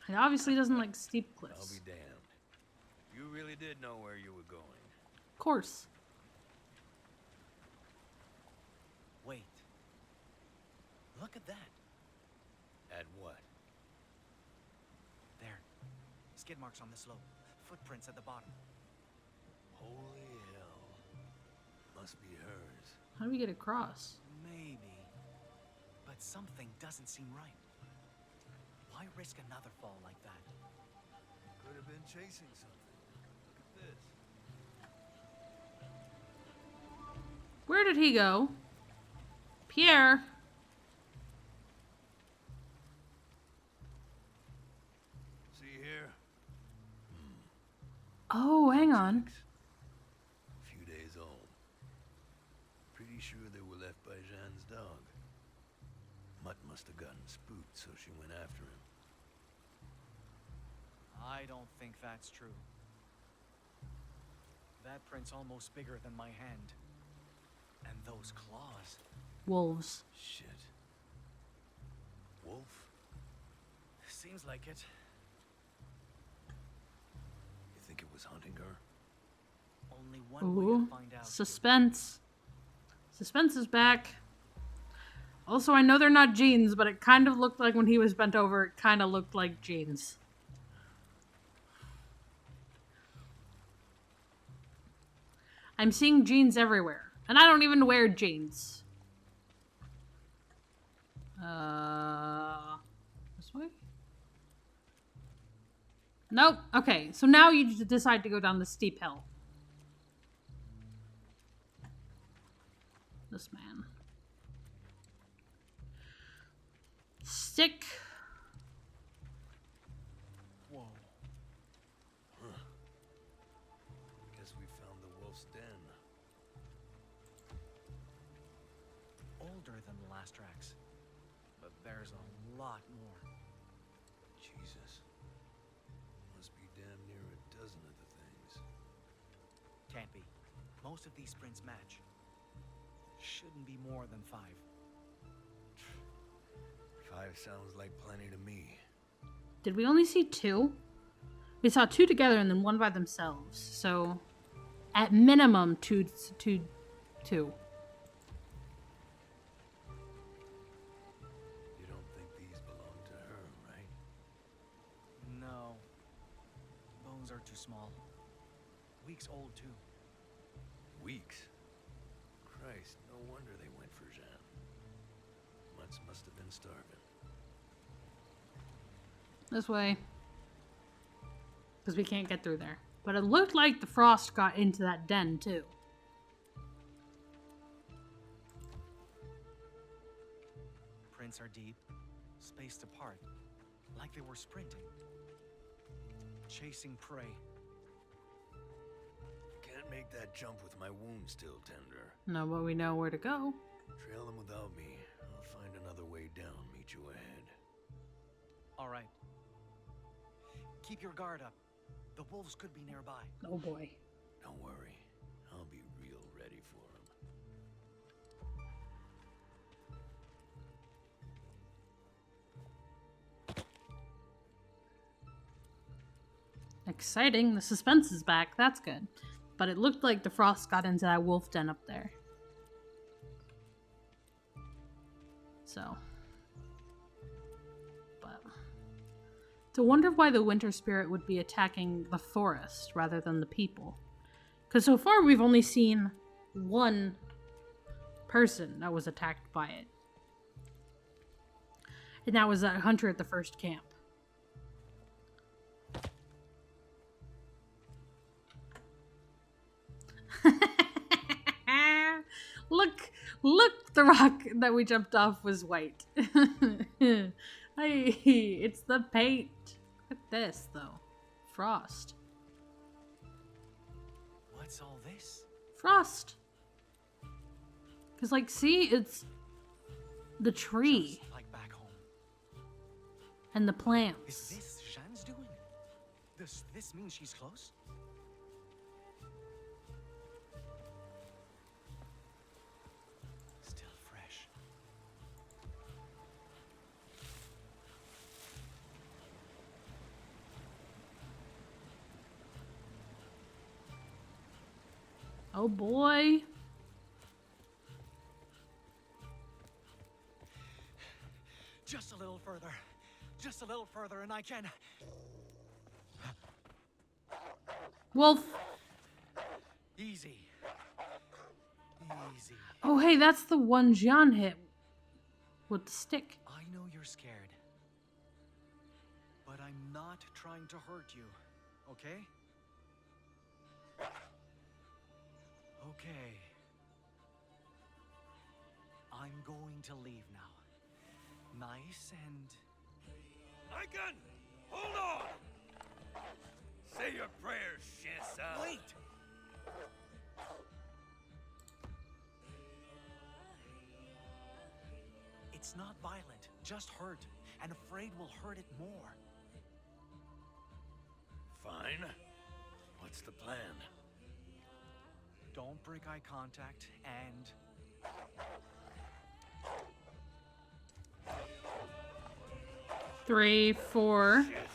He obviously doesn't like steep I'll cliffs. be damned. You really did know where you were going. Of course. Wait. Look at that. At what? There. Skid marks on the slope. Footprints at the bottom. Holy hell. Must be hers. How do we get across? Maybe. But something doesn't seem right. Why risk another fall like that? Could have been chasing something. Look at this. Where did he go? Pierre. See here? Oh, hang on. A few days old. Pretty sure they were left by Jeanne's dog. Mutt must have gotten spooked, so she went after him. I don't think that's true. That print's almost bigger than my hand. And those claws. Wolves. Shit. Wolf? Seems like it. You think it was hunting her? Only one way Ooh. to find out. Suspense. Suspense is back. Also, I know they're not jeans, but it kind of looked like when he was bent over, it kind of looked like jeans. I'm seeing jeans everywhere. And I don't even wear jeans. This way? Nope. Okay, so now you just decide to go down the steep hill. This man. Stick. Whoa. Guess we found the wolf's den. Older than the last tracks. But there's a lot more. Jesus. Must be damn near a dozen of the things. Can't be. Most of these prints match. Shouldn't be more than 5. 5 sounds like plenty to me. Did we only see 2? We saw 2 together and then 1 by themselves. So, at minimum, 2. You don't think these belong to her, right? No. Bones are too small. Weeks old, too. Weeks? Christ, no wonder they went for Jeanne. Mutts must have been starving. This way. Because we can't get through there. But it looked like the frost got into that den, too. Prints are deep, spaced apart, like they were sprinting. Chasing prey. Can't make that jump with my wound still tender. No, but we know where to go. Trail them without me. I'll find another way down, meet you ahead. All right. Keep your guard up. The wolves could be nearby. Oh boy. Don't worry. I'll be real ready for them. Exciting. The suspense is back. That's good. But it looked like the frost got into that wolf den up there. So. But. To wonder why the winter spirit would be attacking the forest rather than the people. Because so far we've only seen one person that was attacked by it. And that was that hunter at the first camp. Look, the rock that we jumped off was white. Hey, it's the paint. Look at this, though. Frost. Frost. Because, like, see, it's the tree. Just like back home. And the Is plants. this Jeanne's doing? Does this mean she's close? Still fresh. Oh boy. Just a little further. Just a little further and I can... Wolf. Easy. Easy. Oh, hey, that's the one Jean hit with the stick. I know you're scared. But I'm not trying to hurt you, okay? Okay. I'm going to leave now. Nice and... Icon! Hold on! Say your prayers, Shansan. Wait! It's not violent, just hurt. And afraid will hurt it more. Fine. What's the plan? Don't break eye contact and... Three, four. Shit.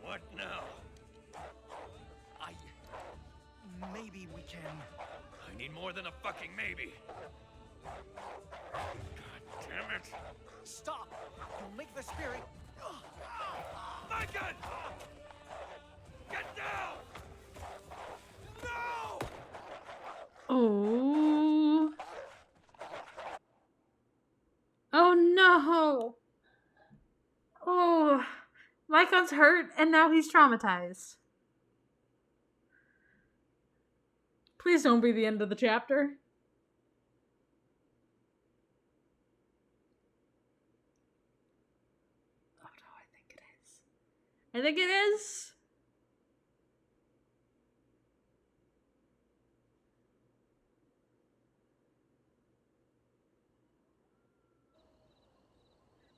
What now? Maybe we can... I need more than a fucking maybe. God damn it. Stop! You'll make the spirit... My gun! Get down! No! Oh. Oh no. Oh. Lycon's hurt and now he's traumatized. Please don't be the end of the chapter. Oh no, I think it is. I think it is.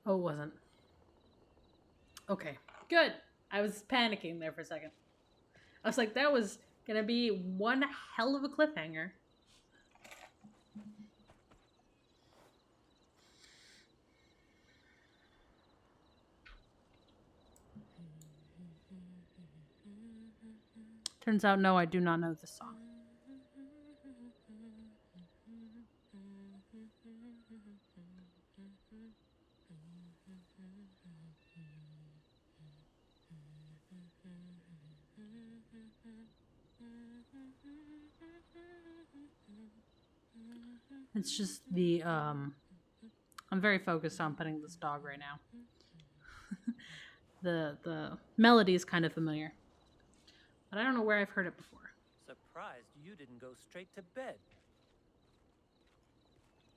Oh, it wasn't. Okay, good. I was panicking there for a second. I was like, that was gonna be one hell of a cliffhanger. Turns out, no, I do not know this song. It's just the, I'm very focused on petting this dog right now. The melody is kind of familiar. But I don't know where I've heard it before. Surprised you didn't go straight to bed.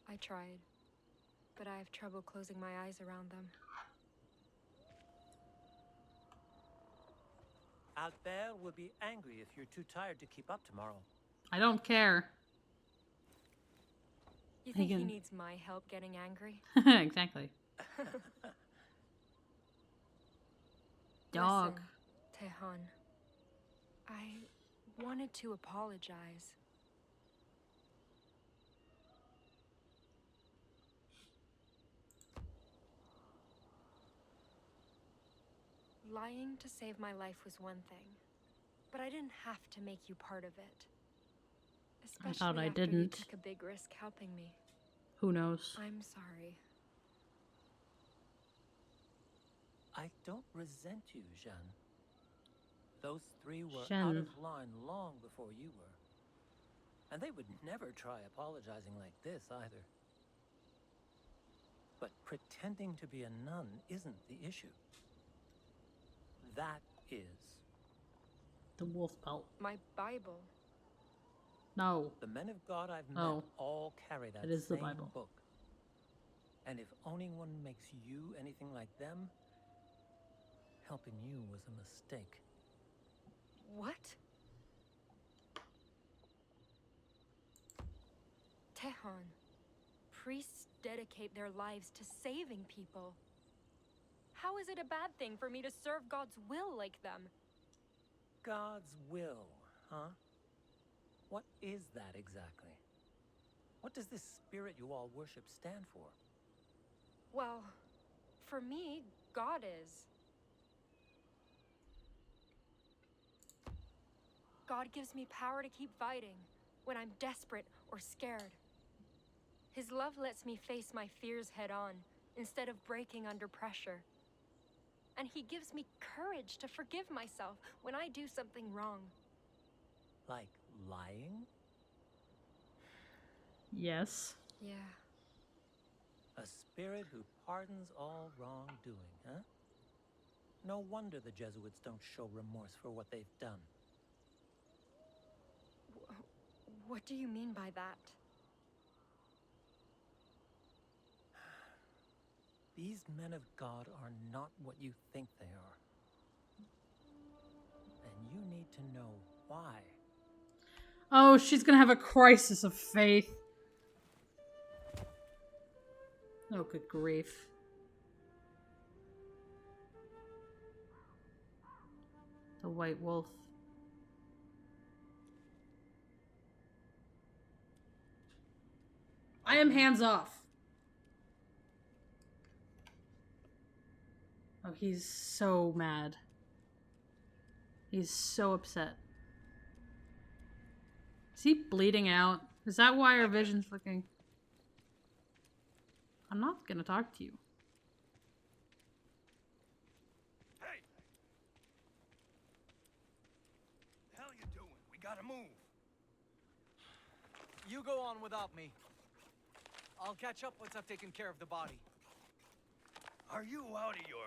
I tried, but I have trouble closing my eyes around them. Albert will be angry if you're too tired to keep up tomorrow. I don't care. You think he can- needs my help getting angry? Exactly. Dog. Listen, Tehan. I wanted to apologize. Lying to save my life was one thing, but I didn't have to make you part of it. I Especially thought I after you didn't. took a big risk helping me. Who knows? I'm sorry. I don't resent you, Jeanne. Those three were out Jeanne. of line long before you were. And they would never try apologizing like this either. But pretending to be a nun isn't the issue. That is. The wolf pelt. My Bible. No. The men of God I've met Oh. all carry that It is the same Bible. book. And if owning one makes you anything like them, helping you was a mistake. What? Tehon. Priests dedicate their lives to saving people. How is it a bad thing for me to serve God's will like them? God's will, huh? What is that exactly? What does this spirit you all worship stand for? Well, for me, God is. God gives me power to keep fighting when I'm desperate or scared. His love lets me face my fears head on instead of breaking under pressure. And he gives me courage to forgive myself when I do something wrong. Like lying? Yes. Yeah. A spirit who pardons all wrongdoing, huh? No wonder the Jesuits don't show remorse for what they've done. What do you mean by that? These men of God are not what you think they are. And you need to know why. Oh, she's gonna have a crisis of faith. Oh, good grief. The White Wolf. I am hands off. Oh, he's so mad. He's so upset. Is he bleeding out? Is that why our vision's looking? I'm not gonna talk to you. Hey! The hell you doing? We gotta move. You go on without me. I'll catch up once I've taken care of the body. Are you out of your...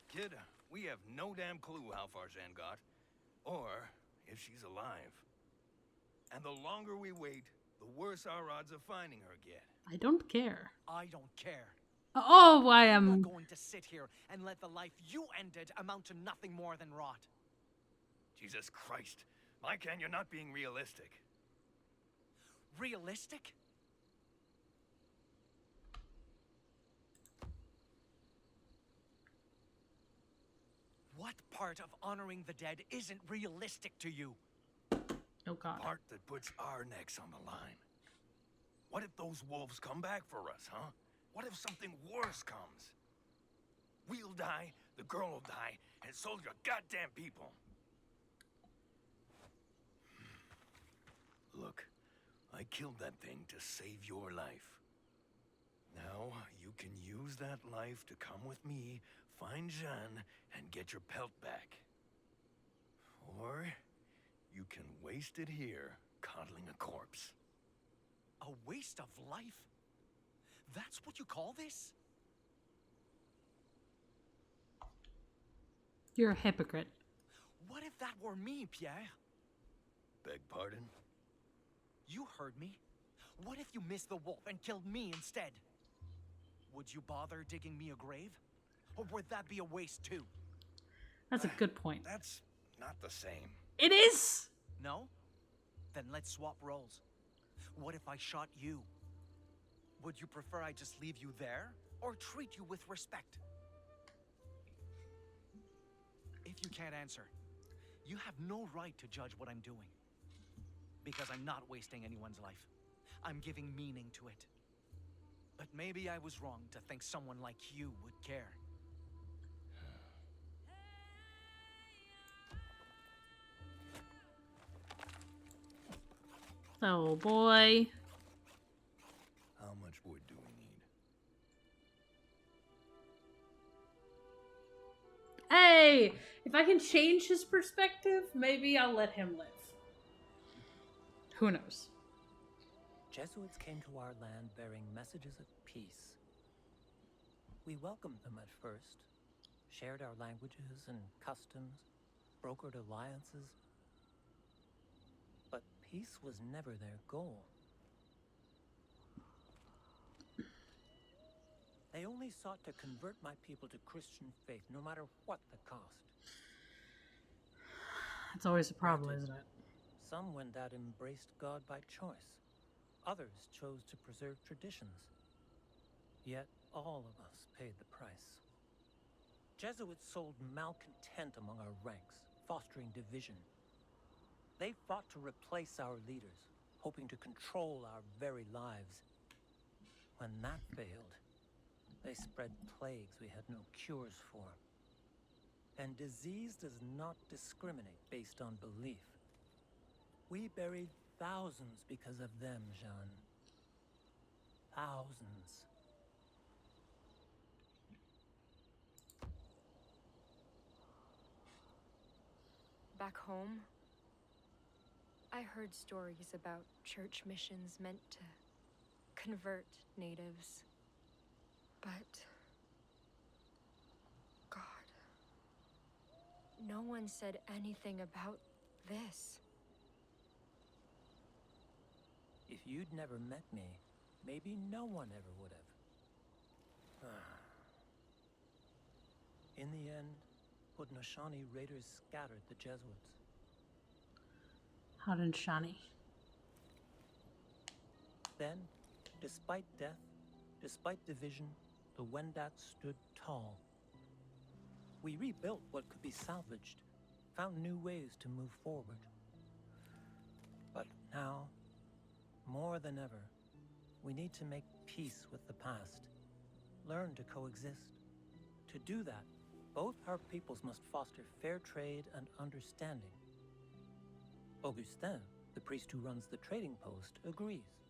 Kid, we have no damn clue how far Jen got, or if she's alive. And the longer we wait, the worse our odds of finding her get. I don't care. I don't care. Oh, I I'm am. not going to sit here and let the life you ended amount to nothing more than rot. Jesus Christ. Why can you're not being realistic? Realistic? What part of honoring the dead isn't realistic to you? Oh, God. Part that puts our necks on the line. What if those wolves come back for us, huh? What if something worse comes? We'll die, the girl will die, and so will your goddamn people. Look, I killed that thing to save your life. Now, you can use that life to come with me, find Jeanne, and get your pelt back. Or you can waste it here, coddling a corpse. A waste of life? That's what you call this? You're a hypocrite. What if that were me, Pierre? Beg pardon? You heard me. What if you missed the wolf and killed me instead? Would you bother digging me a grave? Or would that be a waste too? That's a good point. That's not the same. It is! No? Then let's swap roles. What if I shot you? Would you prefer I just leave you there, or treat you with respect? If you can't answer, you have no right to judge what I'm doing. Because I'm not wasting anyone's life. I'm giving meaning to it. But maybe I was wrong to think someone like you would care. Oh, boy. How much wood do we need? Hey! If I can change his perspective, maybe I'll let him live. Who knows? Jesuits came to our land bearing messages of peace. We welcomed them at first, shared our languages and customs, brokered alliances. But peace was never their goal. They only sought to convert my people to Christian faith, no matter what the cost. That's always a problem, isn't it? Some Wendat embraced God by choice. Others chose to preserve traditions. Yet all of us paid the price. Jesuits sowed malcontent among our ranks, fostering division. They fought to replace our leaders, hoping to control our very lives. When that failed, they spread plagues we had no cures for. And disease does not discriminate based on belief. We buried thousands because of them, Jean. Thousands. Back home, I heard stories about church missions meant to convert natives. But God, no one said anything about this. If you'd never met me, maybe no one ever would have. In the end, Haudenosaunee raiders scattered the Jesuits. Haudenosaunee. Then, despite death, despite division, the Wendat stood tall. We rebuilt what could be salvaged, found new ways to move forward. But now, more than ever, we need to make peace with the past, learn to coexist. To do that, both our peoples must foster fair trade and understanding. Augustin, the priest who runs the trading post, agrees.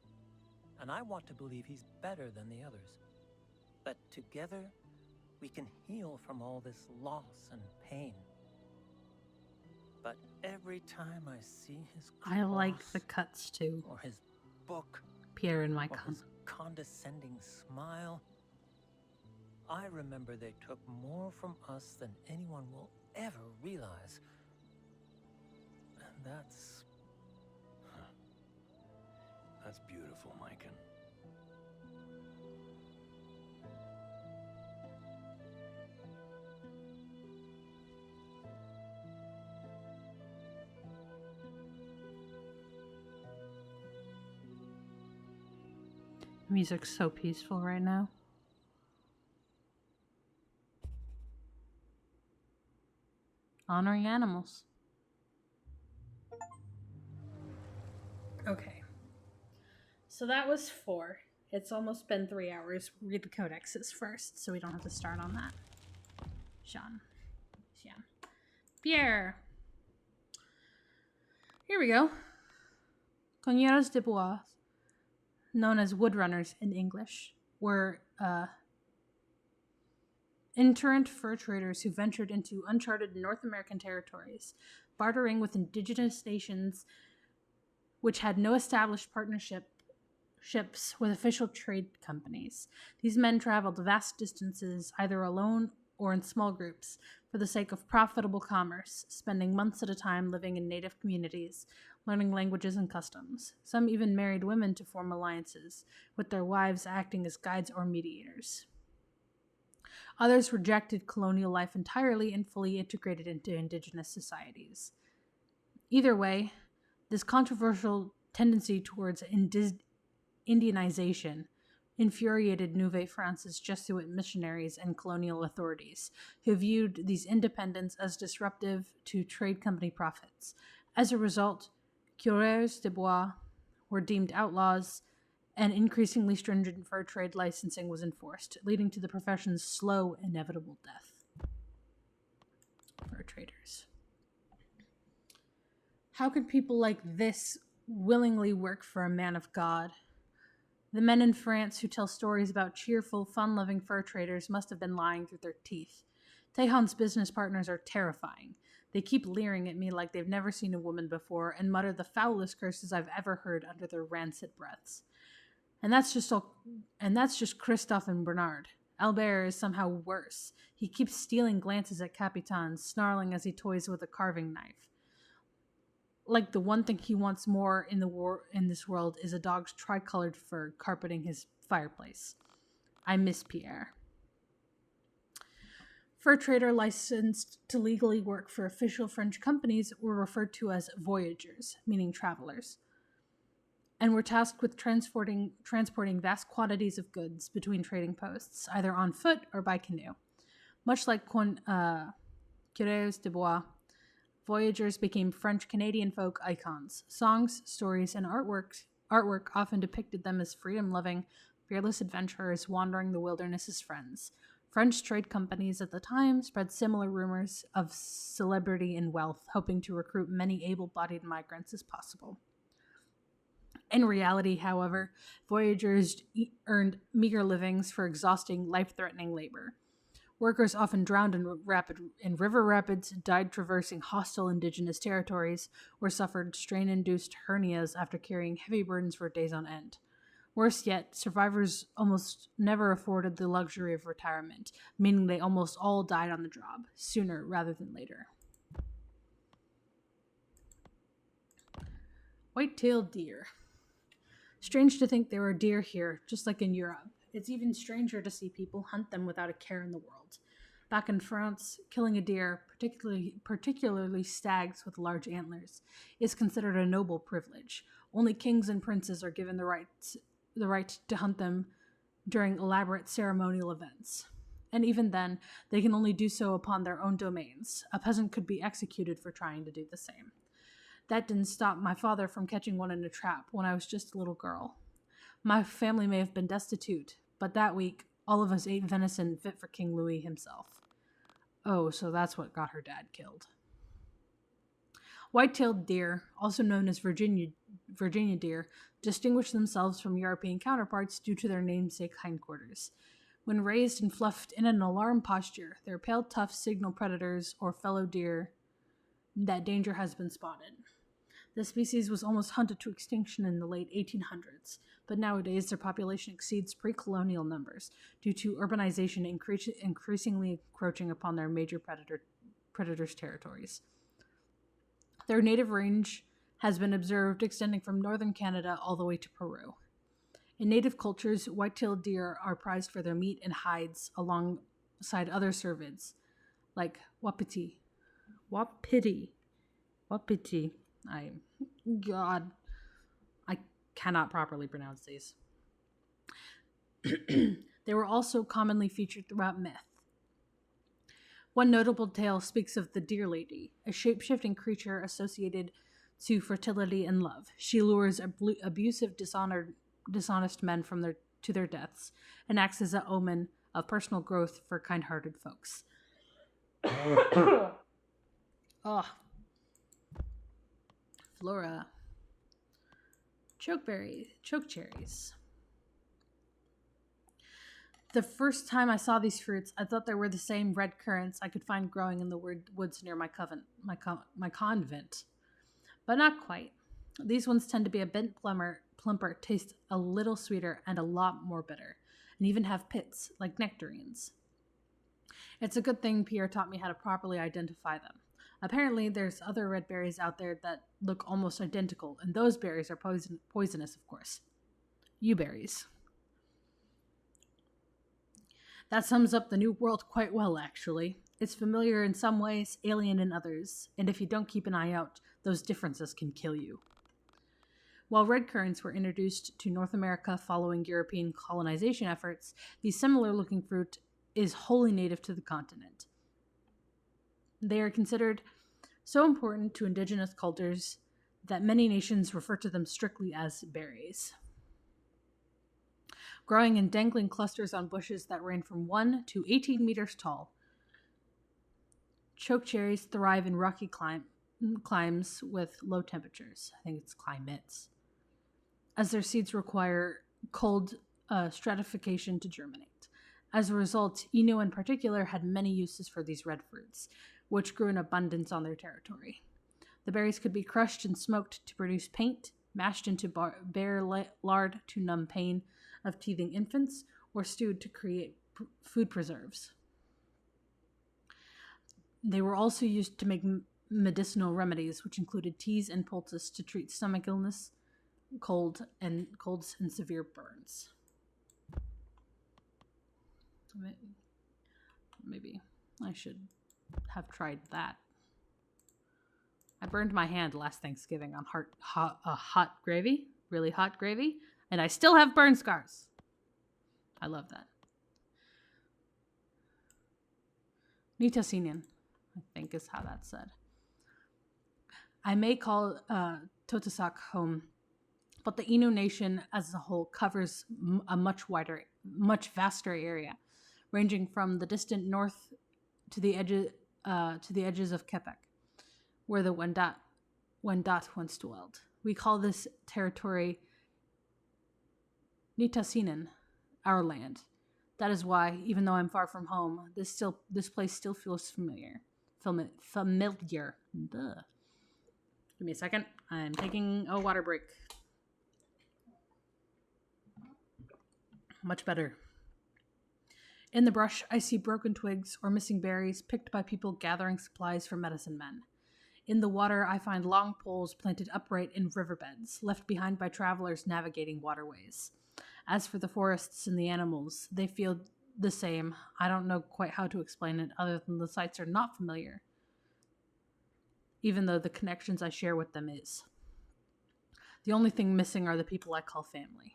And I want to believe he's better than the others. That together, we can heal from all this loss and pain. But every time I see his cross, I like the cuts too. or his book, Pierre and my or cousin. his condescending smile, I remember they took more from us than anyone will ever realize. And that's beautiful, Mikan. Music's so peaceful right now. Honoring animals. Okay. So that was 4. It's almost been 3 hours. Read the codexes first, so we don't have to start on that. Jean. Pierre. Here we go. Cogneurs de bois, known as woodrunners in English, were itinerant fur traders who ventured into uncharted North American territories, bartering with indigenous nations which had no established partnerships with official trade companies. These men traveled vast distances, either alone or in small groups, for the sake of profitable commerce, spending months at a time living in native communities, learning languages and customs. Some even married women to form alliances, with their wives acting as guides or mediators. Others rejected colonial life entirely and fully integrated into indigenous societies. Either way, this controversial tendency towards Indianization infuriated Nouvelle France's Jesuit missionaries and colonial authorities, who viewed these independents as disruptive to trade company profits. As a result, coureurs de bois were deemed outlaws, and increasingly stringent fur trade licensing was enforced, leading to the profession's slow, inevitable death. Fur traders. How could people like this willingly work for a man of God? The men in France who tell stories about cheerful, fun-loving fur traders must have been lying through their teeth. Tehan's business partners are terrifying. They keep leering at me like they've never seen a woman before and mutter the foulest curses I've ever heard under their rancid breaths. And that's just Christophe and Bernard. Albert is somehow worse. He keeps stealing glances at Capitan, snarling as he toys with a carving knife. Like the one thing he wants more in this world is a dog's tricolored fur carpeting his fireplace. I miss Pierre. Fur trader licensed to legally work for official French companies were referred to as voyageurs, meaning travelers, and were tasked with transporting vast quantities of goods between trading posts, either on foot or by canoe. Much like coureurs de bois, voyageurs became French-Canadian folk icons. Songs, stories, and artwork often depicted them as freedom-loving, fearless adventurers wandering the wilderness as friends. French trade companies at the time spread similar rumors of celebrity and wealth, hoping to recruit many able-bodied migrants as possible. In reality, however, voyageurs earned meager livings for exhausting, life-threatening labor. Workers often drowned in river rapids, died traversing hostile indigenous territories, or suffered strain-induced hernias after carrying heavy burdens for days on end. Worse yet, survivors almost never afforded the luxury of retirement, meaning they almost all died on the job, sooner rather than later. White-tailed deer. Strange to think there are deer here, just like in Europe. It's even stranger to see people hunt them without a care in the world. Back in France, killing a deer, particularly stags with large antlers, is considered a noble privilege. Only kings and princes are given the right to hunt them during elaborate ceremonial events. And even then, they can only do so upon their own domains. A peasant could be executed for trying to do the same. That didn't stop my father from catching one in a trap when I was just a little girl. My family may have been destitute, but that week, all of us ate venison fit for King Louis himself. Oh, so that's what got her dad killed. White-tailed deer, also known as Virginia deer, distinguish themselves from European counterparts due to their namesake hindquarters. When raised and fluffed in an alarm posture, their pale tufts signal predators or fellow deer that danger has been spotted. The species was almost hunted to extinction in the late 1800s, but nowadays their population exceeds pre-colonial numbers due to urbanization increasingly encroaching upon their major predators' territories. Their native range has been observed extending from northern Canada all the way to Peru. In native cultures, white-tailed deer are prized for their meat and hides alongside other cervids, like wapiti. I cannot properly pronounce these. They were also commonly featured throughout myth. One notable tale speaks of the Deer Lady, a shape-shifting creature associated to fertility and love. She lures abusive, dishonest men to their deaths and acts as an omen of personal growth for kind-hearted folks. Flora. Choke cherries. The first time I saw these fruits, I thought they were the same red currants I could find growing in the woods near my convent. But not quite. These ones tend to be a bit plumper, taste a little sweeter, and a lot more bitter, and even have pits, like nectarines. It's a good thing Pierre taught me how to properly identify them. Apparently, there's other red berries out there that look almost identical, and those berries are poisonous, of course. Yew-berries. That sums up the New World quite well, actually. It's familiar in some ways, alien in others, and if you don't keep an eye out, those differences can kill you. While red currants were introduced to North America following European colonization efforts, the similar-looking fruit is wholly native to the continent. They are considered so important to indigenous cultures that many nations refer to them strictly as berries. Growing in dangling clusters on bushes that ran from 1 to 18 meters tall, chokecherries thrive in rocky climes with low temperatures. I think it's climates. As their seeds require cold stratification to germinate. As a result, Innu in particular had many uses for these red fruits, which grew in abundance on their territory. The berries could be crushed and smoked to produce paint, mashed into bear lard to numb pain of teething infants, or stewed to create food preserves. They were also used to make medicinal remedies, which included teas and poultices to treat stomach illness, colds, and severe burns. Maybe. I should have tried that. I burned my hand last Thanksgiving on hot gravy, really hot gravy, and I still have burn scars. I love that. Nitasinian, I think is how that's said. I may call Totosak home, but the Innu nation as a whole covers a much vaster area, ranging from the distant north to the edges of Quebec, where the Wendat once dwelled. We call this territory Nitassinan, our land. That is why, even though I'm far from home, this place still feels familiar. Familiar. Duh. Give me a second. I'm taking a water break. Much better. In the brush, I see broken twigs or missing berries picked by people gathering supplies for medicine men. In the water, I find long poles planted upright in riverbeds, left behind by travelers navigating waterways. As for the forests and the animals, they feel the same. I don't know quite how to explain it other than the sights are not familiar, even though the connections I share with them is. The only thing missing are the people I call family.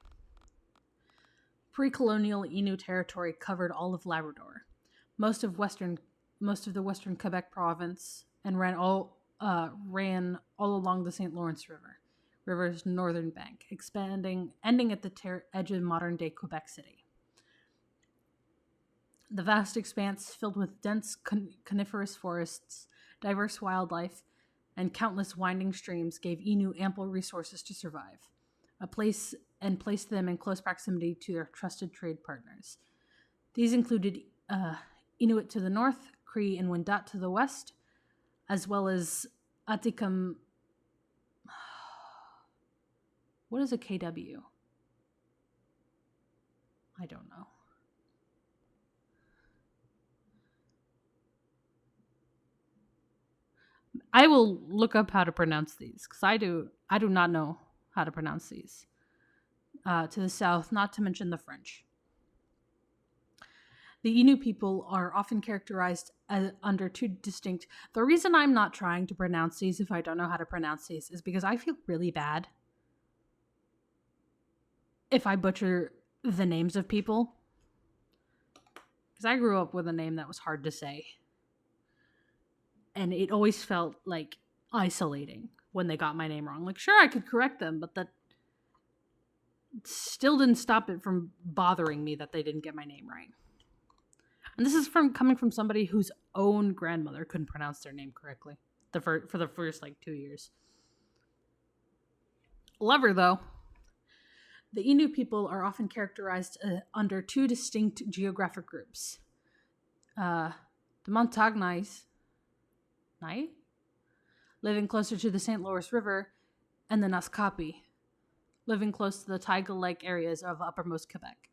Pre-colonial Innu territory covered all of Labrador, most of the western Quebec province, and ran all along the St. Lawrence River's northern bank, ending at the edge of modern-day Quebec City. The vast expanse, filled with dense coniferous forests, diverse wildlife, and countless winding streams, gave Innu ample resources to survive, placed them in close proximity to their trusted trade partners. These included Inuit to the north, Cree and Wendat to the west, as well as Atikamekw. What is a KW? I don't know. I will look up how to pronounce these, because I do not know how to pronounce these. To the south, not to mention the French. The Innu people are often characterized under two distinct... The reason I'm not trying to pronounce these if I don't know how to pronounce these is because I feel really bad if I butcher the names of people. Because I grew up with a name that was hard to say. And it always felt like isolating when they got my name wrong. Like, sure, I could correct them, but that still didn't stop it from bothering me that they didn't get my name right. And this is coming from somebody whose own grandmother couldn't pronounce their name correctly for the first 2 years. Love her, though. The Innu people are often characterized under two distinct geographic groups. The Montagnais, living closer to the St. Lawrence River, and the Naskapi, living close to the taiga-like areas of uppermost Quebec.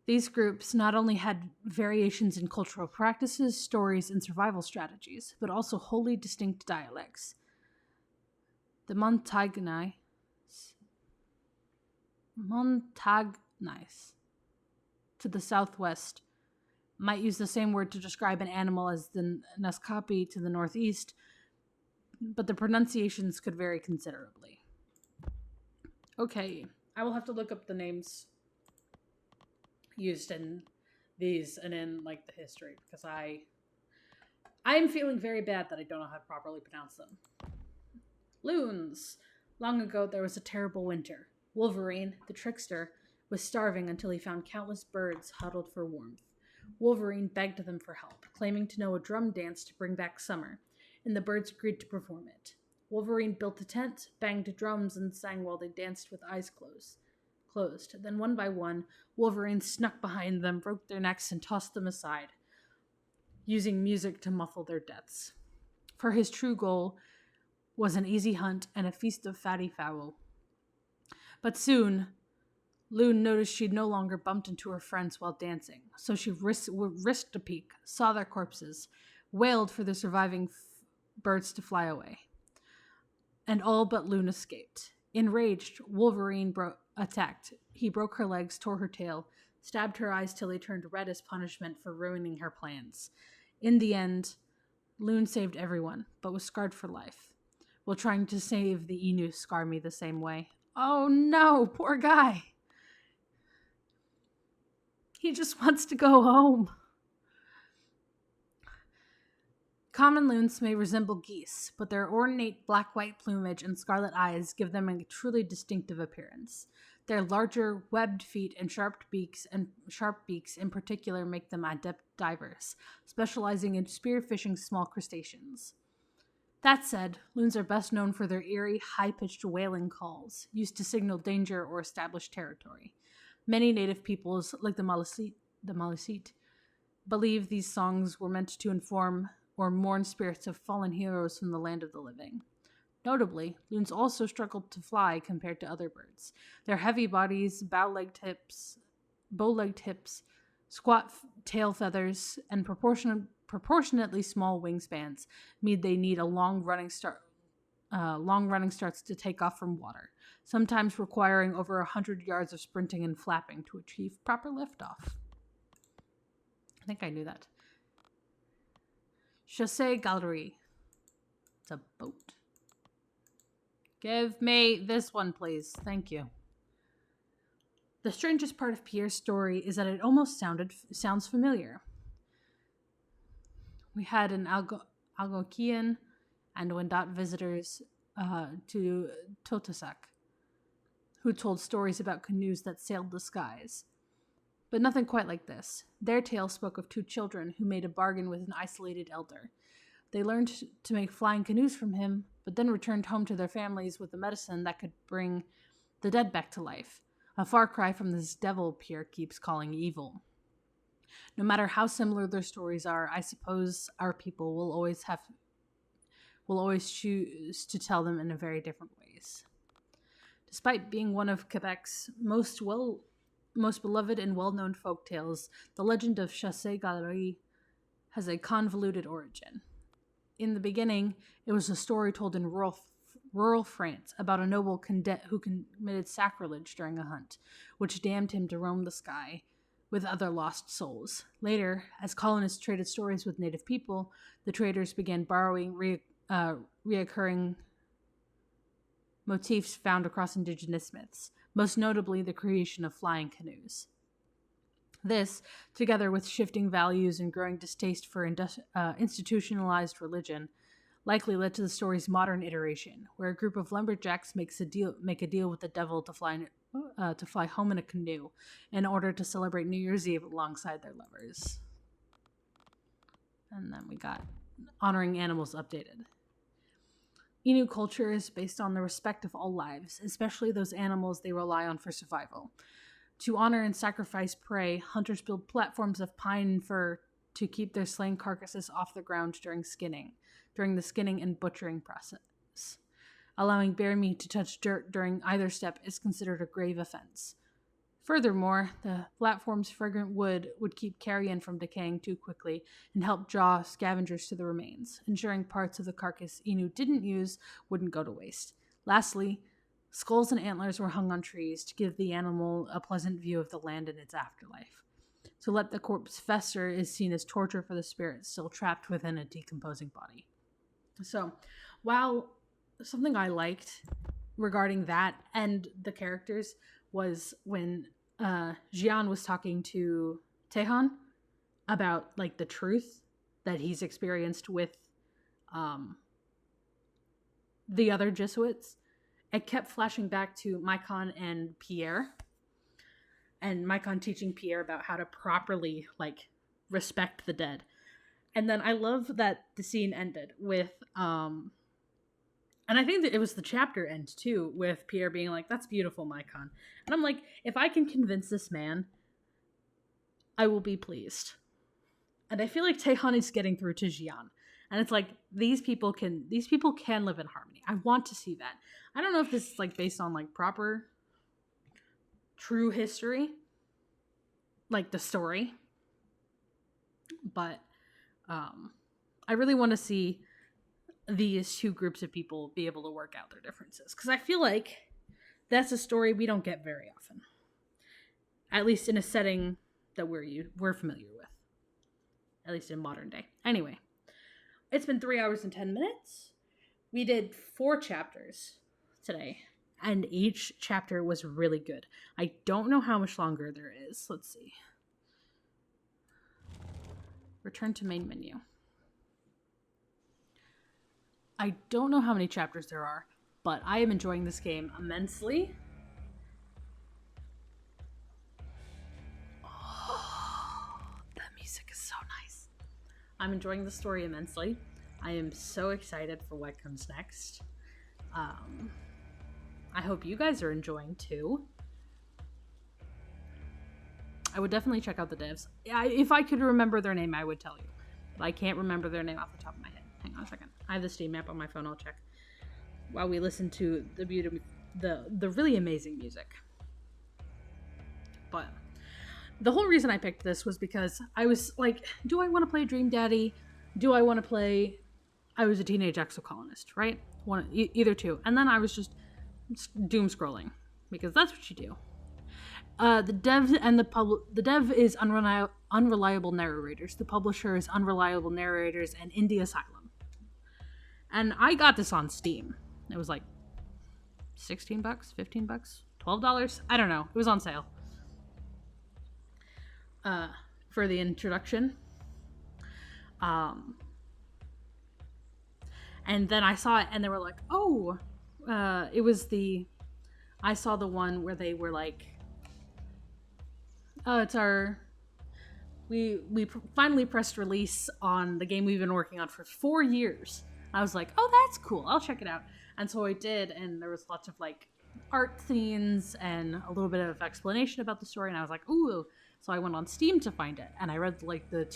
These groups not only had variations in cultural practices, stories, and survival strategies, but also wholly distinct dialects. The Montagnais to the southwest might use the same word to describe an animal as the Naskapi to the northeast, but the pronunciations could vary considerably. Okay, I will have to look up the names used in these and in the history, because I'm feeling very bad that I don't know how to properly pronounce them. Loons. Long ago there was a terrible winter. Wolverine, the trickster, was starving until he found countless birds huddled for warmth. Wolverine begged them for help, claiming to know a drum dance to bring back summer, and the birds agreed to perform it. Wolverine built a tent, banged drums, and sang while they danced with eyes closed. Then one by one, Wolverine snuck behind them, broke their necks, and tossed them aside, using music to muffle their deaths. For his true goal was an easy hunt and a feast of fatty fowl. But soon, Loon noticed she'd no longer bumped into her friends while dancing, so she risked a peek, saw their corpses, wailed for the surviving birds to fly away. And all but Loon escaped. Enraged, Wolverine attacked. He broke her legs, tore her tail, stabbed her eyes till they turned red as punishment for ruining her plans. In the end, Loon saved everyone, but was scarred for life. While trying to save the Inu scar me the same way. Oh no, poor guy. He just wants to go home. Common loons may resemble geese, but their ornate black-white plumage and scarlet eyes give them a truly distinctive appearance. Their larger, webbed feet and sharp beaks in particular make them adept divers, specializing in spearfishing small crustaceans. That said, loons are best known for their eerie, high-pitched wailing calls, used to signal danger or establish territory. Many native peoples, like the Maliseet, believe these songs were meant to inform or mourn spirits of fallen heroes from the land of the living. Notably, loons also struggled to fly compared to other birds. Their heavy bodies, bow-legged hips, squat tail feathers, and proportionately small wingspans mean they need a long running starts to take off from water, sometimes requiring over 100 yards of sprinting and flapping to achieve proper liftoff. I think I knew that. Chasse Galerie. It's a boat. Give me this one, please. Thank you. The strangest part of Pierre's story is that it almost sounds familiar. We had an Algonquian and Wendat visitors to Totasak, who told stories about canoes that sailed the skies. But nothing quite like this. Their tale spoke of two children who made a bargain with an isolated elder. They learned to make flying canoes from him, but then returned home to their families with a medicine that could bring the dead back to life. A far cry from this devil Pierre keeps calling evil. No matter how similar their stories are, I suppose our people will always choose to tell them in very different ways. Despite being one of Quebec's most beloved and well-known folk tales, the legend of Chasse Galerie has a convoluted origin. In the beginning, it was a story told in rural France about a noble who committed sacrilege during a hunt, which damned him to roam the sky with other lost souls. Later, as colonists traded stories with native people, the traders began borrowing reoccurring motifs found across indigenous myths, most notably the creation of flying canoes. This, together with shifting values and growing distaste for institutionalized religion, likely led to the story's modern iteration, where a group of lumberjacks make a deal with the devil to fly home in a canoe in order to celebrate New Year's Eve alongside their lovers. And then we got honoring animals updated. Innu culture is based on the respect of all lives, especially those animals they rely on for survival. To honor and sacrifice prey, hunters build platforms of pine and fir to keep their slain carcasses off the ground during the skinning and butchering process. Allowing bear meat to touch dirt during either step is considered a grave offense. Furthermore, the platform's fragrant wood would keep carrion from decaying too quickly and help draw scavengers to the remains, ensuring parts of the carcass Innu didn't use wouldn't go to waste. Lastly, skulls and antlers were hung on trees to give the animal a pleasant view of the land and its afterlife. To let the corpse fester is seen as torture for the spirit still trapped within a decomposing body. So, while something I liked regarding that and the characters was when Jian was talking to Tehan about like the truth that he's experienced with the other Jesuits. It kept flashing back to Maikon and Pierre, and Maikon teaching Pierre about how to properly like respect the dead. And then I love that the scene ended with and I think that it was the chapter end too, with Pierre being like, "That's beautiful, Maikon." And I'm like, if I can convince this man, I will be pleased. And I feel like Tehan is getting through to Jian. And it's like, these people can live in harmony. I want to see that. I don't know if this is like based on like proper true history, like the story. But I really want to see these two groups of people be able to work out their differences, because I feel like that's a story we don't get very often. at least in a setting that we're familiar with, at least in modern day. Anyway, it's been 3 hours and 10 minutes. We did 4 chapters today, and each chapter was really good. I don't know how much longer there is. Let's see. Return to main menu. I don't know how many chapters there are, but I am enjoying this game immensely. Oh, that music is so nice. I'm enjoying the story immensely. I am so excited for what comes next. I hope you guys are enjoying too. I would definitely check out the devs. If I could remember their name, I would tell you. But I can't remember their name off the top of my head. Hang on a second. I have the Steam app on my phone. I'll check while we listen to the really amazing music. But the whole reason I picked this was because I was like, do I want to play Dream Daddy? Do I want to play I Was a Teenage Exocolonist, right? Either two. And then I was just doom scrolling, because that's what you do. The dev is Unreliable Narrators. The publisher is Unreliable Narrators and Indie Asylum. And I got this on Steam. It was like $16, $15, $12. I don't know. It was on sale. For the introduction. And then I saw it and they were like, oh, I saw the one where they were like, we finally pressed release on the game we've been working on for 4 years. I was like, oh, that's cool. I'll check it out. And so I did, and there was lots of like art scenes and a little bit of explanation about the story. And I was like, ooh. So I went on Steam to find it, and I read like the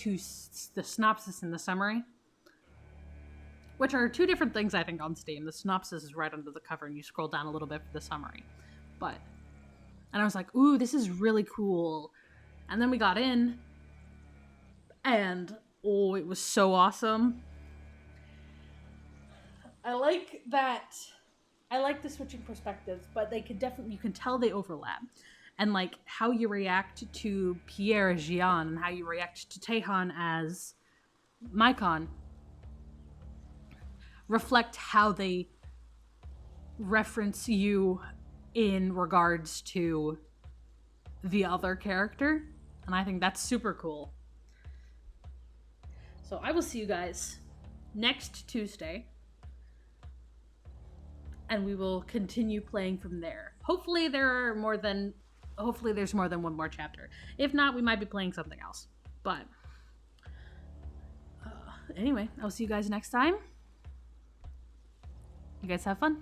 synopsis and the summary, which are 2 different things I think on Steam. The synopsis is right under the cover, and you scroll down a little bit for the summary. And I was like, ooh, this is really cool. And then we got in, and oh, it was so awesome. I like the switching perspectives, but you can tell they overlap. And like how you react to Pierre as Jian and how you react to Taehan as Maikon reflect how they reference you in regards to the other character. And I think that's super cool. So I will see you guys next Tuesday. And we will continue playing from there. Hopefully there's more than one more chapter. If not, we might be playing something else. But anyway, I'll see you guys next time. You guys have fun.